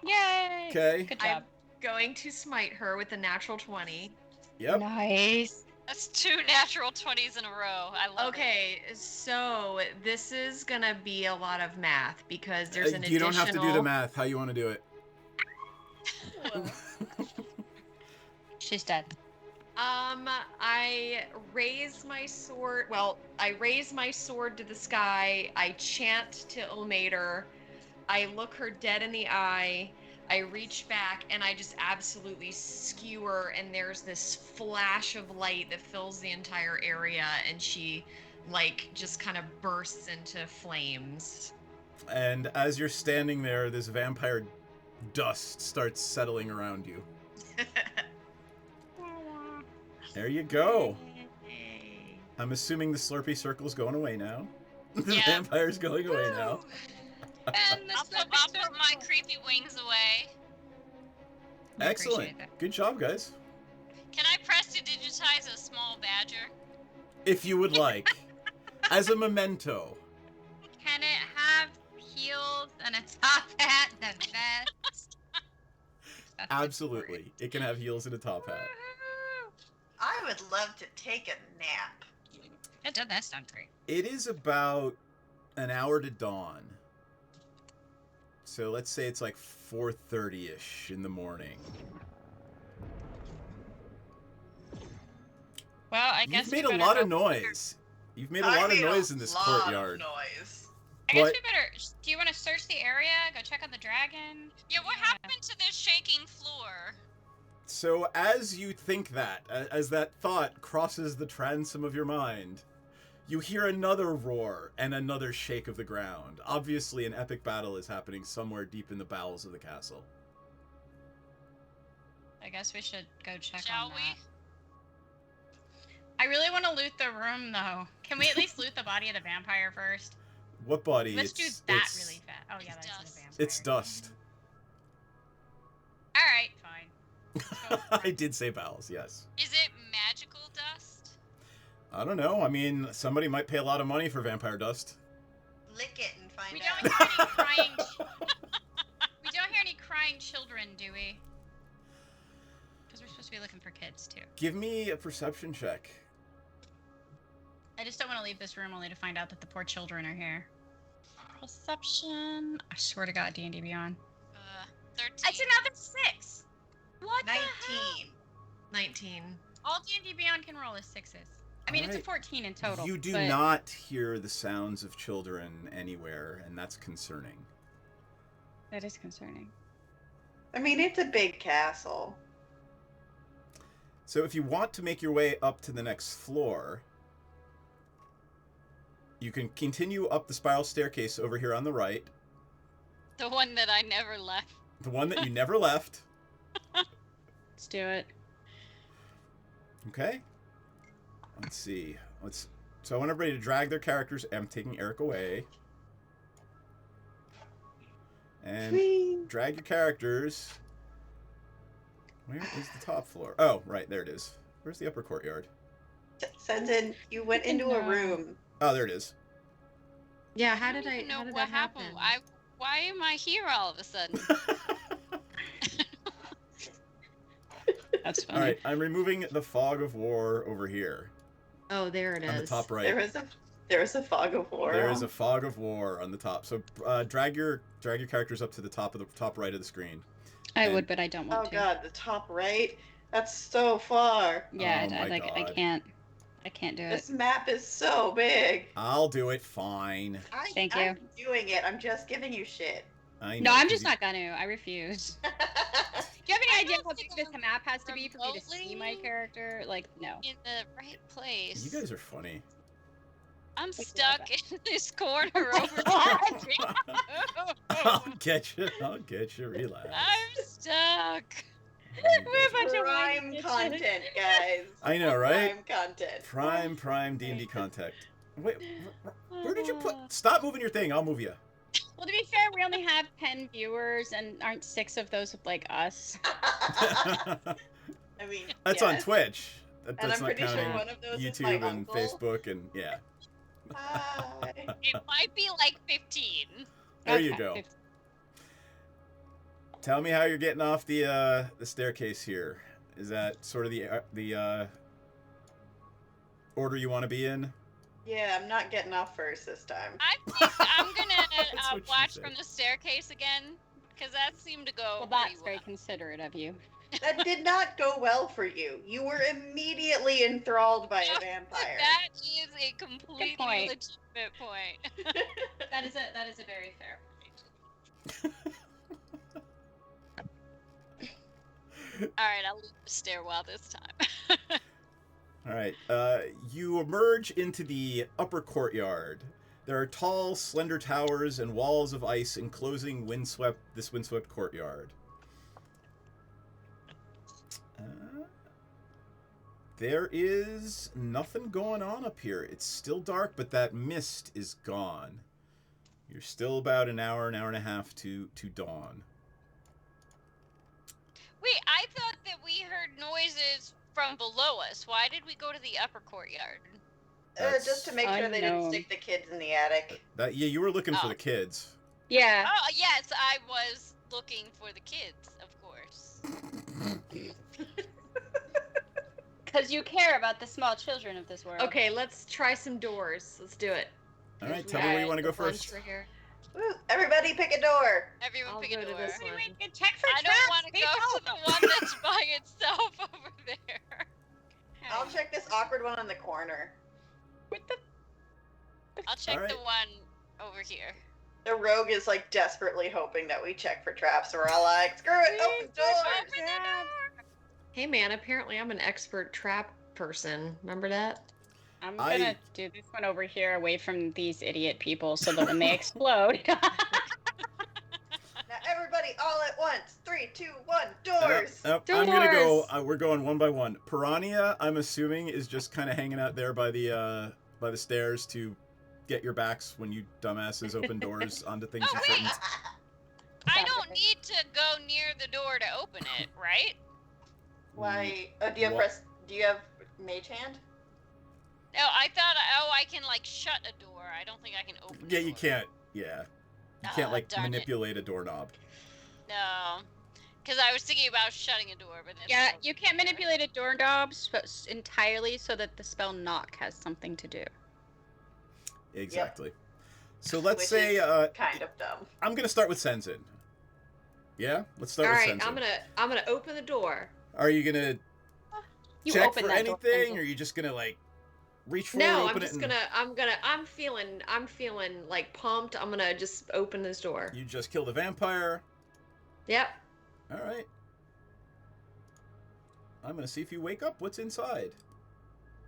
Yay! Okay. Good job. I'm going to smite her with a natural 20. Yep. Nice. That's 2 natural 20s in a row. I love it. Okay, so this is gonna be a lot of math because there's an You additional. don't have to do the math. How you want to do it? She's dead. I raise my sword. Well, I raise my sword to the sky. I chant to Ilmater. I look her dead in the eye. I reach back and I just absolutely skewer, and there's this flash of light that fills the entire area, and she, like, just kind of bursts into flames. And as you're standing there, this vampire dust starts settling around you. There you go. I'm assuming the Slurpee circle's going away now. The Yeah. vampire's going away now. And I'll put my creepy wings away. Excellent. Good job, guys. Can I prestidigitize a small badger? If you would like. As a memento. Can it have healed and a top hat and a vest. Absolutely. It can have heels and a top hat. I would love to take a nap. That sounds great. It is about an hour to dawn. So let's say it's like 4:30-ish in the morning. Well, I guess You've made we a better lot go- of noise. You've made a lot of noise in this courtyard. Noise. I guess But- we better. Do you want to search the area? Go check on the dragon? Yeah, what happened to this shaking floor? So as you think that, as that thought crosses the transom of your mind, you hear another roar and another shake of the ground. Obviously, an epic battle is happening somewhere deep in the bowels of the castle. I guess we should go check Shall on we? that. I really want to loot the room, though. Can we at least loot the body of the vampire first? What body? Let's do that really fast. Oh yeah, that's the vampire. It's dust. All right, fine. I did say bowels, yes. Is it magical dust? I don't know. I mean, somebody might pay a lot of money for vampire dust. Lick it and find We out. don't hear any crying. We don't hear any crying children, do we? Because we're supposed to be looking for kids too. Give me a perception check. I just don't want to leave this room only to find out that the poor children are here. Perception. I swear to God, D&D Beyond. 13. It's another 6. What 19. the hell? 19. All D&D Beyond can roll is 6s. I mean, it's a Alright. 14 in total. You do but not hear the sounds of children anywhere, and that's concerning. That is concerning. I mean, it's a big castle. So if you want to make your way up to the next floor, you can continue up the spiral staircase over here on the right. The one that I never left. The one that you never left. Let's do it. Okay. Let's see. So I want everybody to drag their characters. I'm taking Eric away. And Whee! drag your characters. Where is the top floor? Oh, right, there it is. Where's the upper courtyard? Sends in, you went into a room. Oh, there it is. Yeah, how did I know how did what that happened. happen? Why am I here all of a sudden? That's funny. All right, I'm removing the fog of war over here Oh, there it is. on the top right. There is a fog of war. There is a fog of war on the top. So drag your characters up to the top right of the screen. I And- would, but I don't want Oh to. god, the top right? That's so far. Yeah, Oh I my I God. can't. I can't do it. This map is so big. I'll do it. Fine. Thank you. I'm doing it. I'm just giving you shit. I No, know, I'm 'cause just you- not gonna. I refuse. Do you have any idea how big this map has to be for me to see my character? Like, no. In the right place. You guys are funny. I'm stuck in this corner over here. I'll get you. I'll get you. Relax. I'm stuck. We're a bunch of Prime white content, guys. I know, right? Prime content. Prime D&D contact. Wait, where did you put? Stop moving your thing. I'll move you. Well, to be fair, we only have 10 viewers, and aren't 6 of those like us? I mean, That's on Twitch. And That's I'm not pretty sure counting one of those is my YouTube and uncle. Facebook and yeah. Hi. It might be like 15. There you go. Tell me how you're getting off the staircase here. Is that sort of the order you want to be in? Yeah, I'm not getting off first this time. I think I'm gonna what she watch said. from the staircase again, because that seemed to go Well, pretty that's very considerate of you. That did not go well for you. You were immediately enthralled by a vampire. That is a completely point. legitimate point. That is a very fair point. Alright, I'll leave the stairwell this time. All right. You emerge into the upper courtyard. There are tall, slender towers and walls of ice enclosing this windswept courtyard. There is nothing going on up here. It's still dark, but that mist is gone. You're still about an hour and a half to dawn. Wait, I thought that we heard noises from below us. Why did we go to the upper courtyard? Just to make sure they didn't Unknown. stick the kids in the attic. Yeah, you were looking for Oh. the kids. Yeah. Oh, yes, I was looking for the kids, of course. Because you care about the small children of this world. Okay, let's try some doors. Let's do it. All right, tell me where you want to go first. Here. Woo, everybody pick a door. Everyone I'll pick go a to door. this one. We can check for I traps. don't want to go to the one that's by itself over there. I'll check this awkward one in the corner. I'll check the one over here. The rogue is like desperately hoping that we check for traps. We're all like, screw it, open doors. Hey man, apparently I'm an expert trap person. Remember that? I'm gonna do this one over here away from these idiot people so that when they explode. Now everybody all at once. 3, 2, 1, doors. I'm gonna go. We're going one by one. Piranha, I'm assuming, is just kind of hanging out there by the stairs to get your backs when you dumbasses open doors onto things you shouldn't. I don't need to go near the door to open it, right? Why? Do you have mage hand? No, I thought. I can like shut a door. I don't think I can open. Yeah, you can't. Yeah, you can't like darn it. manipulate a doorknob. No, because I was thinking about shutting a door, but Yeah, you can't manipulate a doorknob entirely so that the spell knock has something to do. Exactly. So let's Which say is kind of dumb. I'm gonna start with Senzin. Yeah, let's start All with right, Senzin. I'm gonna open the door. Are you gonna You check open for that door, anything, Senzin. or are you just gonna like reach for No, it, open I'm just it, gonna. I'm feeling like pumped. I'm gonna just open this door. You just killed a vampire. Yep. All right. I'm gonna see if you wake up. What's inside?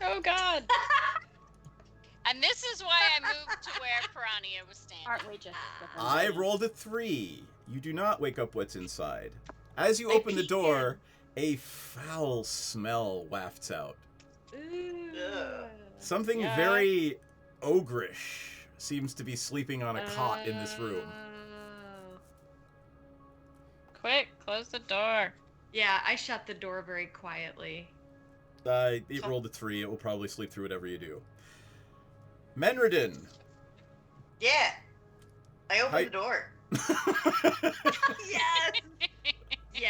Oh God. And this is why I moved to where Piranha was standing. Aren't we just? I rolled a 3. You do not wake up what's inside. As you open the door, a foul smell wafts out. Something very ogreish seems to be sleeping on a cot in this room. Quick, close the door. Yeah, I shut the door very quietly. It rolled a 3. It will probably sleep through whatever you do. Menredin. Yeah. I opened the door. Yes. Yeah.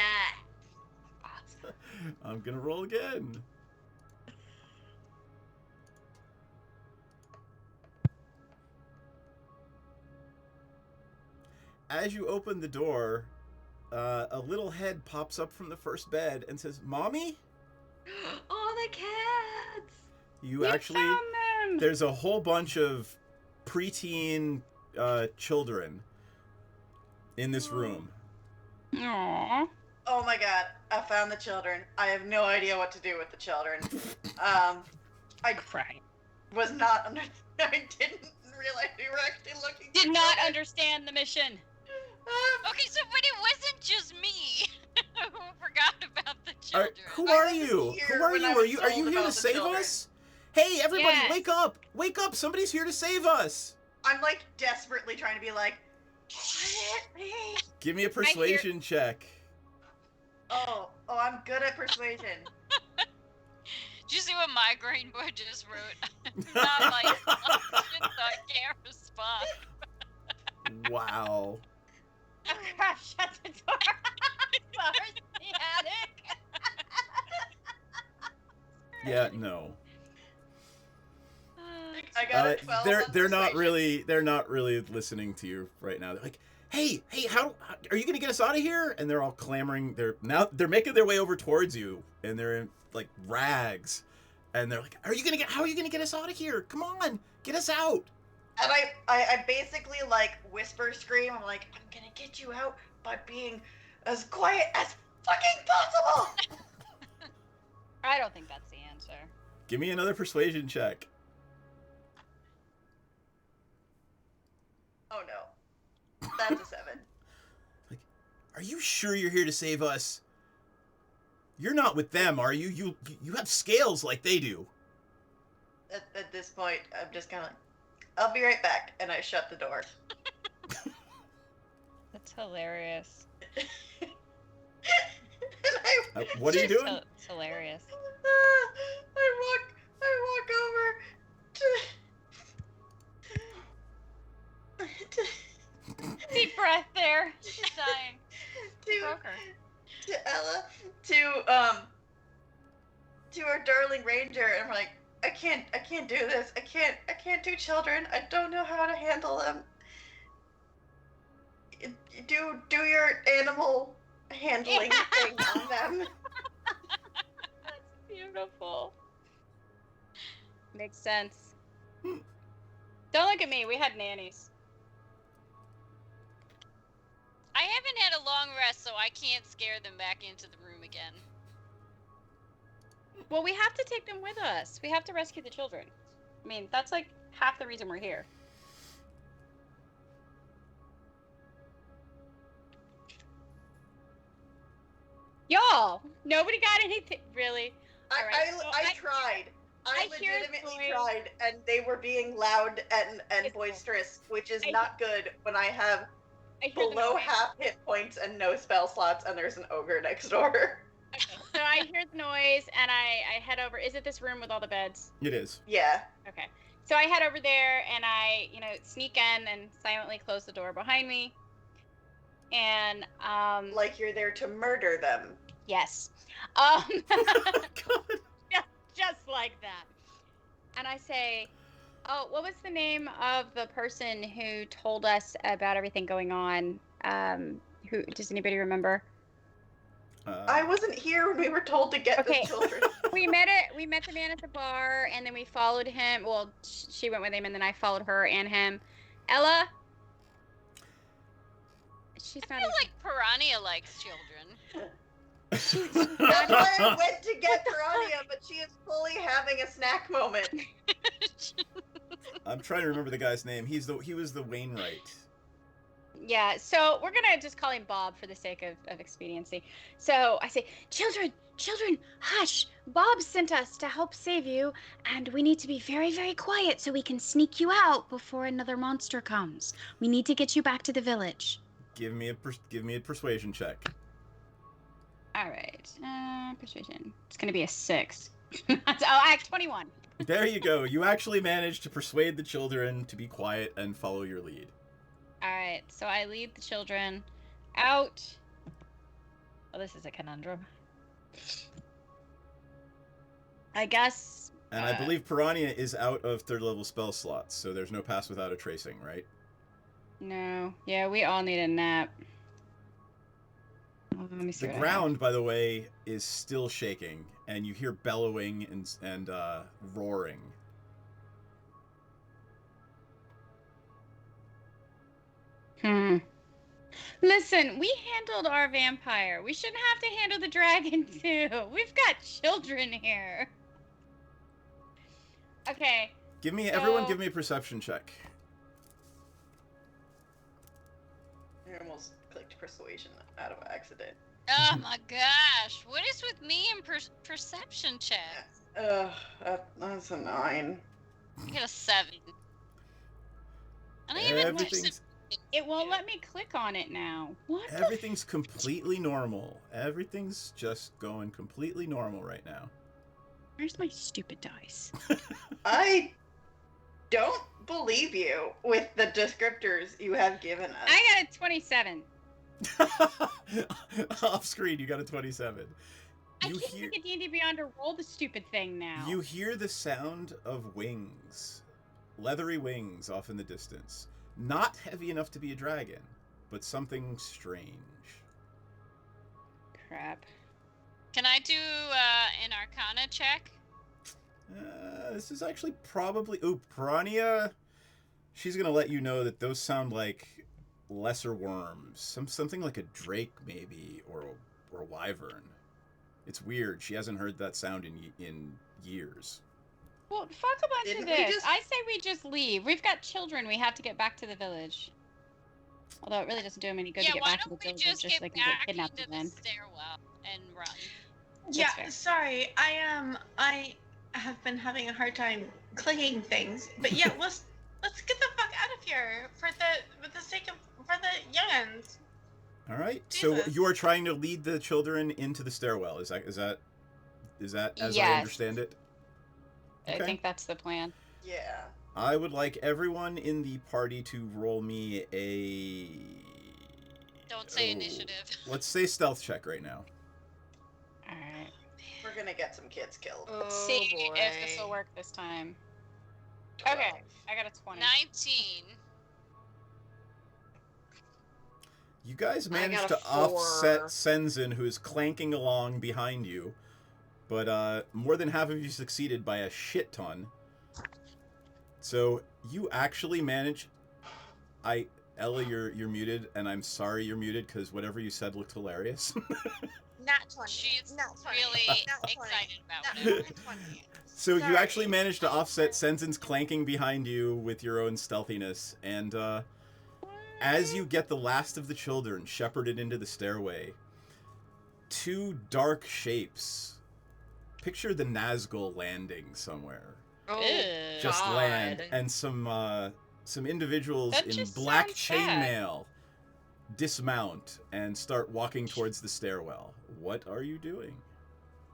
I'm gonna roll again. As you open the door, a little head pops up from the first bed and says, "Mommy?" Oh, the cats! You actually, there's a whole bunch of preteen children in this room. Aww. Oh my god, I found the children. I have no idea what to do with the children. I was not under. I didn't realize we were actually looking. Did not understand the mission. Okay, so but it wasn't just me who forgot about the children. Who are you? Who are you? Are you here to save us? Hey, everybody, Yes. wake up! Wake up! Somebody's here to save us! I'm like desperately trying to be like, quiet me. Give me a persuasion check. Oh, I'm good at persuasion. Did you see what Migraine Boy just wrote? Not like shit, so I can't respond. Wow. Oh crap, shut the door. Sorry, the attic. Yeah, no. I got a 12 on They're not persuasion. really listening to you right now. They're like, hey, how are you gonna get us out of here? And they're all clamoring. They're making their way over towards you, and they're in like rags, and they're like, how are you gonna get us out of here? Come on, get us out. And I basically like whisper scream. I'm like, I'm gonna get you out by being as quiet as fucking possible. I don't think that's the answer. Give me another persuasion check. Oh no, that's a 7. Are you sure you're here to save us? You're not with them, are you? You have scales like they do. At this point, I'm just kind of like, I'll be right back, and I shut the door. That's hilarious. What are you doing? It's hilarious. I walk over to deep breath there. She's dying. To Ella, to our darling ranger, and we're like, I can't do this. I can't do children. I don't know how to handle them. Do your animal handling thing on them. That's beautiful. Makes sense. Don't look at me. We had nannies. I haven't had a long rest, so I can't scare them back into the room again. Well, we have to take them with us. We have to rescue the children. I mean, that's like half the reason we're here. Y'all, nobody got anything, really? I tried. I legitimately tried, and they were being loud and boisterous, which is not good when I have below half hit points and no spell slots, and there's an ogre next door. Okay, so I hear the noise, and I head over. Is it this room with all the beds? It is. Yeah. Okay. So I head over there, and I, sneak in and silently close the door behind me. And, like you're there to murder them. Yes. Just like that. And I say, oh, what was the name of the person who told us about everything going on? Who does anybody remember? I wasn't here when we were told to get the children. We met the man at the bar, and then we followed him. Well, she went with him, and then I followed her and him. Ella? She's not. I feel like Piranha likes children. That's why I went to get Piranha, but she is fully having a snack moment. I'm trying to remember the guy's name. He was the Wainwright. Yeah, so we're gonna just call him Bob for the sake of expediency. So I say, children, hush! Bob sent us to help save you, and we need to be very, very quiet so we can sneak you out before another monster comes. We need to get you back to the village. Give me a persuasion check. All right, persuasion. It's gonna be a 6. I have 21. There you go. You actually managed to persuade the children to be quiet and follow your lead. All right, so I lead the children out. Oh, this is a conundrum. I guess. And I believe Piranha is out of 3rd level spell slots, so there's no pass without a tracing, right? No. Yeah, we all need a nap. Let me see. The ground, by the way, is still shaking, and you hear bellowing and roaring. Listen, we handled our vampire. We shouldn't have to handle the dragon too. We've got children here. Okay. Everyone give me a perception check. I almost clicked persuasion out of accident. Oh my gosh. What is with me and perception checks? That's a 9. I got a 7. I don't even It won't let me click on it now. What? Everything's completely normal. Everything's just going completely normal right now. Where's my stupid dice? I don't believe you with the descriptors you have given us. I got a 27. Off screen, you got a 27. I can't think of D&D Beyond to roll the stupid thing now. You hear the sound of wings. Leathery wings off in the distance. Not heavy enough to be a dragon, but something strange. Crap. Can I do an Arcana check? This is actually probably... Ooh, Piranha. She's going to let you know that those sound like lesser worms. Something like a drake, maybe, or a wyvern. It's weird. She hasn't heard that sound in years. Well, fuck a bunch of this. I say we just leave. We've got children. We have to get back to the village. Although it really doesn't do them any good to get back to the village. Just so they can get kidnapped again. Stairwell and run. Yeah, sorry. I have been having a hard time clicking things, but yeah, let's get the fuck out of here for the sake of the young'uns. All right. Jesus. So you are trying to lead the children into the stairwell. Is that as I understand it? I think that's the plan. Yeah. I would like everyone in the party to roll me a Don't say initiative. Let's say stealth check right now. Alright. We're gonna get some kids killed. Oh, See boy. if this will work this time. Okay, I got a 20. 19. You guys I managed got to a 4. offset Senzin, who is clanking along behind you, but more than half of you succeeded by a shit ton. So you actually manage. Ella, you're muted, and I'm sorry you're muted because whatever you said looked hilarious. Not 20. She's not 20. really not 20. excited about not it. Not 20. So you Sorry. actually managed to offset Senzin's clanking behind you with your own stealthiness, and as you get the last of the children shepherded into the stairway, 2 dark shapes. Picture the Nazgul landing somewhere. Oh, Just God. land, and some individuals That in just black sounds sad. chainmail dismount and start walking towards the stairwell. What are you doing?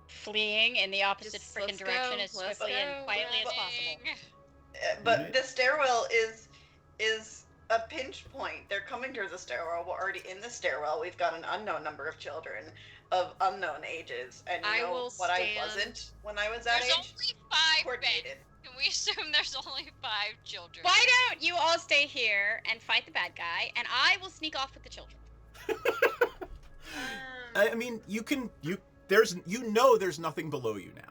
Fleeing in the opposite Just freaking let's direction go, as let's swiftly and go, quietly as running. possible. But the stairwell is a pinch point. They're coming towards the stairwell. We're already in the stairwell. We've got an unknown number of children of unknown ages. And you I know will what I stand- wasn't when I was that There's age? only 5 Coordinated. beds. Can we assume there's only 5 children? Why don't you all stay here and fight the bad guy, and I will sneak off with the children. I mean, there's nothing below you now,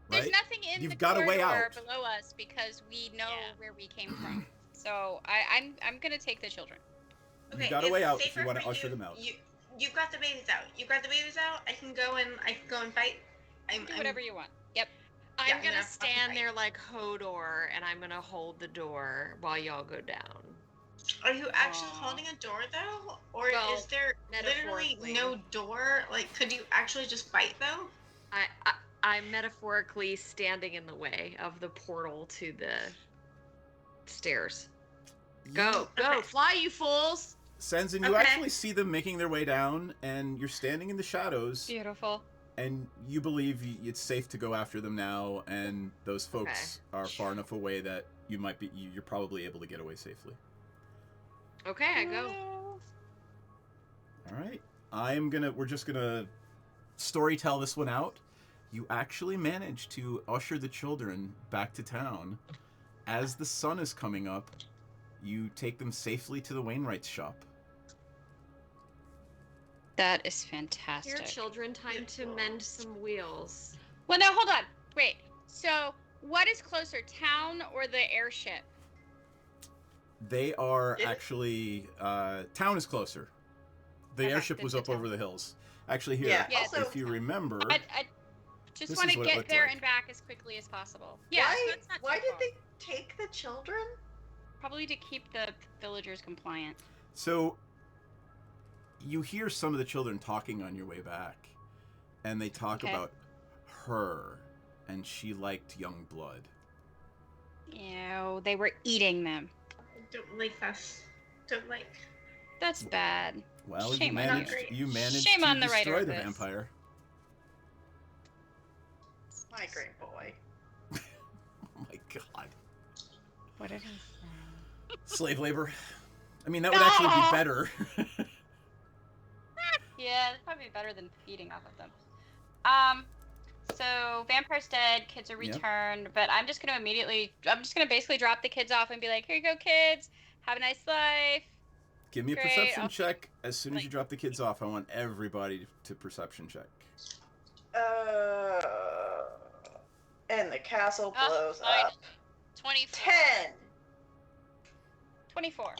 right? There's nothing in You've the got a way corridor out. below us because we know where we came from. So I'm gonna take the children. You've got a way it's out if safer you want to for usher them out. You've got the babies out. You've got the babies out. I can go and fight. Do whatever you want. Yep. I'm Yeah, gonna no, stand okay. there like Hodor, and I'm gonna hold the door while y'all go down. Are you actually holding a door though, or Well, is there literally metaphorically. no door? Like, could you actually just fight though? I'm metaphorically standing in the way of the portal to the stairs. Go, fly, you fools! Senzin, you Okay. actually see them making their way down, and you're standing in the shadows, Beautiful. and you believe it's safe to go after them now, and those folks are far enough away that you're probably able to get away safely. Okay, I go. All right, we're just gonna story tell this one out. You actually manage to usher the children back to town. As the sun is coming up, you take them safely to the Wainwright's shop. That is fantastic. Here, children, time to mend some wheels. Well, no, hold on. Wait. So, what is closer, town or the airship? They are actually town is closer. The Okay, airship then was to up town. over the hills. Actually, here, Yeah, also- if you remember, I just This want is to what it get looked there like. and back as quickly as possible. Yeah, Why, so it's not why too did far. they take the children? Probably to keep the villagers compliant. so you hear some of the children talking on your way back, and they talk Okay. about her, and she liked young blood. Ew, they were eating them. Don't like us. Don't like. That's bad. Well, Shame you on managed. you. You managed Shame to on the writer destroy of the this. vampire. My great boy. Oh my god, What did he say? slave labor. I mean, that would actually be No! better. Yeah, that's probably better than feeding off of them. So vampire's dead, kids are Yep. returned, but I'm just gonna basically drop the kids off and be like, here you go, kids. Have a nice life. Give me a Great, perception I'll- check as soon as you drop the kids off. I want everybody to perception check. And the castle Oh, blows fine. up. 24. 10. 24.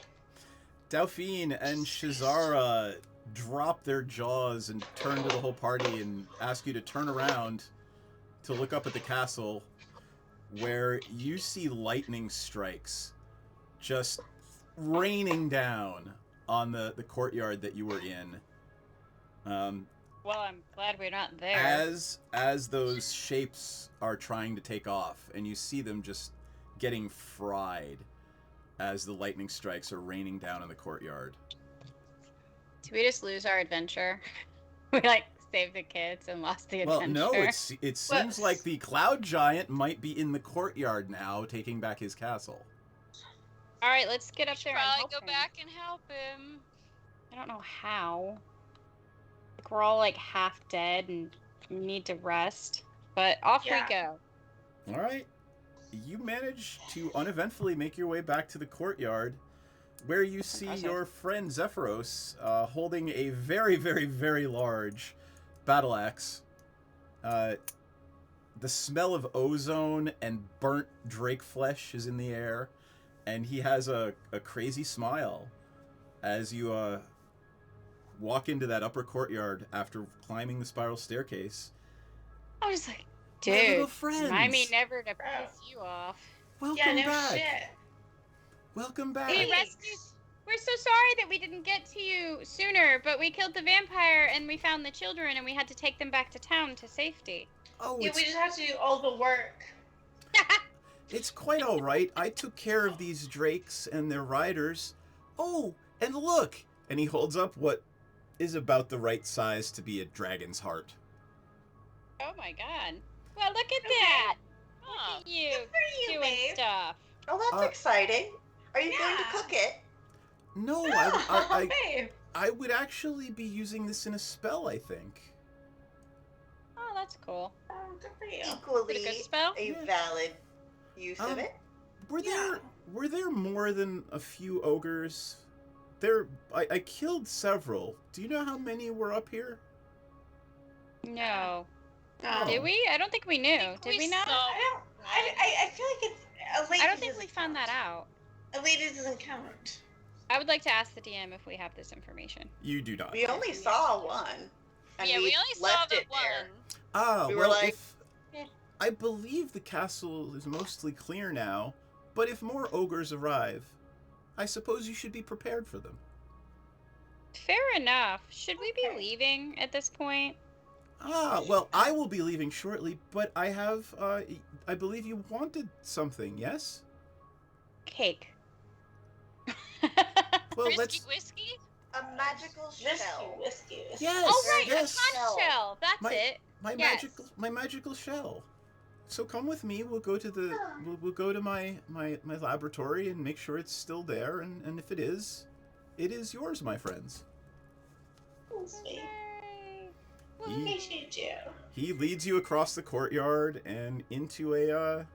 Delphine and Shazara drop their jaws and turn to the whole party and ask you to turn around to look up at the castle, where you see lightning strikes just raining down on the courtyard that you were in. Well, I'm glad we're not there. As those shapes are trying to take off, and you see them just getting fried as the lightning strikes are raining down in the courtyard. Did we just lose our adventure? We saved the kids and lost the Well, adventure. no, it seems like the cloud giant might be in the courtyard now, taking back his castle. All right, let's get up there and Probably help go him. back and help him. I don't know how. Like, we're all like half dead and need to rest. But off we go. All right. You manage to uneventfully make your way back to the courtyard, where you see your friend Zephyros holding a very, very, very large battle axe. The smell of ozone and burnt drake flesh is in the air, and he has a crazy smile as you walk into that upper courtyard after climbing the spiral staircase. I was like, My little dude, friends. remind me never to piss you off. Welcome back. Welcome back. We rescued. We're so sorry that we didn't get to you sooner, but we killed the vampire and we found the children and we had to take them back to town to safety. Oh, Yeah, we just have to do all the work. It's quite all right. I took care of these drakes and their riders. Oh, and look! And he holds up what is about the right size to be a dragon's heart. Oh my god. Well, look at that. Look at you doing babe. stuff. Oh, that's exciting. Are you going to cook it? No, I would actually be using this in a spell, I think. Oh, that's cool. Equally Is it a good spell? a valid use of it. Were there more than a few ogres? I killed several. Do you know how many were up here? No. Oh. Did we? I don't think we knew. Did we not? I feel like it's a lady. I don't think we found that out. A lady doesn't count. I would like to ask the DM if we have this information. You do not. We only saw one. And Yeah, we only saw left the it there. Ah, We were well, like, I believe the castle is mostly clear now, but if more ogres arrive, I suppose you should be prepared for them. Fair enough. Should we be leaving at this point? Ah, well, I will be leaving shortly, but I have, I believe you wanted something, yes? Cake. Well, Whiskey? A magical shell. Whiskey. Yes. Oh, right, yes. a conch shell. That's it. My Yes. magical shell. So come with me. We'll go to the we'll go to my laboratory and make sure it's still there. And if it is yours, my friends. He leads you across the courtyard and into a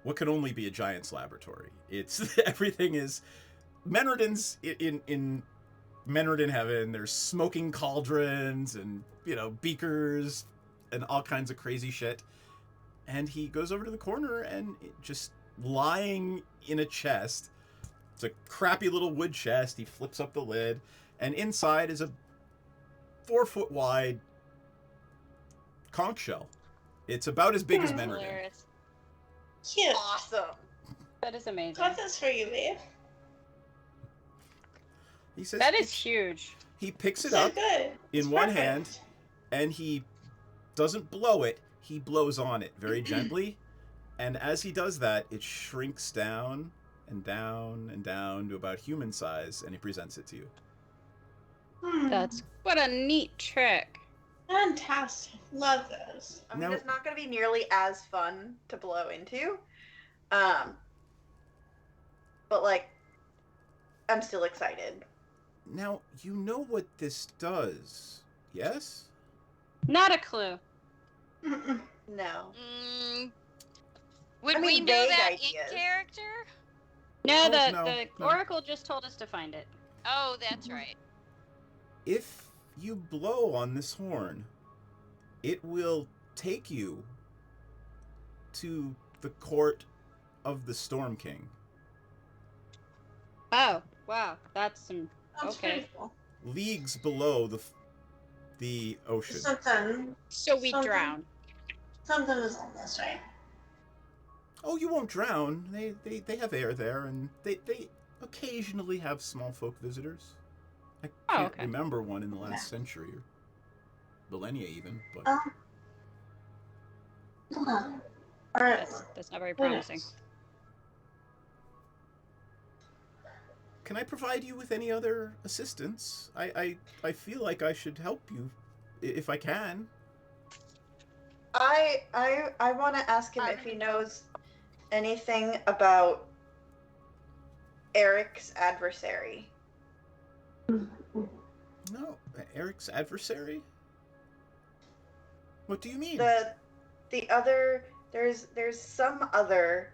what can only be a giant's laboratory. It's everything is Menredin's in Menredin heaven. There's smoking cauldrons and beakers and all kinds of crazy shit. And he goes over to the corner and just lying in a chest. It's a crappy little wood chest. He flips up the lid, and inside is a 4-foot wide conch shell. It's about as big as Menredin. Hilarious. Cute. Awesome. That is amazing. Got this for you, babe. He says That is huge. he picks it So up good. in It's one perfect. hand, and he doesn't blow it. He blows on it very gently, and as he does that, it shrinks down and down and down to about human size, and he presents it to you. That's what a neat trick. Fantastic. Love those. I mean, Now- it's not going to be nearly as fun to blow into. But, like, I'm still excited. Now, you know what this does, yes? Not a clue. No. Would I we mean, know vague that ideas. in character? No, Oh, the no. Oracle just told us to find it. Oh, that's right. If you blow on this horn, it will take you to the court of the Storm King. Oh, wow. That's some... That's okay. pretty cool. Leagues below the ocean. Something. So we Something. drown. Something is on this, right? Oh, you won't drown. They have air there, and they occasionally have small folk visitors. I can't okay. remember one in the last century or millennia even, but All right. That's not very promising. can I provide you with any other assistance? I feel like I should help you if I can. I want to ask him if he knows anything about Eric's adversary. No, Eric's adversary? What do you mean? The other there's some other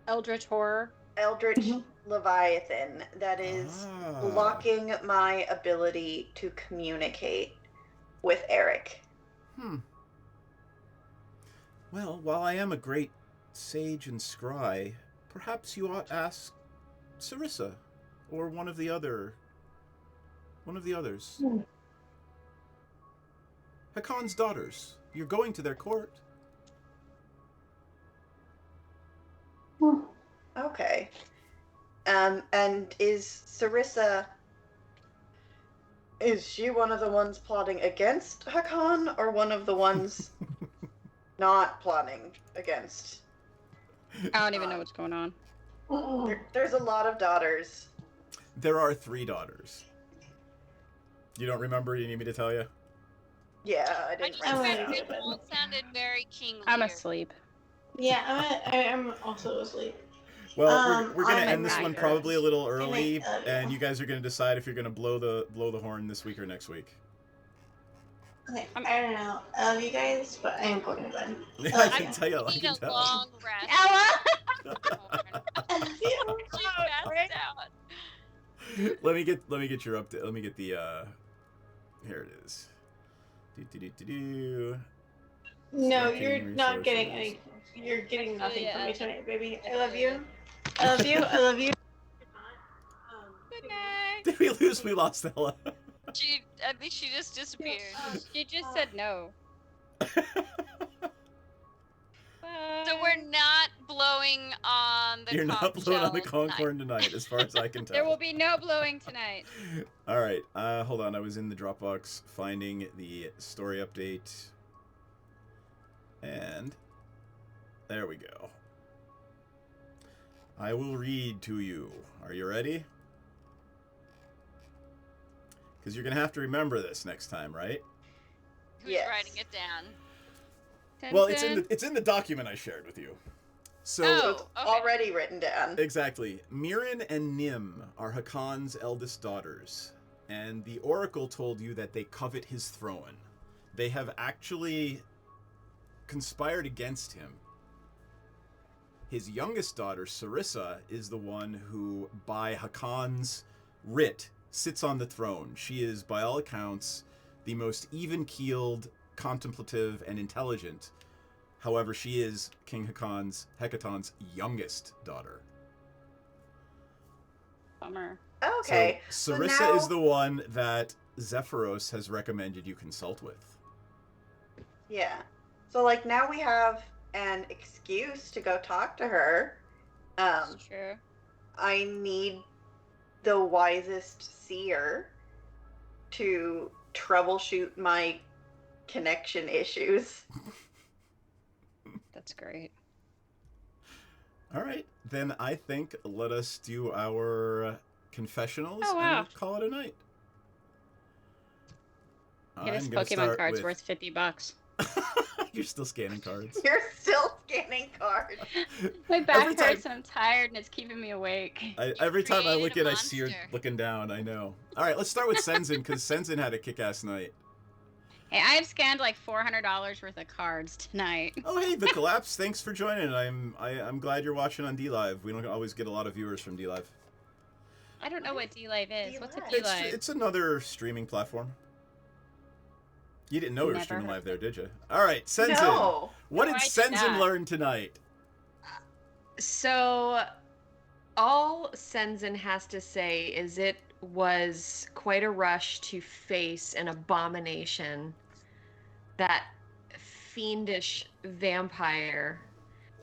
Eldritch horror. Eldritch Leviathan that is blocking my ability to communicate with Eric. Well, while I am a great sage and scry, perhaps you ought ask Sarissa or one of the others. Hakon's daughters. You're going to their court. Okay. And is Sarissa... Is she one of the ones plotting against Hakon, or one of the ones not plotting against? I don't even know what's going on. There's a lot of daughters. There are 3 daughters. You don't remember? You need me to tell you? Yeah, I didn't remember. It all sounded very kingly. I'm asleep. Yeah, I'm also asleep. Well, we're going to end this one probably a little early, and you guys are going to decide if you're going to blow the horn this week or next week. Okay, I don't know. I love you guys, but I am going to bed. I can tell. I need can a tell. long rest. Let me get your update. Let me get the here it is. No, you're not getting any. You're getting nothing from me tonight, baby. I love you. I love you. I love you. Good night. Did we lose? We lost Ella. I think she just disappeared. She just said no. So we're not blowing on the You're not blowing on the conch shell concorn tonight, as far as I can tell. There will be no blowing tonight. All right. Hold on. I was in the Dropbox finding the story update. And there we go. I will read to you. Are you ready? Because you're going to have to remember this next time, right? Who's writing it down? Well, it's in the document I shared with you. So it's already written down. Exactly. Mirren and Nim are Hakon's eldest daughters, and the Oracle told you that they covet his throne. They have actually conspired against him. His youngest daughter, Sarissa, is the one who, by Hakon's writ, sits on the throne. She is, by all accounts, the most even-keeled, contemplative, and intelligent. However, she is King Hekaton's youngest daughter. Bummer. Okay. So Sarissa is the one that Zephyros has recommended you consult with. Yeah. So, like, now we have an excuse to go talk to her. True. I need the wisest seer to troubleshoot my connection issues. That's great. All right, then I think let us do our confessionals and call it a night. Yeah, this Pokemon card's worth $50. You're still scanning cards. You're still scanning cards. My back hurts and I'm tired and it's keeping me awake. Every time I look at it, I see her looking down. I know. All right, let's start with Senzin, because Senzin had a kick-ass night. Hey, I've scanned like $400 worth of cards tonight. Oh, hey, the Collapse. Thanks for joining. I'm glad you're watching on DLive. We don't always get a lot of viewers from DLive. I don't know what DLive is. What's a DLive? It's another streaming platform. You didn't know we were streaming live there, did you? All right, Senzin. No. What did Senzin learn tonight? So, all Senzin has to say is it was quite a rush to face an abomination, that fiendish vampire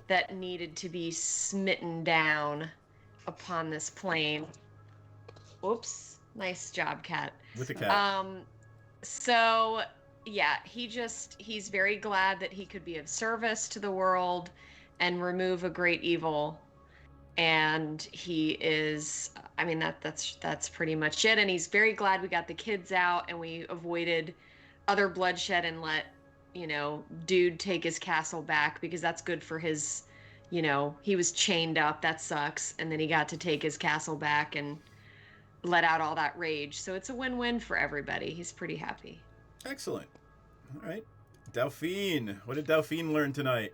that needed to be smitten down upon this plane. Whoops. Nice job, Cat. With the cat. So, yeah, he's very glad that he could be of service to the world and remove a great evil. And he is, I mean, that's pretty much it. And he's very glad we got the kids out and we avoided other bloodshed and let, dude take his castle back, because that's good for his, you know, he was chained up. That sucks. And then he got to take his castle back and let out all that rage. So it's a win-win for everybody. He's pretty happy. Excellent. All right. Delphine. What did Delphine learn tonight?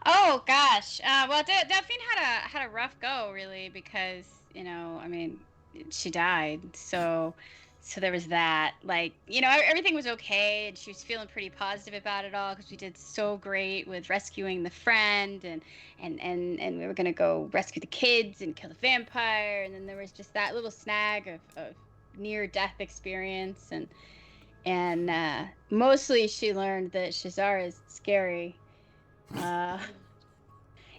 Oh gosh. Well, Delphine had a rough go, really, because you know, I mean, she died. So there was that. Like, you know, everything was okay, and she was feeling pretty positive about it all because we did so great with rescuing the friend, and we were gonna go rescue the kids and kill the vampire, and then there was just that little snag of near-death experience, and mostly she learned that Shazar is scary.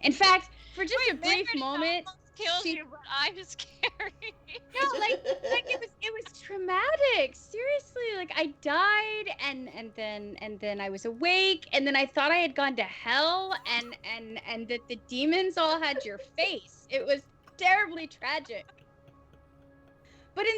In fact, for just a brief moment, kills you, but I'm scary. No, like it was traumatic. Seriously, like I died, and then I was awake, and then I thought I had gone to hell, and that the demons all had your face. It was terribly tragic. But in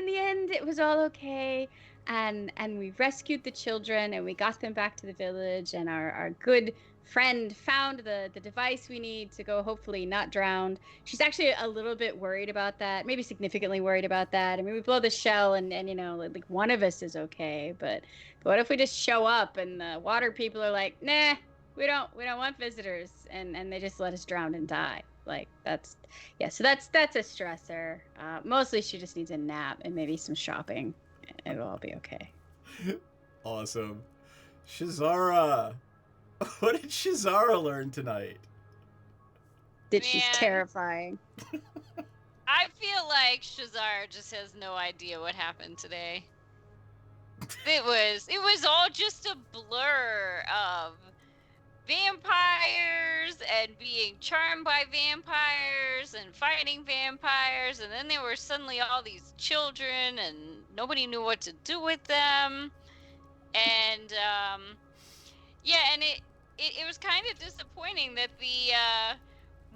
the end, it was all okay. And we rescued the children, and we got them back to the village, and our good friend found the device we need to go, hopefully not drowned. She's actually a little bit worried about that, maybe significantly worried about that. I mean, we blow the shell, and you know, like one of us is okay, but what if we just show up and the water people are like, nah, we don't want visitors, and they just let us drown and die? Like, so that's a stressor. Mostly she just needs a nap and maybe some shopping. It'll all be okay. Awesome. Shazara. What did Shazara learn tonight? That she's terrifying. I feel like Shazar just has no idea what happened today. It was all just a blur of vampires and being charmed by vampires and fighting vampires, and then there were suddenly all these children and nobody knew what to do with them, and and it was kind of disappointing that the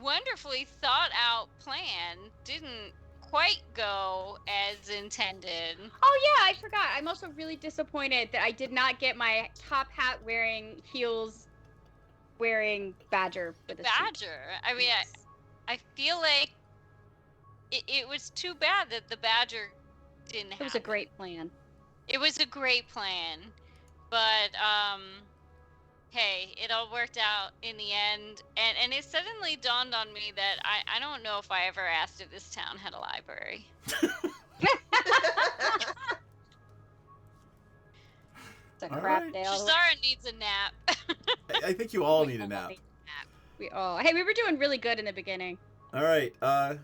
wonderfully thought out plan didn't quite go as intended. Oh yeah, I forgot. I'm also really disappointed that I did not get my top hat wearing, heels wearing badger with a Badger. suit. I mean, yes. I feel like it was too bad that the badger didn't happen. It was a great plan. It was a great plan, but hey, it all worked out in the end, and it suddenly dawned on me that I don't know if I ever asked if this town had a library. It's a crap day. Shazara needs a nap. I think you all need a nap. Hey, we were doing really good in the beginning. All right. I'm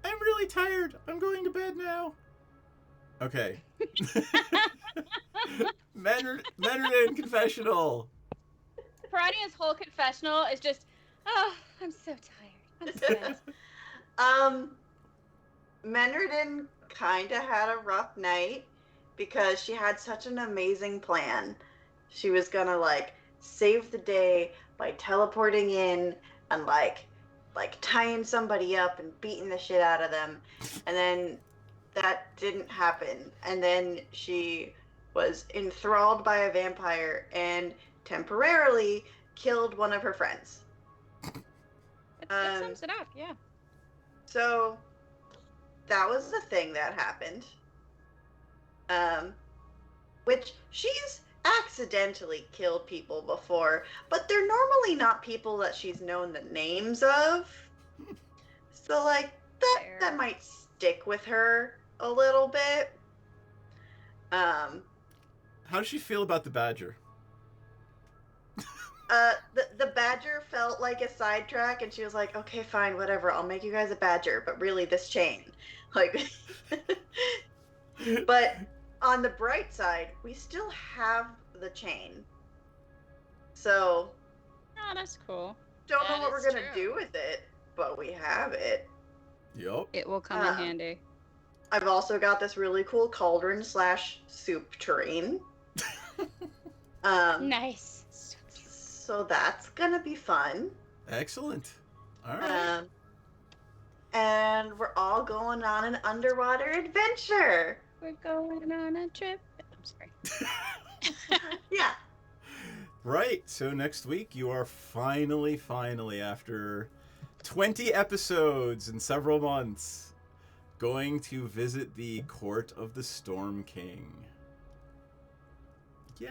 really tired. I'm going to bed now. Okay. Menrin confessional. Piranha's whole confessional is just, oh, I'm so tired. I'm sad. Menrin kind of had a rough night because she had such an amazing plan. She was gonna like save the day by teleporting in and like tying somebody up and beating the shit out of them, and then that didn't happen, and then she was enthralled by a vampire and temporarily killed one of her friends. That sums it up, yeah. So that was the thing that happened. Which she's accidentally killed people before, but they're normally not people that she's known the names of. So like that might stick with her a little bit. How does she feel about the badger? The badger felt like a sidetrack, and she was like, okay, fine, whatever, I'll make you guys a badger, but really this chain. Like, but on the bright side, we still have the chain. So, oh, that's cool. Don't know what we're gonna do with it, but we have it. Yep. It will come in handy. I've also got this really cool cauldron / soup tureen. Nice. So that's gonna be fun. Excellent. All right. And we're all going on an underwater adventure. We're going on a trip. I'm sorry. Yeah. Right, so next week you are finally, after 20 episodes and several months, going to visit the Court of the Storm King. Yay!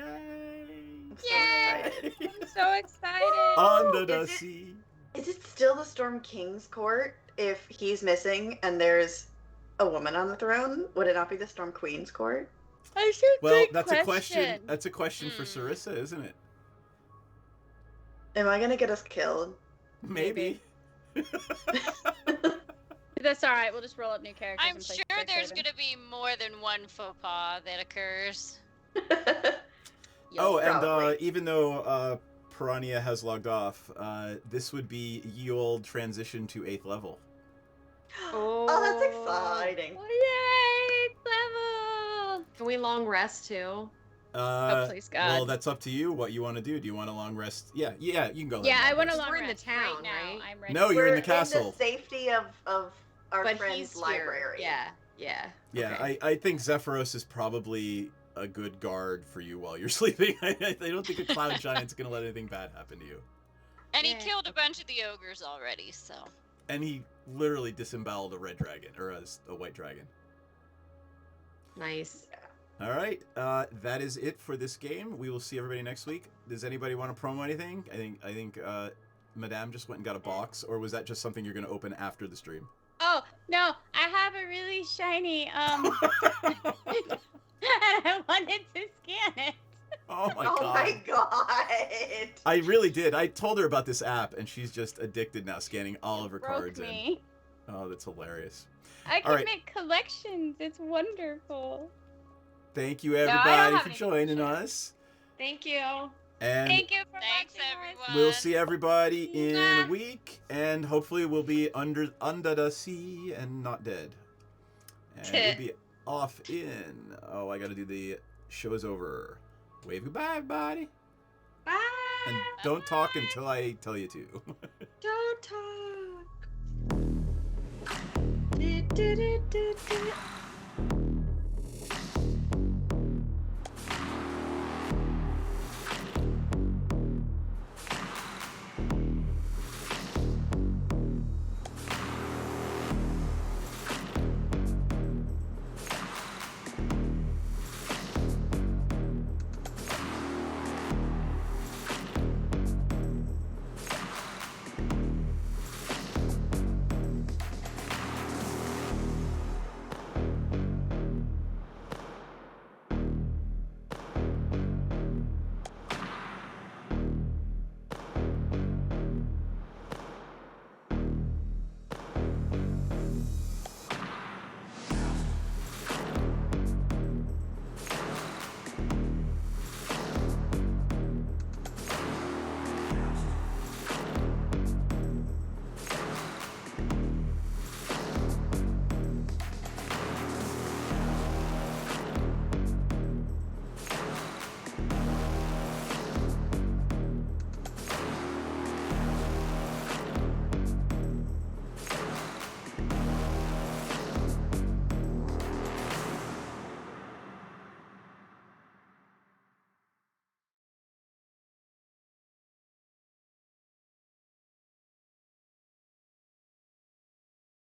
Yay! I'm so excited. Under the sea. Is it still the Storm King's court if he's missing and there's a woman on the throne? Would it not be the Storm Queen's court? Well, that's a question. That's a question for Sarissa, isn't it? Am I gonna get us killed? Maybe. That's all right. We'll just roll up new characters. I'm and play sure quick there's with them. going to be more than one faux pas that occurs. Oh, and probably. even though Piranha has logged off, this would be ye old transition to 8th level. Oh, that's exciting. Yay! Level. Can we long rest too? Please, God. Well, that's up to you. What you want to do? Do you want a long rest? Yeah, you can go. Yeah, I want a to. long We're in the rest town, right now. right? I'm ready. No, you're in the We're castle. in the safety of our But friend's he's library. Here. Yeah. Yeah, Okay. I think Zephyros is probably a good guard for you while you're sleeping. I don't think a cloud giant's gonna let anything bad happen to you. And he killed a bunch of the ogres already, so. And he literally disemboweled a red dragon or a white dragon. Nice. All right, that is it for this game. We will see everybody next week. Does anybody want to promo anything? I think Madame just went and got a box, or was that just something you're going to open after the stream? Oh no, I have a really shiny and I wanted to scan it. Oh my Oh god! my god! I really did. I told her about this app, and she's just addicted now, scanning all of her cards Me. in. Oh, that's hilarious. I All can right. make collections. It's wonderful. Thank you, I don't everybody, have for any joining us. Thank you. And Thank you for Thanks, watching. everyone. we'll see everybody in a week, and hopefully we'll be under the sea and not dead. And we'll be off in. Oh, I got to do the show is over. Wave goodbye, everybody. Bye. And don't talk until I tell you to. Don't talk.